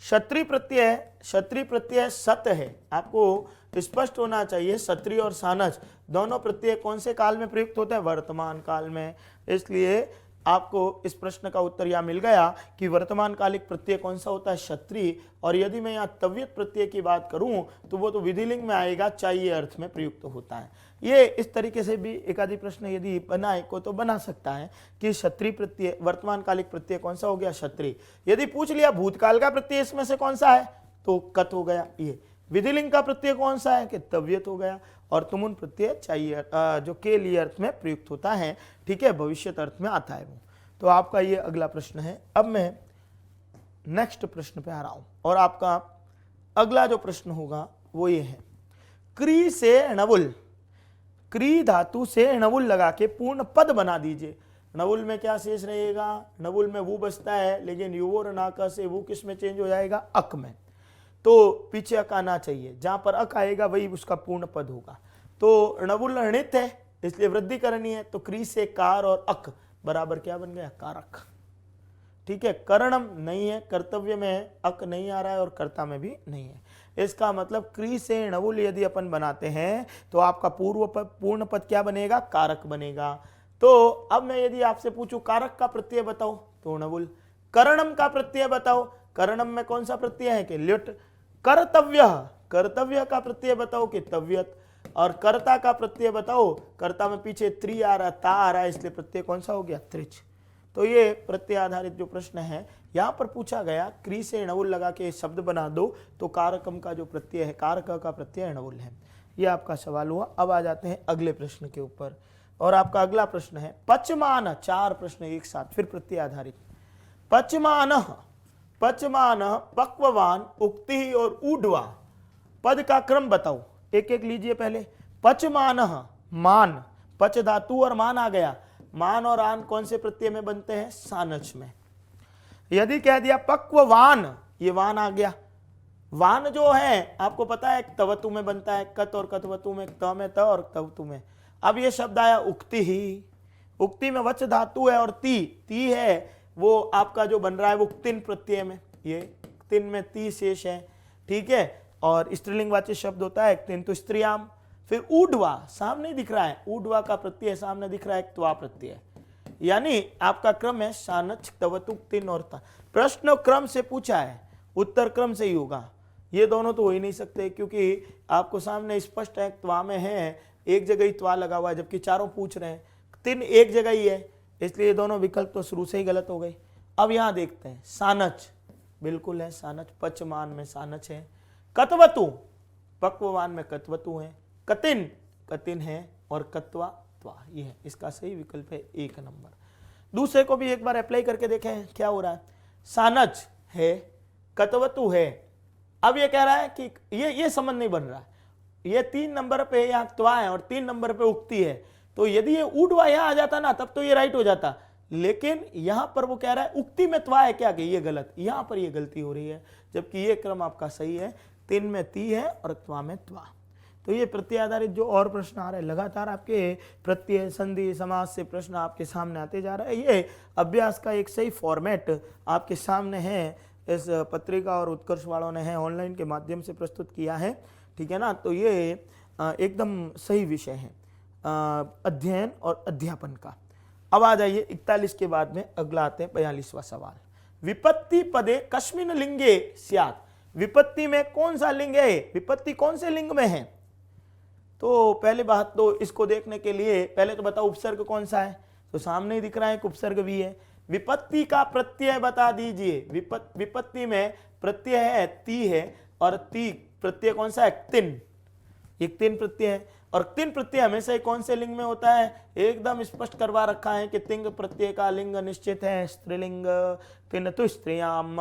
क्षत्रिय प्रत्यय, क्षत्रिय प्रत्यय सत है, आपको स्पष्ट होना चाहिए। क्षत्रिय और सानच दोनों प्रत्यय कौन से काल में प्रयुक्त होते हैं वर्तमान काल में, इसलिए आपको इस प्रश्न का उत्तर यह मिल गया कि वर्तमान कालिक प्रत्यय कौन सा होता है क्षत्रिय। और यदि मैं यहाँ तव्यत प्रत्यय की बात करूं तो वो तो विधिलिंग में आएगा, चाहिए अर्थ में प्रयुक्त होता है। ये इस तरीके से भी एकाधिक प्रश्न यदि बनाए को तो बना सकता है कि क्षत्रिय प्रत्यय वर्तमान कालिक प्रत्यय कौन सा हो गया क्षत्रिय। यदि पूछ लिया भूतकाल का प्रत्यय इसमें से कौन सा है तो कत हो गया, ये विधिलिंग का प्रत्यय कौन सा है कि तव्यत हो गया, और तुमुन प्रत्यय चाहिए जो के लिए अर्थ में प्रयुक्त होता है, ठीक है, भविष्यत अर्थ में आता है वो। तो आपका ये अगला प्रश्न है। अब मैं नेक्स्ट प्रश्न पे आ रहा हूं, और आपका अगला जो प्रश्न होगा वो ये है, क्री से णवुल, क्री धातु से णवुल लगा के पूर्ण पद बना दीजिए। णवुल में क्या शेष रहेगा, णवुल में वो बचता है, लेकिन युवोर नाका से वो किस में चेंज हो जाएगा अक में, तो पीछे अक आना चाहिए, जहां पर अक आएगा वही उसका पूर्ण पद होगा। तो णवुल णित है इसलिए वृद्धि करनी है, तो क्री से कार और अक बराबर क्या बन गया कारक, ठीक है। करणम नहीं है, कर्तव्य में अक नहीं आ रहा है और कर्ता में भी नहीं है, इसका मतलब क्री से णवुल यदि अपन बनाते हैं तो आपका पूर्ण पद क्या बनेगा कारक बनेगा। तो अब मैं यदि आपसे पूछूं कारक का प्रत्यय बताओ तो णवुल, करणम का प्रत्यय बताओ, करणम में कौन सा प्रत्यय है कि ल्युट, कर्तव्य, कर्तव्य का प्रत्यय बताओ कि तव्यत, और कर्ता का प्रत्यय बताओ, कर्ता में पीछे त्रि आ रहा, ता आ रहा है, इसलिए प्रत्यय कौन सा हो गया त्रिच। तो ये प्रत्यय आधारित जो प्रश्न है यहां पर पूछा गया क्री से णवुल लगा के शब्द बना दो, तो कारकम का जो प्रत्यय है, कारक का प्रत्यय णवुल है। ये आपका सवाल हुआ। अब आ जाते हैं अगले प्रश्न के ऊपर, और आपका अगला प्रश्न है पचमान, 4 प्रश्न एक साथ, फिर प्रत्यय आधारित। पचमान, पचमान, पक्ववान, उक्ति और ऊढवा, पद का क्रम बताओ। एक एक लीजिए पहले। पचमान, मान, पच धातु और मान आ गया, मान और आन कौन से प्रत्यय में बनते हैं, सानच में। यदि कह दिया पक्ववान, ये वान आ गया, वान जो है आपको पता है तवतु में बनता है, कत और कतवतु में, त में त और तवतु में। अब ये शब्द आया उक्ति ही, उक्ति में वच धातु है और ती है, वो आपका जो बन रहा है वो क्तिन प्रत्यय में, ये क्तिन में ती शेष है, ठीक है। और स्त्रीलिंगवाची शब्द होता है क्तिन, तो स्त्रियाम। फिर ऊढवा, सामने दिख रहा है, ऊढवा का प्रत्यय सामने दिख रहा है त्वा प्रत्यय, यानी आपका क्रम है सानच, तवतु, क्तिन और ता। प्रश्न क्रम से पूछा है, उत्तर क्रम से ही होगा। ये दोनों तो हो ही नहीं सकते, क्योंकि आपको सामने स्पष्ट है त्वा में है, एक जगह ही त्वा लगा हुआ है, जबकि चारों पूछ रहे हैं, तीन एक जगह ही है, इसलिए ये दोनों विकल्प तो शुरू से ही गलत हो गए। अब यहां देखते हैं, सानच बिल्कुल है, सानच, पचमान में सानच है। कतवतु, पक्ववान में कतवतु है। कतिन, कतिन है, और कत्वा त्वा, ये है, इसका सही विकल्प है 1 नंबर। दूसरे को भी एक बार अप्लाई करके देखें क्या हो रहा है। सानच है, कतवतु है। अब ये कह रहा है कि ये संबंध नहीं बन रहा, ये 3 नंबर पे यहाँ त्वा है और 3 नंबर पे उक्ति है, तो यदि ये ऊढवा यहां आ जाता ना तब तो ये राइट हो जाता, लेकिन यहां पर वो कह रहा है उक्ति में त्वा है क्या, कि ये गलत, यहां पर ये गलती हो रही है, जबकि ये क्रम आपका सही है, 3 में ती है और त्वा में त्वा। तो ये प्रत्यय आधारित जो और प्रश्न आ रहे हैं, लगातार आपके प्रत्यय, संधि, समास से प्रश्न आपके सामने आते जा रहे हैं। ये अभ्यास का एक सही फॉर्मेट आपके सामने है, इस पत्रिका और उत्कर्ष वालों ने है ऑनलाइन के माध्यम से प्रस्तुत किया है, ठीक है ना। तो ये एकदम सही विषय है अध्ययन और अध्यापन का। अब आ जाइए 41 के बाद में अगला आते हैं 42वां सवाल। विपत्ति पदे कस्मिन लिंगे स्यात्, विपत्ति में कौन सा लिंग है, विपत्ति कौन से लिंग में है। तो पहली बात तो इसको देखने के लिए पहले तो बताओ उपसर्ग कौन सा है, तो सामने ही दिख रहा है कि उपसर्ग भी है। विपत्ति का प्रत्यय बता दीजिए। विपत्ति में प्रत्यय है ती है, और ती प्रत्यय कौन सा है, क्तिन, एक तीन प्रत्यय है, और तीन प्रत्यय हमेशा ही कौन से लिंग में होता है, एकदम स्पष्ट करवा रखा है कि तिंग प्रत्यय का लिंग निश्चित है, स्त्रीलिंग, तिन तो स्त्रियाम।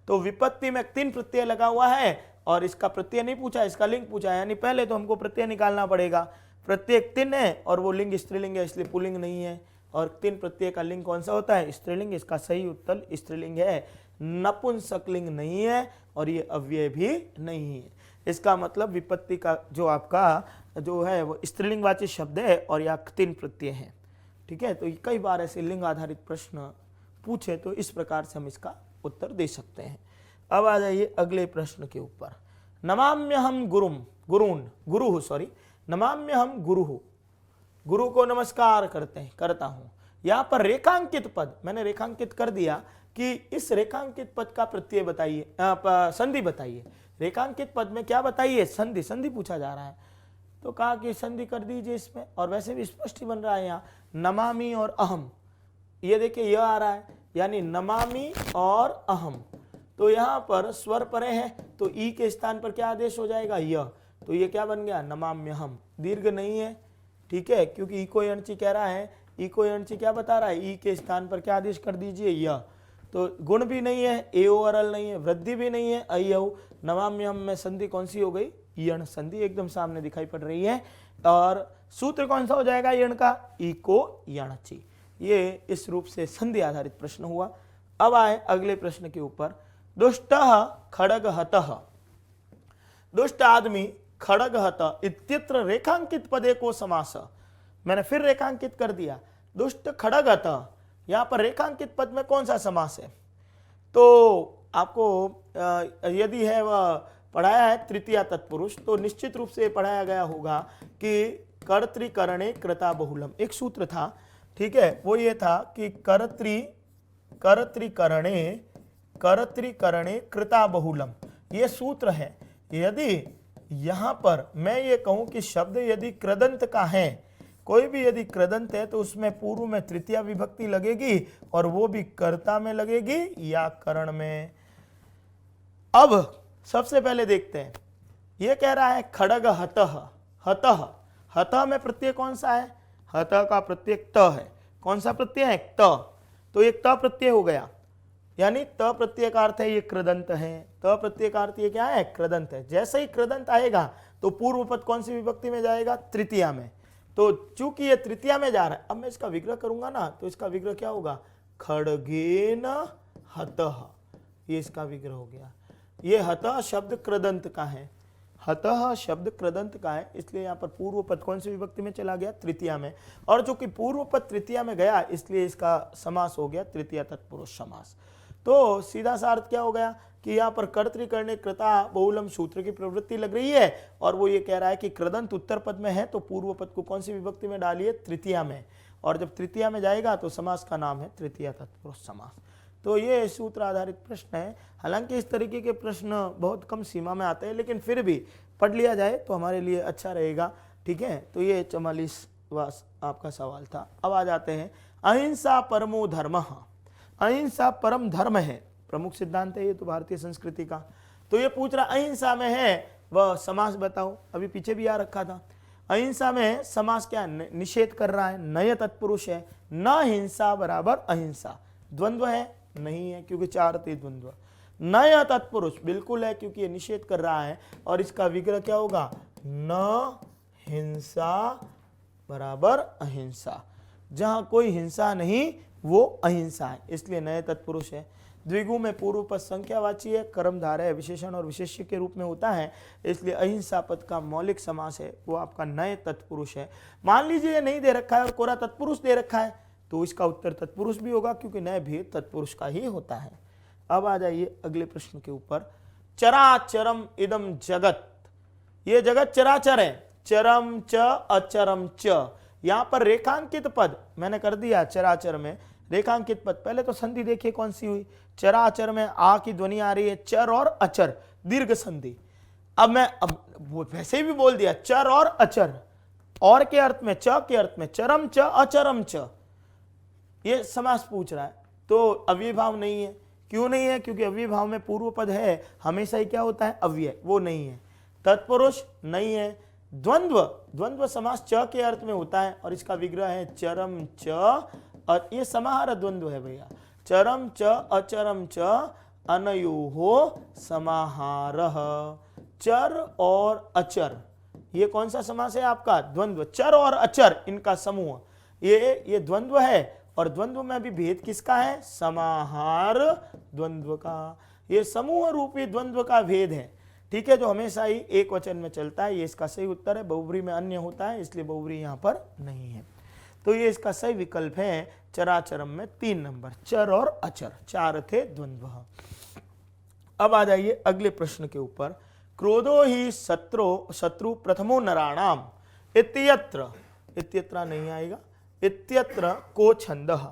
तो विपत्ति में तीन प्रत्यय लगा हुआ है, और इसका प्रत्यय नहीं पूछा, इसका लिंग पूछा है, यानी पहले तो हमको प्रत्यय निकालना पड़ेगा। प्रत्यय तीन है और वो लिंग स्त्रीलिंग है, इसलिए पुल्लिंग नहीं है, और तीन प्रत्यय का लिंग कौन सा होता है, स्त्रीलिंग। इसका सही उत्तर स्त्रीलिंग है, नपुंसकलिंग नहीं है, और ये अव्यय भी नहीं है। इसका मतलब विपत्ति का जो आपका जो है वो स्त्रीलिंगवाची शब्द है, और या तीन प्रत्यय है, ठीक है। तो कई बार ऐसे लिंग आधारित प्रश्न पूछे तो इस प्रकार से हम इसका उत्तर दे सकते हैं। अब आ जाइए अगले प्रश्न के ऊपर। नमाम्य हम नमाम्य हम गुरु को नमस्कार करता हूं। यहां पर रेखांकित पद मैंने रेखांकित कर दिया कि इस रेखांकित पद का प्रत्यय बताइए, संधि बताइए। रेखांकित पद में क्या बताइए, संधि पूछा जा रहा है, तो कहा कि संधि कर दीजिए इसमें, और वैसे भी स्पष्ट ही बन रहा है यहाँ नमामि और अहम। ये देखिए यह आ रहा है, यानी नमामि और अहम, तो यहाँ पर स्वर परे है, तो ई के स्थान पर क्या आदेश हो जाएगा, यह। तो ये क्या बन गया, नमाम्यहम। दीर्घ नहीं है, ठीक है, क्योंकि इको यणची कह रहा है, इको यणची क्या बता रहा है, ई के स्थान पर क्या आदेश कर दीजिए, यह। तो गुण भी नहीं है, एओ अरल नहीं है, वृद्धि भी नहीं है, अयऊ। नमाम्यहम में संधि कौन सी हो गई, यण संधि एकदम सामने दिखाई पड़ रही है, और सूत्र कौन सा हो जाएगा यण का, इको यणची। ये इस रूप से संधि आधारित प्रश्न हुआ। अब आए अगले प्रश्न के ऊपर। दुष्टः खड्गहतः, दुष्ट आदमी खड्गहत इत्यत्र रेखांकित पदे को समास। मैंने फिर रेखांकित कर दिया, दुष्ट खड्गहत, यहां पर रेखांकित पद में कौन सा समास है। तो आपको यदि है वह पढ़ाया है तृतीया तत्पुरुष, तो निश्चित रूप से पढ़ाया गया होगा कि कर्तृकरणे कृता बहुलम। एक सूत्र था ठीक है, वो ये था कि कर्तृकरणे कृता बहुलम, ये सूत्र है। यदि यहां पर मैं ये कहूं कि शब्द यदि कृदंत का है, कोई भी यदि कृदंत है, तो उसमें पूर्व में तृतीया विभक्ति लगेगी और वो भी कर्ता में लगेगी या करण में। अब सबसे पहले देखते हैं, ये कह रहा है खड़ग हतः, हतः, हतः में प्रत्यय कौन सा है? हतः का प्रत्यय त है। कौन सा प्रत्यय है? त। तो एक त प्रत्यय हो गया, यानी त प्रत्यय का अर्थ है ये कृदंत है। त प्रत्यय का अर्थ ये क्या है? कृदंत है। जैसे ही कृदंत आएगा तो पूर्व पद कौन सी विभक्ति में जाएगा? तृतीया में। तो चूंकि ये तृतीया में जा रहा है, अब मैं इसका विग्रह करूंगा ना, तो इसका विग्रह क्या होगा? खड़गेन हतः, ये इसका विग्रह हो गया। ये हतः शब्द कृदंत का है, हतः शब्द कृदंत का है, इसलिए यहाँ पर पूर्व पद कौन सी विभक्ति में चला गया? तृतीया में। और जो कि पूर्व पद तृतीया में गया, इसलिए इसका समास हो गया तृतीया तत्पुरुष समास। तो सीधा सा अर्थ क्या हो गया कि यहाँ पर कर्तृकरणे कृता बहुलम सूत्र की प्रवृत्ति लग रही है, और वो ये कह रहा है कि कृदंत उत्तर पद में है तो पूर्व पद को कौन सी विभक्ति में डालिए? तृतीया में। और जब तृतीया में जाएगा तो समास का नाम है तृतीया तत्पुरुष समास। तो ये सूत्र आधारित प्रश्न है। हालांकि इस तरीके के प्रश्न बहुत कम सीमा में आते हैं, लेकिन फिर भी पढ़ लिया जाए तो हमारे लिए अच्छा रहेगा। ठीक है, तो ये 44वां आपका सवाल था। अब आ जाते हैं, अहिंसा परमो धर्मः। अहिंसा परम धर्म है, प्रमुख सिद्धांत है ये तो भारतीय संस्कृति का। तो ये पूछ रहा अहिंसा में है वह समास बताओ, अभी पीछे भी आ रखा था। अहिंसा में समास क्या निषेध कर रहा है? नय तत्पुरुष है। न हिंसा बराबर अहिंसा, द्वंद्व है? नहीं है, क्योंकि चार थे द्वंद्व। नय तत्पुरुष बिल्कुल है, क्योंकि ये निषेध कर रहा है। और इसका विग्रह क्या होगा? न हिंसा बराबर अहिंसा, जहां कोई हिंसा नहीं वो अहिंसा है, इसलिए नए तत्पुरुष है। द्विगु में पूर्व पद संख्यावाची है, कर्मधारय है, विशेषण और विशेष्य के रूप में होता है, इसलिए अहिंसा पद का मौलिक समास है वो आपका नए तत्पुरुष है। मान लीजिए ये नहीं दे रखा है और कोरा तत्पुरुष दे रखा है, तो इसका उत्तर तत्पुरुष भी होगा, क्योंकि नए भी तत्पुरुष का ही होता है। अब आ जाइए अगले प्रश्न के ऊपर। चराचरम इदम जगत, ये जगत चराचर है। चरम च अचरम च, यहां पर रेखांकित पद मैंने कर दिया चराचर में रेखांकित पद। पहले तो संधि देखिए कौन सी हुई, चराचर में आ की ध्वनि आ रही है, चर और अचर, दीर्घ संधि। अब वो वैसे ही भी बोल दिया चर और अचर, और के अर्थ में, च के अर्थ में, चरम च अचरम च, ये समास पूछ रहा है। तो अव्ययभाव नहीं है। क्यों नहीं है? क्योंकि अव्ययभाव में पूर्व पद है, हमेशा ही क्या होता है? अव्यय, वो नहीं है। तत्पुरुष नहीं है। द्वंद्व, द्वंद्व समास च के अर्थ में होता है, और इसका विग्रह है चरम च, और ये समाहार द्वंद्व है भैया। चरम च अचरम च अनयोः समाहारः, चर और अचर, ये कौन सा समास है आपका? द्वंद्व। चर और अचर इनका समूह, ये द्वंद्व है, और द्वंद्व में भी भेद किसका है? समाहार द्वंद्व का। ये समूह रूपी द्वंद्व का भेद है, ठीक है, जो हमेशा ही एक वचन में चलता है। ये इसका सही उत्तर है। बहुव्रीहि में अन्य होता है, इसलिए बहुव्रीहि यहाँ पर नहीं है। तो ये इसका सही विकल्प है चराचरम में 3 नंबर, चर और अचर, 4 थे द्वंद्व। अब आ जाइए अगले प्रश्न के ऊपर। क्रोधो ही शत्रु प्रथमो नराणाम इत्यत्र, इत्यत्र नहीं आएगा, इत्यत्र को छंदः।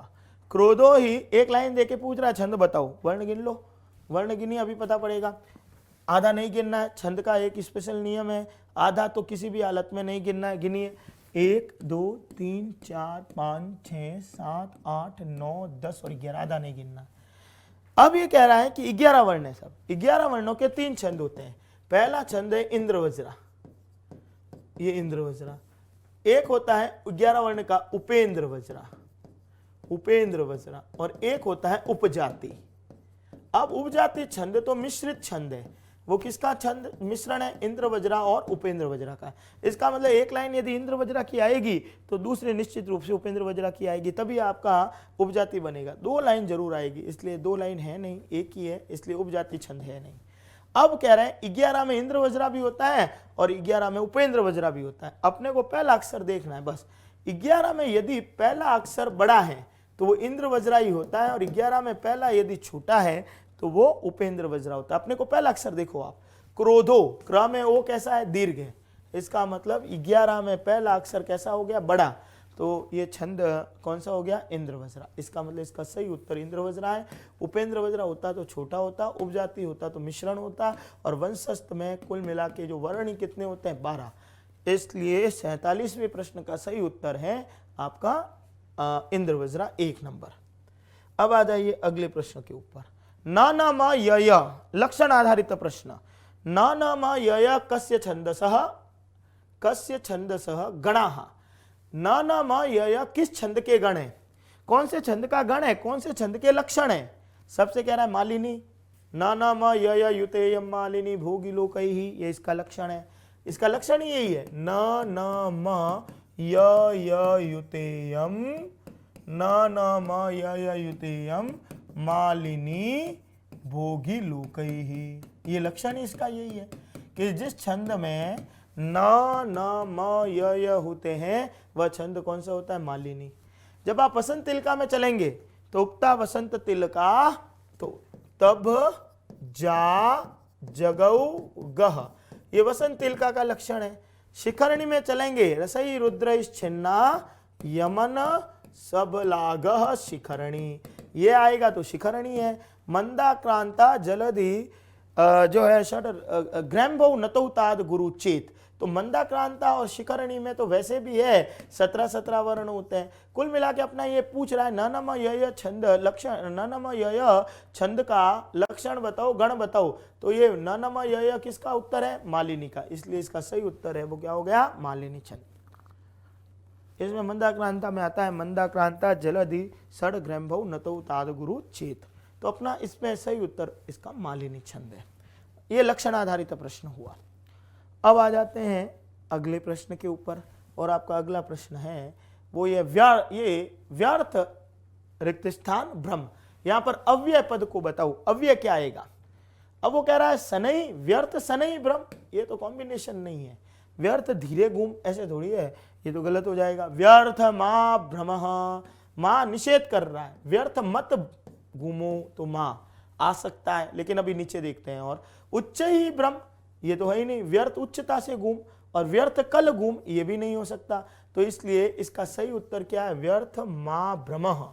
क्रोधो ही, एक लाइन देके पूछ रहा है छंद बताओ, वर्ण गिन लो। वर्ण गिनी अभी पता पड़ेगा, आधा नहीं गिनना है। छंद का एक स्पेशल नियम है, आधा तो किसी भी हालत में नहीं गिनना है। गिनिए, 1 2 3 4 5 6 7 8 9 10 और 11, आधा नहीं गिनना। अब ये कह रहा है कि 11 वर्ण है सब। 11 वर्णों के 3 छंद होते हैं। पहला छंद है इंद्रवज्रा, ये इंद्रवज्रा। एक होता है 11 वर्ण का उपेंद्र वज्रा, उपेंद्र वज्रा, और एक होता है उपजाति। अब उपजाति छंद तो मिश्रित छंद है, वो किसका छंद मिश्रण है? इंद्र वज्रा और उपेंद्र वज्रा का। इसका मतलब एक लाइन यदि इंद्र वज्रा की आएगी तो दूसरी निश्चित रूप से उपेंद्र वज्रा की आएगी, तभी आपका उपजाति बनेगा। 2 लाइन जरूर आएगी, इसलिए 2 लाइन है नहीं, एक ही है, इसलिए उपजाति छंद है नहीं। अब कह रहे हैं 11 में इंद्र वज्रा भी होता है और 11 में उपेंद्र वज्रा भी होता है। अपने को पहला अक्षर देखना है बस। 11 में यदि पहला अक्षर बड़ा है तो वो इंद्र वज्रा ही होता है, और 11 में पहला यदि छोटा है तो वो उपेंद्र वज्रा होता है। अपने को पहला अक्षर देखो आप, क्रोधो, क्रम में ओ कैसा है? दीर्घ है। इसका मतलब 11 में पहला अक्षर कैसा हो गया? बड़ा। तो ये छंद कौन सा हो गया? इंद्रवज्रा। इसका मतलब इसका सही उत्तर इंद्रवज्रा है। उपेंद्र वज्रा होता तो छोटा होता, उपजाति होता तो मिश्रण होता, और वंशस्थ में कुल मिला के जो वर्ण ही कितने होते हैं? 12। इसलिए 47वें प्रश्न का सही उत्तर है आपका इंद्रवज्रा 1 नंबर। अब आ जाइए अगले प्रश्न के ऊपर। न न म य लक्षण आधारित प्रश्न। न न म य कस्य छंदसः गणाः। न न म य किस छंद के गण है? कौन से छंद का गण है? कौन से छंद के लक्षण है? सबसे कह रहा है मालिनी। न न म य युतेयम मालिनी भोगी लोकैहि, ये इसका लक्षण है। इसका लक्षण ही यही है, न न म य युतेयम, न न म य युतेयम मालिनी भोगी लोकैहि। ये लक्षण ही इसका यही है कि जिस छंद में न न म य होते हैं वह छंद कौन सा होता है? मालिनी। जब आप वसंत तिलका में चलेंगे तो उक्ता वसंत तिलका तो तब जा जगौ गह, ये वसंत तिलका का लक्षण है। शिखरणी में चलेंगे, रसई रुद्र छिन्ना यमन सबलागह शिखरणी, ये आएगा तो शिखरणी है। मंदाक्रांता जलधि जो है षड ग्रैम्भो नतौ ताद गुरु चेत, तो मंदाक्रांता और शिखरणी में तो वैसे भी है 17 वर्ण होते हैं। कुल मिला के अपना ये पूछ रहा है न न म य छंद लक्षण, न न म य छंद का लक्षण बताओ, गण बताओ। तो ये न न म य किसका उत्तर है? मालिनी का। इसलिए इसका सही उत्तर है वो क्या हो गया? मालिनी छंद। इसमें मंदाक्रांता में आता है मंदाक्रांता जलधि षड ग्रैम्भौ नतौ ताद गुरु चेत, तो अपना इसमें सही उत्तर इसका मालिनी छंद है। ये लक्षण आधारित प्रश्न हुआ। अब आ जाते हैं अगले प्रश्न के ऊपर, और आपका अगला प्रश्न है वो ये व्यर्थ रिक्त स्थान भ्रम। यहां पर अव्यय पद को बताओ, अव्यय क्या आएगा? अब वो कह रहा है सनई व्यर्थ सनई भ्रम, ये तो कॉम्बिनेशन नहीं है। व्यर्थ धीरे घूम ऐसे थोड़ी है, ये तो गलत हो जाएगा। व्यर्थ मा भ्रमः, मां निषेध कर रहा है, व्यर्थ मत घूमो तो मां आ सकता है, लेकिन अभी नीचे देखते हैं। और उच्च ही भ्रम, ये तो है ही नहीं, व्यर्थ उच्चता से घूम, और व्यर्थ कल घूम ये भी नहीं हो सकता। तो इसलिए इसका सही उत्तर क्या है? व्यर्थ मा भ्रमः।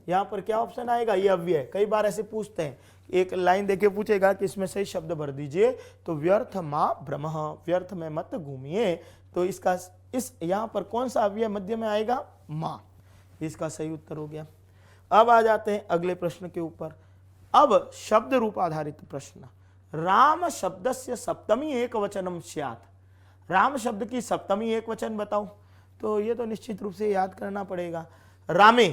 यहां पर क्या ऑप्शन आएगा? ये अव्यय। कई बार ऐसे पूछते हैं, एक लाइन देके पूछेगा कि इसमें सही शब्द भर दीजिए, तो व्यर्थ मा भ्रमः, व्यर्थ में मत घूमिए। तो इसका इस यहां पर कौन सा अव्यय मध्य में आएगा? मां। इसका सही उत्तर हो गया। अब आ जाते हैं अगले प्रश्न के ऊपर। अब शब्द रूप आधारित प्रश्न। राम शब्दस्य सप्तमी एक वचनम स्यात्। राम शब्द की सप्तमी एक वचन बताओ। तो ये तो निश्चित रूप से याद करना पड़ेगा। रामे,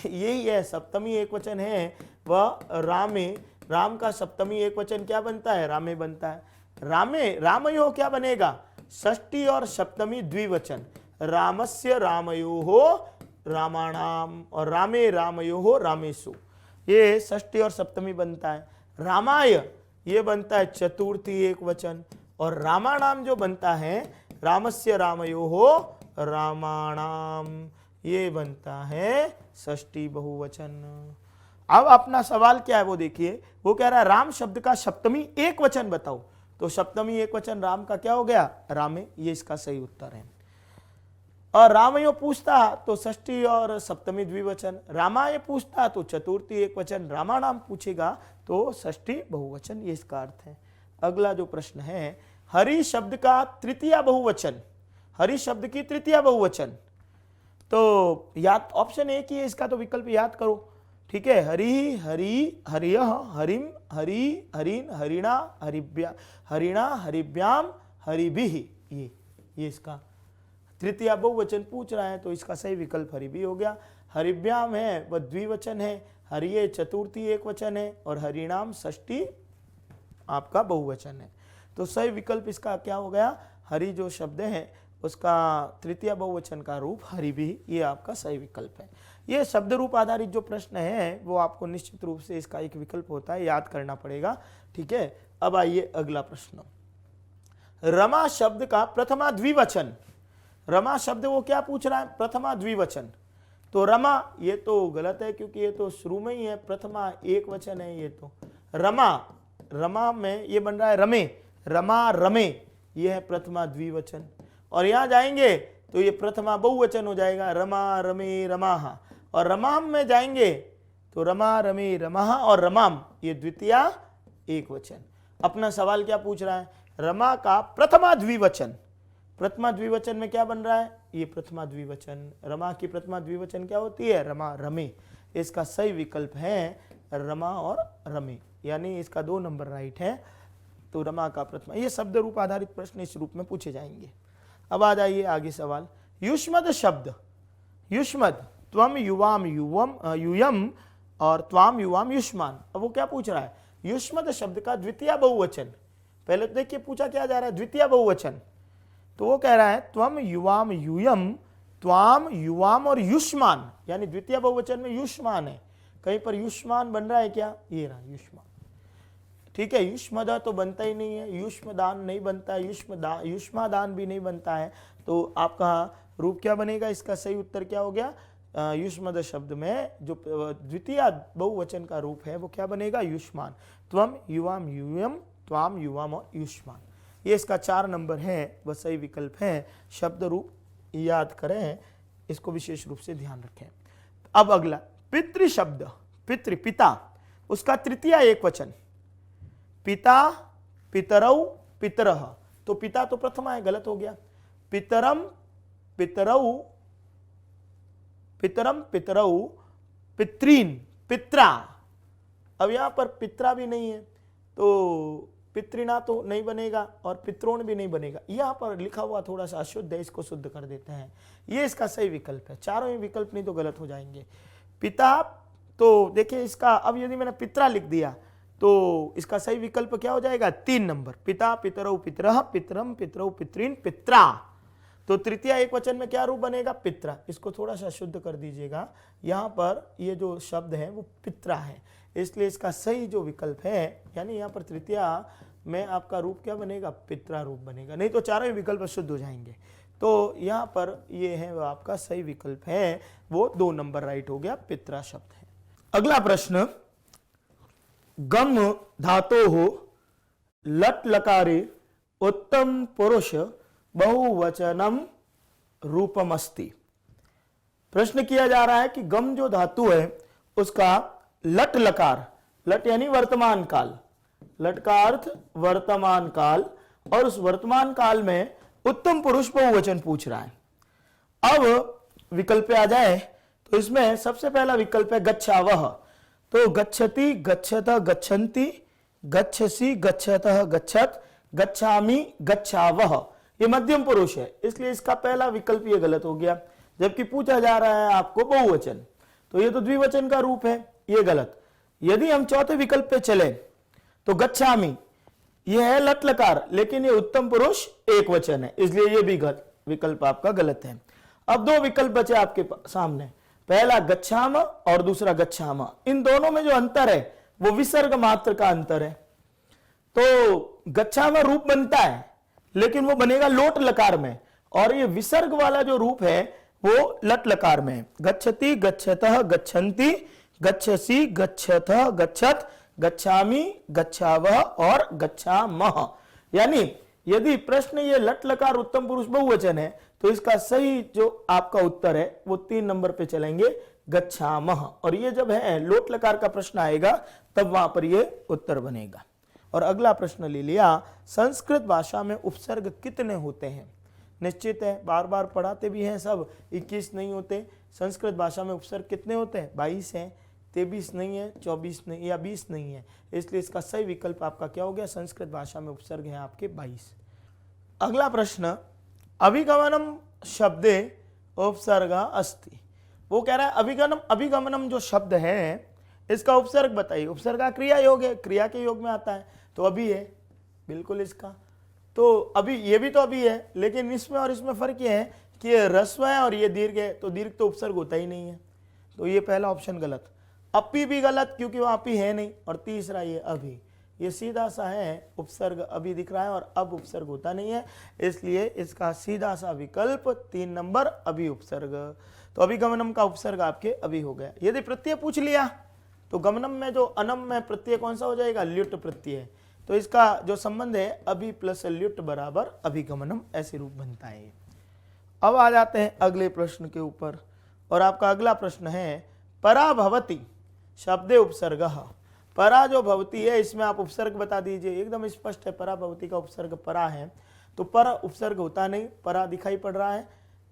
यही है सप्तमी एक वचन है वह रामे। राम का सप्तमी एक वचन क्या बनता है? रामे बनता है। रामे रामयो क्या बनेगा? षष्ठी और सप्तमी द्विवचन। रामस्य रामयोहो रामाणाम, और रामे रामयोहो रामेषु, ये षष्ठी और सप्तमी बनता है। रामाय ये बनता है चतुर्थी एक वचन, और रामाणाम जो बनता है रामस्य रामयोहो रामाणाम, ये बनता है षष्ठी बहुवचन। अब अपना सवाल क्या है वो देखिए, वो कह रहा है राम शब्द का सप्तमी एक वचन बताओ। तो सप्तमी एक वचन राम का क्या हो गया? रामे, ये इसका सही उत्तर है। और रामयो पूछता तो षष्ठी और सप्तमी द्विवचन, रामाय पूछता तो चतुर्थी एक वचन, रामाणाम पूछेगा तो षष्ठी बहुवचन, ये इसका अर्थ है। अगला जो प्रश्न है, हरि शब्द का तृतीय बहुवचन, हरि शब्द की तृतीय बहुवचन। तो याद ऑप्शन एक ही है इसका, तो विकल्प याद करो। ठीक है, हरि हरि हरियः हरिम हरि हरिन हरिणा हरिभ्या हरिणा हरिभ्याम हरिभिः, ये इसका तृतीय बहुवचन पूछ रहा है, तो इसका सही विकल्प हरिभि हो गया। हरिभ्याम है वह द्विवचन है, हरिये चतुर्थी एक वचन है, और हरिणाम षष्ठी आपका बहुवचन है। तो सही विकल्प इसका क्या हो गया? हरि जो शब्द है उसका तृतीय बहुवचन का रूप हरिभि, ये आपका सही विकल्प है। ये शब्द रूप आधारित जो प्रश्न है वो आपको निश्चित रूप से इसका एक विकल्प होता है, याद करना पड़ेगा। ठीक है, अब आइए अगला प्रश्न। रमा शब्द का प्रथमा द्विवचन। रमा शब्द वो क्या पूछ रहा है? प्रथमा द्विवचन। तो रमा ये तो गलत है, क्योंकि ये तो शुरू में ही है, प्रथमा एक वचन है। ये तो रमा, रमा में ये बन रहा है रमे, रमा रमे, ये है प्रथमा द्विवचन। और यहां जाएंगे तो ये प्रथमा बहुवचन हो जाएगा, रमा रमे रमाहा। और रमाम में जाएंगे तो रमा रमे रमाहा और रमाम ये द्वितीया एक वचन। अपना सवाल क्या पूछ रहा है, रमा का प्रथमा द्विवचन, प्रथमा द्विवचन में क्या बन रहा है, ये प्रथमा द्विवचन। रमा की प्रथमा द्विवचन क्या होती है, रमा रमे। इसका सही विकल्प है रमा और रमे, यानी इसका 2 नंबर राइट है। तो रमा का प्रथमा, ये शब्द रूप आधारित प्रश्न इस रूप में पूछे जाएंगे। अब आ जाइए आगे सवाल, युष्मद शब्द, युष्मद त्वम युवाम युवम यूयम और त्वाम युवाम युष्मान। अब वो क्या पूछ रहा है, युष्मद शब्द का द्वितीय बहुवचन। पहले तो देखिए पूछा क्या जा रहा है, द्वितीय बहुवचन। तो वो कह रहा है त्वम युवाम यूयम, त्वाम युवाम और युष्मान, यानी द्वितीय बहुवचन में युष्मान है। कहीं पर युष्मान बन रहा है क्या, ये रहा युष्मान। ठीक है, युष्मदा तो बनता ही नहीं है, युष्मदान नहीं बनता है, युष्मादान भी नहीं बनता है। तो आपका रूप क्या बनेगा, इसका सही उत्तर क्या हो गया, युष्मद शब्द में जो द्वितीय बहुवचन का रूप है वो क्या बनेगा, युष्मान। त्वम युवाम यूयम, त्वाम युवाम और युष्मान, ये इसका 4 नंबर है, वह सही विकल्प है। शब्द रूप याद करें, इसको विशेष रूप से ध्यान रखें। अब अगला पितृ शब्द, पितृ पिता, उसका तृतीय एक वचन, पिता पितरौ पितरः। तो पिता तो प्रथमा है, गलत हो गया। पितरम पितरौ, पितरम पितरौ पितृन पित्रा। अब यहां पर पित्रा भी नहीं है तो पितृना तो नहीं बनेगा और पित्रोण भी नहीं बनेगा। यहां पर लिखा हुआ थोड़ा सा अशुद्ध है, इसको शुद्ध कर देते हैं। ये इसका सही विकल्प है, चारों ही विकल्प नहीं तो गलत हो जाएंगे। पिता तो देखिए इसका, अब यदि मैंने पित्रा लिख दिया तो इसका सही विकल्प क्या हो जाएगा, 3 नंबर, पिता पितरौ पितरः पितरम पितरौ पितृन पित्रा। तो तृतीय एक वचन में क्या रूप बनेगा, पित्रा। इसको थोड़ा सा शुद्ध कर दीजिएगा, यहाँ पर ये जो शब्द है वो पित्रा है, इसलिए इसका सही जो विकल्प है, यानी यहाँ पर तृतीय में आपका रूप क्या बनेगा, पित्रा रूप बनेगा, नहीं तो चारों ही विकल्प शुद्ध हो जाएंगे। तो यहाँ पर ये है वो आपका सही विकल्प है, वो 2 नंबर राइट हो गया, पित्रा शब्द है। अगला प्रश्न, गम धातो हो लट लकारे उत्तम पुरुष बहुवचनम रूपमस्ति। प्रश्न किया जा रहा है कि गम जो धातु है उसका लट लकार, लट यानी वर्तमान काल, लट का अर्थ वर्तमान काल, और उस वर्तमान काल में उत्तम पुरुष बहुवचन पूछ रहा है। अब विकल्प आ जाए तो इसमें सबसे पहला विकल्प है गच्छावह। तो गच्छति गच्छतः गच्छन्ति, गच्छसि गच्छतः गच्छत, गच्छामि गच्छावह, ये मध्यम पुरुष है, इसलिए इसका पहला विकल्प ये गलत हो गया। जबकि पूछा जा रहा है आपको बहुवचन, तो ये तो द्विवचन का रूप है, ये गलत। यदि हम चौथे विकल्प पे चले तो गच्छामि, ये है लट लकार, लेकिन ये उत्तम पुरुष एक वचन है, इसलिए ये भी विकल्प आपका गलत है। अब 2 विकल्प बचे आपके सामने, पहला गच्छाम और दूसरा गच्छामा। इन दोनों में जो अंतर है वो विसर्ग मात्र का अंतर है। तो गच्छामा रूप बनता है लेकिन वो बनेगा लोट लकार में, और ये विसर्ग वाला जो रूप है वो लट लकार में है। गच्छति गच्छतः गच्छन्ति, गच्छसि गच्छतः गच्छत, गच्छामि गच्छावह और गच्छामः। यानी यदि प्रश्न ये लट लकार उत्तम पुरुष बहुवचन है तो इसका सही जो आपका उत्तर है वो 3 नंबर पे चलेंगे, गच्छामः। और ये जब है लोट लकार का प्रश्न आएगा तब वहां पर ये उत्तर बनेगा। और अगला प्रश्न ले लिया, संस्कृत भाषा में उपसर्ग कितने होते हैं। निश्चित है, बार बार पढ़ाते भी हैं सब, 21 नहीं होते। संस्कृत भाषा में उपसर्ग कितने होते हैं, 22 हैं, 23 नहीं है, 24 नहीं या 20 नहीं है, इसलिए इसका सही विकल्प आपका क्या हो गया, संस्कृत भाषा में उपसर्ग है आपके 22। अगला प्रश्न, अभिगमनम शब्दे उपसर्गा अस्ति। वो कह रहा है अभिगमनम जो शब्द है इसका उपसर्ग बताइए। उपसर्ग का क्रिया योग है, क्रिया के योग में आता है, तो अभी है बिल्कुल इसका। तो अभी ये भी तो अभी है, लेकिन इसमें और इसमें फर्क ये है कि ये ह्रस्व है और ये दीर्घ है, तो दीर्घ तो उपसर्ग होता ही नहीं है, तो ये पहला ऑप्शन गलत। अपी भी गलत क्योंकि वहां अपी है नहीं, और तीसरा ये अभी, ये सीधा सा है, उपसर्ग अभी दिख रहा है और अब उपसर्ग होता नहीं है, इसलिए इसका सीधा सा विकल्प 3 नंबर अभी उपसर्ग। तो अभिगमनम का उपसर्ग आपके अभी हो गया। यदि प्रत्यय पूछ लिया तो गमनम में जो अनम में प्रत्यय कौन सा हो जाएगा, ल्युट प्रत्यय। तो इसका जो संबंध है अभी प्लस ल्युट बराबर अभिगमनम, ऐसे रूप बनता है। अब आ जाते हैं अगले प्रश्न के ऊपर, और आपका अगला प्रश्न है परा भवति शब्दे उपसर्गः। परा जो भवती है इसमें आप उपसर्ग बता दीजिए। एकदम स्पष्ट है, परा भवती का उपसर्ग परा है, तो पर उपसर्ग होता नहीं, परा दिखाई पड़ रहा है,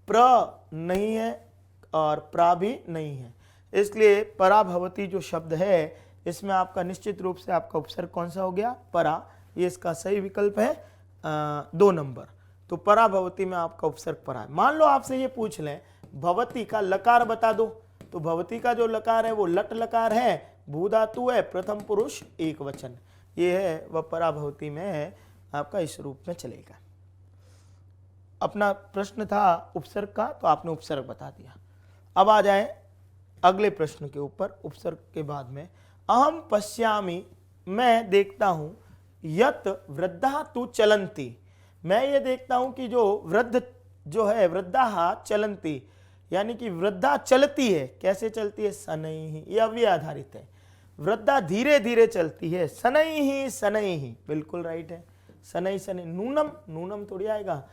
प्र नहीं है और प्रा भी नहीं है, इसलिए परा भवती जो शब्द है इसमें आपका निश्चित रूप से आपका उपसर्ग कौन सा हो गया, परा। ये इसका सही विकल्प है 2 नंबर। तो परा भवती में आपका उपसर्ग परा है। मान लो आपसे ये पूछ लें भवती का लकार बता दो, तो भवती का जो लकार है वो लट लकार है, भू धातु है, प्रथम पुरुष एक वचन, ये है वह परा भवती में है, आपका इस रूप में चलेगा। अपना प्रश्न था उपसर्ग का, तो आपने उपसर्ग बता दिया। अब आ जाए अगले प्रश्न के ऊपर। उपसर्ग के बाद में अहम पश्यामि, मैं देखता हूं, यत वृद्धा तु चलंती, मैं ये देखता हूं कि जो वृद्ध जो है, वृद्धा चलंती यानी कि वृद्धा चलती है। कैसे चलती है, शनैः, ये अव्यय आधारित है। वृद्धा धीरे धीरे चलती है, शनैः शनैः, बिल्कुल राइट है, शनैः शनैः। नूनम, नूनम थोड़ी आएगा,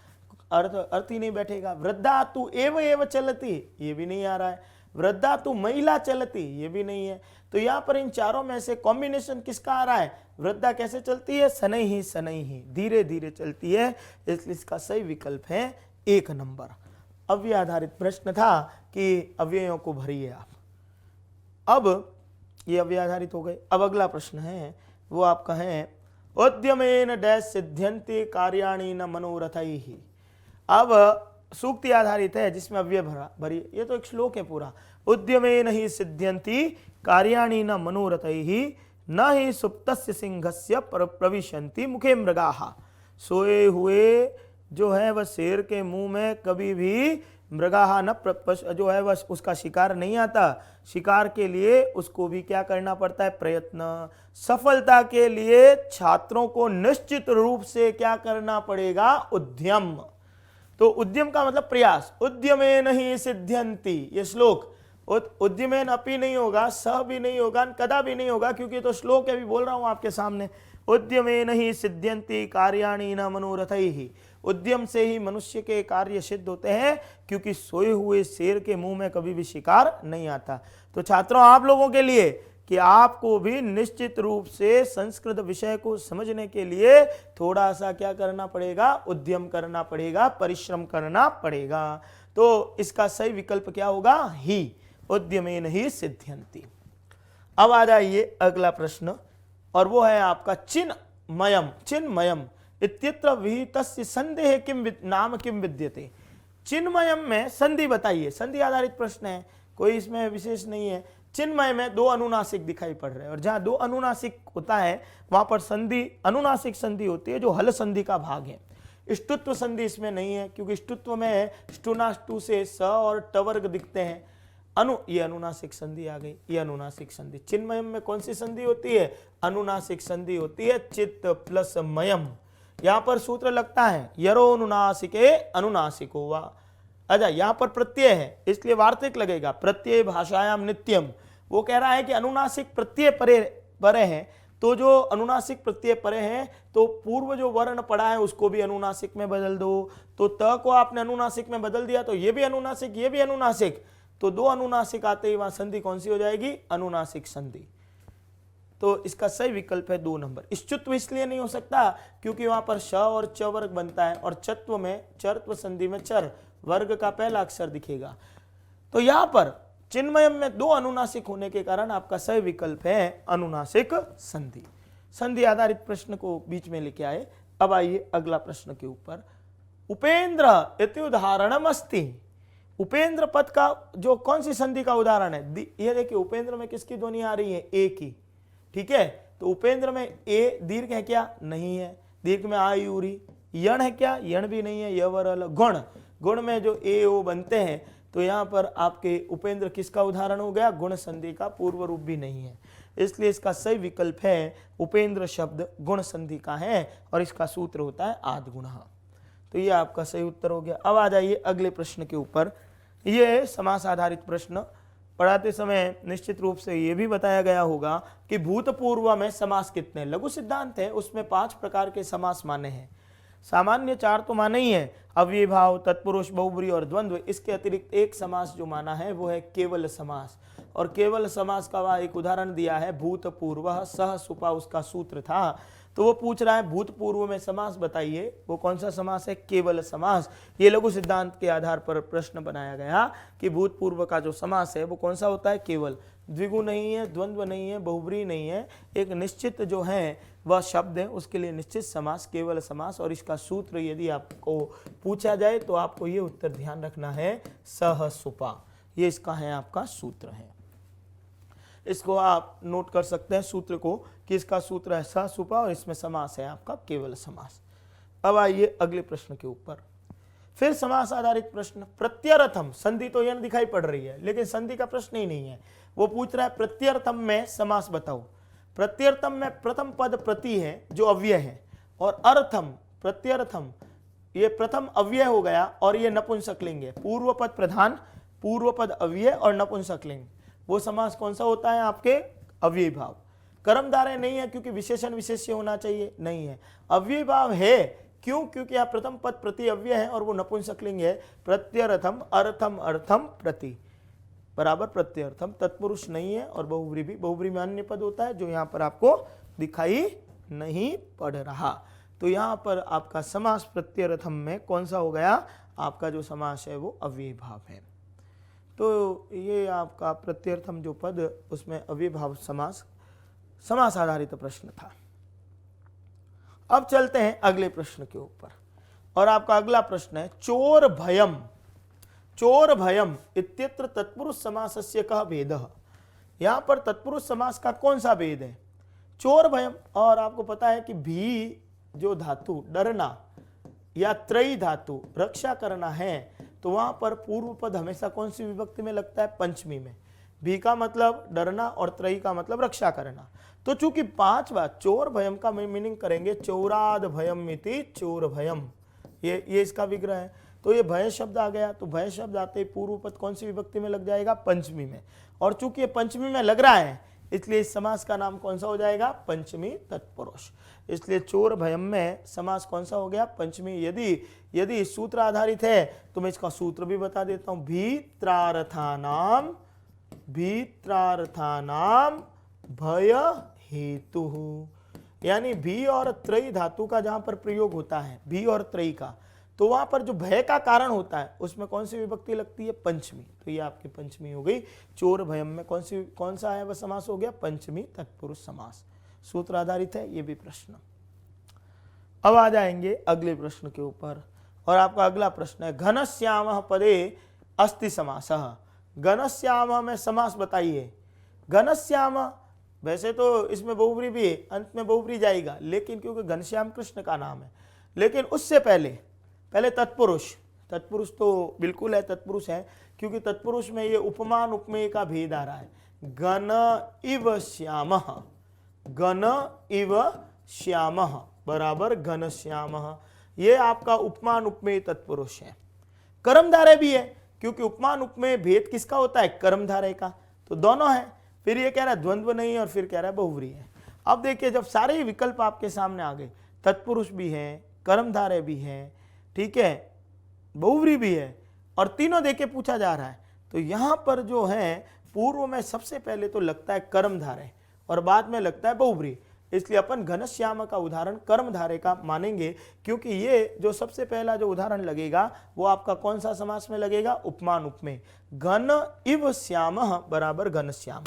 अर्थ ही नहीं बैठेगा। वृद्धा तु एव चलती, ये भी नहीं आ रहा है। वृद्धा तु महिला चलती, ये भी नहीं है। तो यहाँ पर इन चारों में से कॉम्बिनेशन किसका आ रहा है, वृद्धा कैसे चलती है, शनैः शनैः, धीरे धीरे चलती है, इसलिए इसका सही विकल्प है 1 नंबर। अव्यय आधारित प्रश्न था कि अव्ययों को भरिए आप। अब ये अव्यय आधारित हो गए। अब अगला प्रश्न है वो आपका है उद्यमेन डैश सिद्ध्यन्ति कार्याणि न मनोरथैः। अब सूक्ति आधारित है जिसमें अव्यय भरी, ये तो एक श्लोक है पूरा। उद्यमेन ही सिद्ध्यन्ति कार्याणि न मनोरथैः, न ही सुप्तस्य सिंहस्य प्रविशन्ति मुखे मृगाः। सोए हुए जो है वह शेर के मुंह में कभी भी मृगाः न जो है वह उसका शिकार नहीं आता। शिकार के लिए उसको भी क्या करना पड़ता है, प्रयत्न। सफलता के लिए छात्रों को निश्चित रूप से क्या करना पड़ेगा, उद्यम। तो उद्यम का मतलब प्रयास। उद्यमेन ही सिद्ध्यन्ति, ये श्लोक उद्यमेन अपि नहीं होगा, स भी नहीं होगा, कदा भी नहीं होगा, क्योंकि तो श्लोक अभी बोल रहा हूं आपके सामने। उद्यमेन ही सिद्ध्यन्ति कार्याणि न मनोरथैः, उद्यम से ही मनुष्य के कार्य सिद्ध होते हैं, क्योंकि सोए हुए शेर के मुंह में कभी भी शिकार नहीं आता। तो छात्रों, आप लोगों के लिए कि आपको भी निश्चित रूप से संस्कृत विषय को समझने के लिए थोड़ा सा क्या करना पड़ेगा, उद्यम करना पड़ेगा, परिश्रम करना पड़ेगा। तो इसका सही विकल्प क्या होगा, ही, उद्यमेन ही सिद्ध्यन्ति। अब आ जाइए अगला प्रश्न, और वो है आपका चिन्मयम। चिन्मयम इत्यत्र विहितस्य संदेह किम नाम किम विद्यते। चिन्मयम में संधि बताइए। संधि आधारित प्रश्न है, कोई इसमें विशेष नहीं है। चिन्मय में 2 अनुनासिक दिखाई पड़ रहे हैं, और जहां 2 अनुनासिक होता है वहां पर संधि, अनुनासिक संधि होती है जो हल संधि का भाग है। ष्टुत्व संधि इसमें नहीं है, क्योंकि ष्टुत्व में ष्टुनाष्टु से स और टवर्ग दिखते हैं। ये अनुनासिक संधि आ गई, ये अनुनासिक संधि। चिन्मयम में कौन सी संधि होती है, अनुनासिक संधि होती है, चित्त प्लस मयम। यहां पर सूत्र लगता है यरोनुनासिके अनुनासिको वा। अच्छा, यहां पर प्रत्यय है इसलिए वार्तिक लगेगा, प्रत्यय भाषायाम नित्यम। वो कह रहा है कि अनुनासिक प्रत्यय परे है, तो जो अनुनासिक प्रत्यय परे है तो पूर्व जो वर्ण पड़ा है उसको भी अनुनासिक में बदल दो। तो त को आपने अनुनासिक में बदल दिया तो ये भी अनुनासिक, ये भी अनुनासिक, तो 2 अनुनासिक आते ही वहां संधि कौन सी हो जाएगी, अनुनासिक संधि। तो इसका सही विकल्प है 2 नंबर। इष्टुत्व इसलिए नहीं हो सकता क्योंकि वहां पर श और च वर्ग बनता है, और चत्व में, चरत्व संधि में चर वर्ग का पहला अक्षर दिखेगा। तो यहां पर चिन्मयम में 2 अनुनासिक होने के कारण आपका सही विकल्प है अनुनासिक संधि। संधि आधारित प्रश्न को बीच में लेके आए। अब आइए अगला प्रश्न के ऊपर। उपेंद्र इति उदाहरणम अस्ति। उपेंद्र पद का जो कौन सी संधि का उदाहरण है, ये देखिए उपेंद्र में किसकी ध्वनि आ रही है, ए की। ठीक है, तो उपेंद्र में ए दीर्घ है क्या, नहीं है। दीर्घ में आयुरी। यण है क्या, यण भी नहीं है। यवर गुण, गुण में जो ए ओ बनते हैं, तो यहाँ पर आपके उपेंद्र किसका उदाहरण हो गया, गुण संधि का, पूर्व रूप भी नहीं है। इसलिए इसका सही विकल्प है उपेंद्र शब्द गुण संधि का है, और इसका सूत्र होता है आद्गुणः। तो ये आपका सही उत्तर हो गया। अब आ जाइए अगले प्रश्न के ऊपर। ये समास आधारित प्रश्न पढ़ाते समय निश्चित रूप से ये भी बताया गया होगा कि भूतपूर्व में समास कितने, लघु सिद्धांत है उसमें 5 प्रकार के समास माने हैं। सामान्य 4 तो माना ही है, अव्ययीभाव, तत्पुरुष, बहुब्री और द्वंद्व। इसके अतिरिक्त एक समास जो माना है वो है केवल समास। और केवल समास का वह एक उदाहरण दिया है, भूतपूर्व सह सुपा उसका सूत्र था। तो वो पूछ रहा है भूतपूर्व में समास बताइए, वो कौन सा समास है? केवल समास। ये लघु सिद्धांत के आधार पर प्रश्न बनाया गया कि भूतपूर्व का जो समास है वो कौन सा होता है? केवल। द्विगु नहीं है, द्वंद्व नहीं है, बहुब्री नहीं है, एक निश्चित जो है वह शब्द है, उसके लिए निश्चित समास केवल समास। और इसका सूत्र यदि आपको पूछा जाए तो आपको ये उत्तर ध्यान रखना है, सह सुपा। ये इसका है आपका सूत्र है। इसको आप नोट कर सकते हैं सूत्र को कि इसका सूत्र है सह सुपा और इसमें समास है आपका केवल समास। अब आइए अगले प्रश्न के ऊपर। फिर समास आधारित प्रश्न, प्रत्यर्थम। संधि तो यह दिखाई पड़ रही है लेकिन संधि का प्रश्न ही नहीं है। वो पूछ रहा है प्रत्यर्थम में समास बताओ। प्रत्यर्थम में प्रथम पद प्रति है जो अव्यय है, और अर्थम, प्रत्यर्थम ये प्रथम अव्यय हो गया और ये नपुंसकलिंग है। पूर्व पद प्रधान, पूर्व पद अव्यय और नपुंसकलिंग। वो समास कौन सा होता है? आपके अव्ययी भाव। कर्मधारय नहीं है क्योंकि विशेषण विशेष्य होना चाहिए, नहीं है। अव्ययी भाव है, क्यों? क्योंकि यहाँ प्रथम पद प्रति अव्यय है और वो नपुंसकलिंग है। प्रत्यर्थम, अर्थम, अर्थम, प्रति बराबर प्रत्यर्थम। तत्पुरुष नहीं है और बहुब्री भी, बहुब्री में अन्य पद होता है जो यहाँ पर आपको दिखाई नहीं पड़ रहा। तो यहाँ पर आपका समास प्रत्यर्थम में कौन सा हो गया? आपका जो समास है वो अव्ययी भाव है। तो ये आपका प्रत्यर्थम जो पद, उसमें अव्ययी भाव समास, समास आधारित प्रश्न था। अब चलते हैं अगले प्रश्न के ऊपर, और आपका अगला प्रश्न है चोर भयम। चोर भयम इत्यत्र तत्पुरुष समासस्य कः भेदः। यहां पर तत्पुरुष समास का कौन सा भेद है? चोर भयम। और आपको पता है कि भी जो धातु डरना या त्रयी धातु रक्षा करना है, तो वहां पर पूर्व पद हमेशा कौन सी विभक्ति में लगता है? पंचमी में। भी का मतलब डरना और त्रयी का मतलब रक्षा करना। तो चूंकि 5 बार चोर भयम का मीनिंग करेंगे चौराद भयम इति चोर भयम, ये इसका विग्रह है। तो ये भय शब्द आ गया, तो भय शब्द आते ही पूर्व पद कौन सी विभक्ति में लग जाएगा? पंचमी में। और चूंकि ये पंचमी में लग रहा है इसलिए इस समास का नाम कौन सा हो जाएगा? पंचमी तत्पुरुष। इसलिए चोर भयम में समास कौन सा हो गया? पंचमी। यदि सूत्र आधारित है तो मैं इसका सूत्र भी बता देता हूं, भीत्रार्थानाम भय हेतु। यानी भी और त्रयी धातु का जहां पर प्रयोग होता है, भी और त्रयी का, तो वहां पर जो भय का कारण होता है उसमें कौन सी विभक्ति लगती है? पंचमी। तो ये आपकी पंचमी हो गई। चोर भयम में कौन सा है वह समास हो गया? पंचमी तत्पुरुष समास। सूत्र आधारित है ये भी प्रश्न। अब आ जाएंगे अगले प्रश्न के ऊपर, और आपका अगला प्रश्न है घनश्याम पदे अस्ति समासः। घनश्याम में समास बताइए। घनश्याम, वैसे तो इसमें बहुब्री भी है, अंत में बहुब्री जाएगा, लेकिन क्योंकि घनश्याम कृष्ण का नाम है, लेकिन उससे पहले तत्पुरुष तो बिल्कुल है, तत्पुरुष है, क्योंकि तत्पुरुष में ये उपमान उपमेय का भेद आ रहा है। गण इव श्यामः, गण इव श्यामः बराबर घनश्यामः, ये आपका उपमान उपमेय तत्पुरुष है। कर्मधारय भी है, क्योंकि उपमान उपमेय भेद किसका होता है? कर्मधारय का। तो दोनों है। फिर ये कह रहा है द्वंद्व नहीं है, और फिर कह रहा है बहुब्री है। अब देखिए जब सारे विकल्प आपके सामने आ गए, तत्पुरुष भी है, कर्मधारय भी है, ठीक है, बहुब्री भी है, और तीनों देके पूछा जा रहा है, तो यहां पर जो है पूर्व में सबसे पहले तो लगता है कर्मधारय और बाद में लगता है बहुब्री। इसलिए अपन घनश्याम का उदाहरण कर्मधारय का मानेंगे, क्योंकि ये जो सबसे पहला जो उदाहरण लगेगा वो आपका कौन सा समास में लगेगा? उपमान उपमेय। घन इव श्यामः बराबर घनश्याम।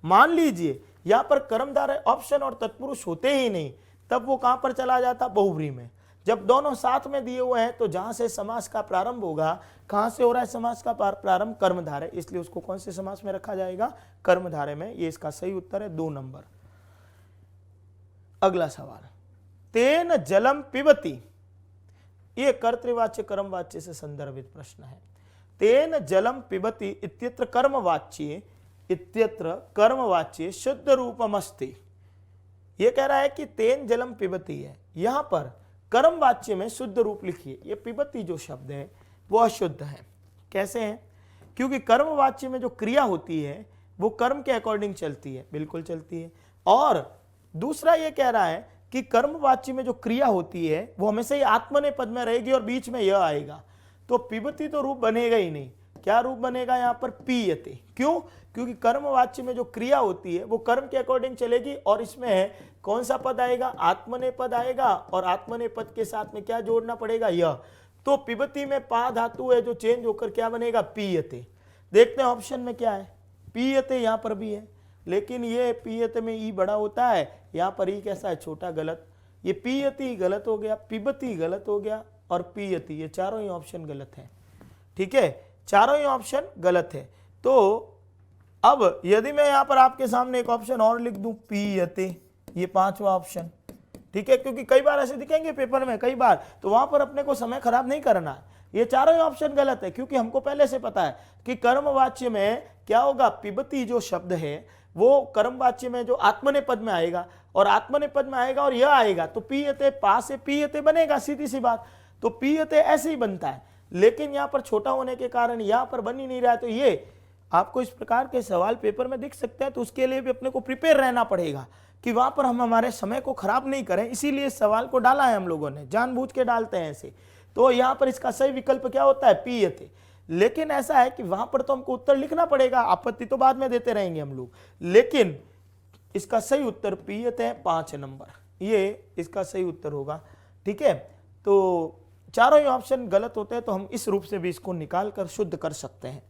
मान लीजिए यहां पर कर्मधारय ऑप्शन और तत्पुरुष होते ही नहीं, तब वो कहां पर चला जाता? बहुब्री में। जब दोनों साथ में दिए हुए हैं तो जहां से समास का प्रारंभ होगा, कहां से हो रहा है समास का प्रारंभ? कर्मधारय, इसलिए उसको कौन से समास में रखा जाएगा? कर्मधारय में। ये इसका सही उत्तर है 2 नंबर। अगला सवाल, तेन जलम पिबती, ये कर्तृवाच्य कर्मवाच्य से संदर्भित प्रश्न है। तेन जलम पिबती इत्यत्र कर्मवाच्य शुद्ध रूपमस्ति। ये कह रहा है कि तेन जलम पिबती है, यहां पर कर्मवाच्य में शुद्ध रूप लिखिए। ये पिबती जो शब्द है वो अशुद्ध है। कैसे है? क्योंकि कर्मवाच्य में जो क्रिया होती है वो कर्म के अकॉर्डिंग चलती है, बिल्कुल चलती है। और दूसरा ये कह रहा है कि कर्मवाच्य में जो क्रिया होती है वो हमेशा ही आत्मनेपद पद में रहेगी और बीच में यह आएगा, तो पिबती तो रूप बनेगा ही नहीं। क्या रूप बनेगा यहाँ पर? पीयते। क्यों? क्योंकि कर्मवाच्य में जो क्रिया होती है वो कर्म के अकॉर्डिंग चलेगी और इसमें कौन सा पद आएगा? आत्मनेपद आएगा और आत्मनेपद के साथ में क्या जोड़ना पड़ेगा? यह। तो पिबती में पा धातु है जो चेंज होकर क्या बनेगा? पीयते। देखते हैं ऑप्शन में क्या है। पीयते यहाँ पर भी है, लेकिन ये पीयते में ई बड़ा होता है, यहाँ पर ई कैसा है? छोटा। गलत। ये पीयती गलत हो गया, पिबती गलत हो गया और पीयती, ये चारों ही ऑप्शन गलत है। ठीक है, चारों ही ऑप्शन गलत है। तो अब यदि मैं यहां पर आपके सामने एक ऑप्शन और लिख दूं, पीयते, ये पांचवा ऑप्शन। ठीक है, क्योंकि कई बार ऐसे दिखेंगे पेपर में, कई बार, तो वहां पर अपने को समय खराब नहीं करना है। ये चारों ही ऑप्शन गलत है, क्योंकि हमको पहले से पता है कि कर्मवाच्य में क्या होगा? पिबती जो शब्द है वो कर्मवाच्य में जो आत्मनेपद में आएगा और आत्मनेपद में आएगा और यह आएगा, तो पीयते, पा से पीयते बनेगा, सीधी सी बात। तो पीयते ऐसे ही बनता है, लेकिन यहां पर छोटा होने के कारण यहां पर बन ही नहीं रहा है। तो ये आपको इस प्रकार के सवाल पेपर में दिख सकते हैं, तो उसके लिए भी अपने को प्रिपेयर रहना पड़ेगा कि वहां पर हम हमारे समय को खराब नहीं करें। इसीलिए इस सवाल को डाला है हम लोगों ने, जानबूझ के डालते हैं ऐसे। तो यहां पर इसका सही विकल्प क्या होता है? पीयते। लेकिन ऐसा है कि वहां पर तो हमको उत्तर लिखना पड़ेगा, आपत्ति तो बाद में देते रहेंगे हम लोग, लेकिन इसका सही उत्तर पीयते है, 5 नंबर, ये इसका सही उत्तर होगा। ठीक है, तो चारों ही ऑप्शन गलत होते हैं, तो हम इस रूप से भी इसको निकाल कर शुद्ध कर सकते हैं।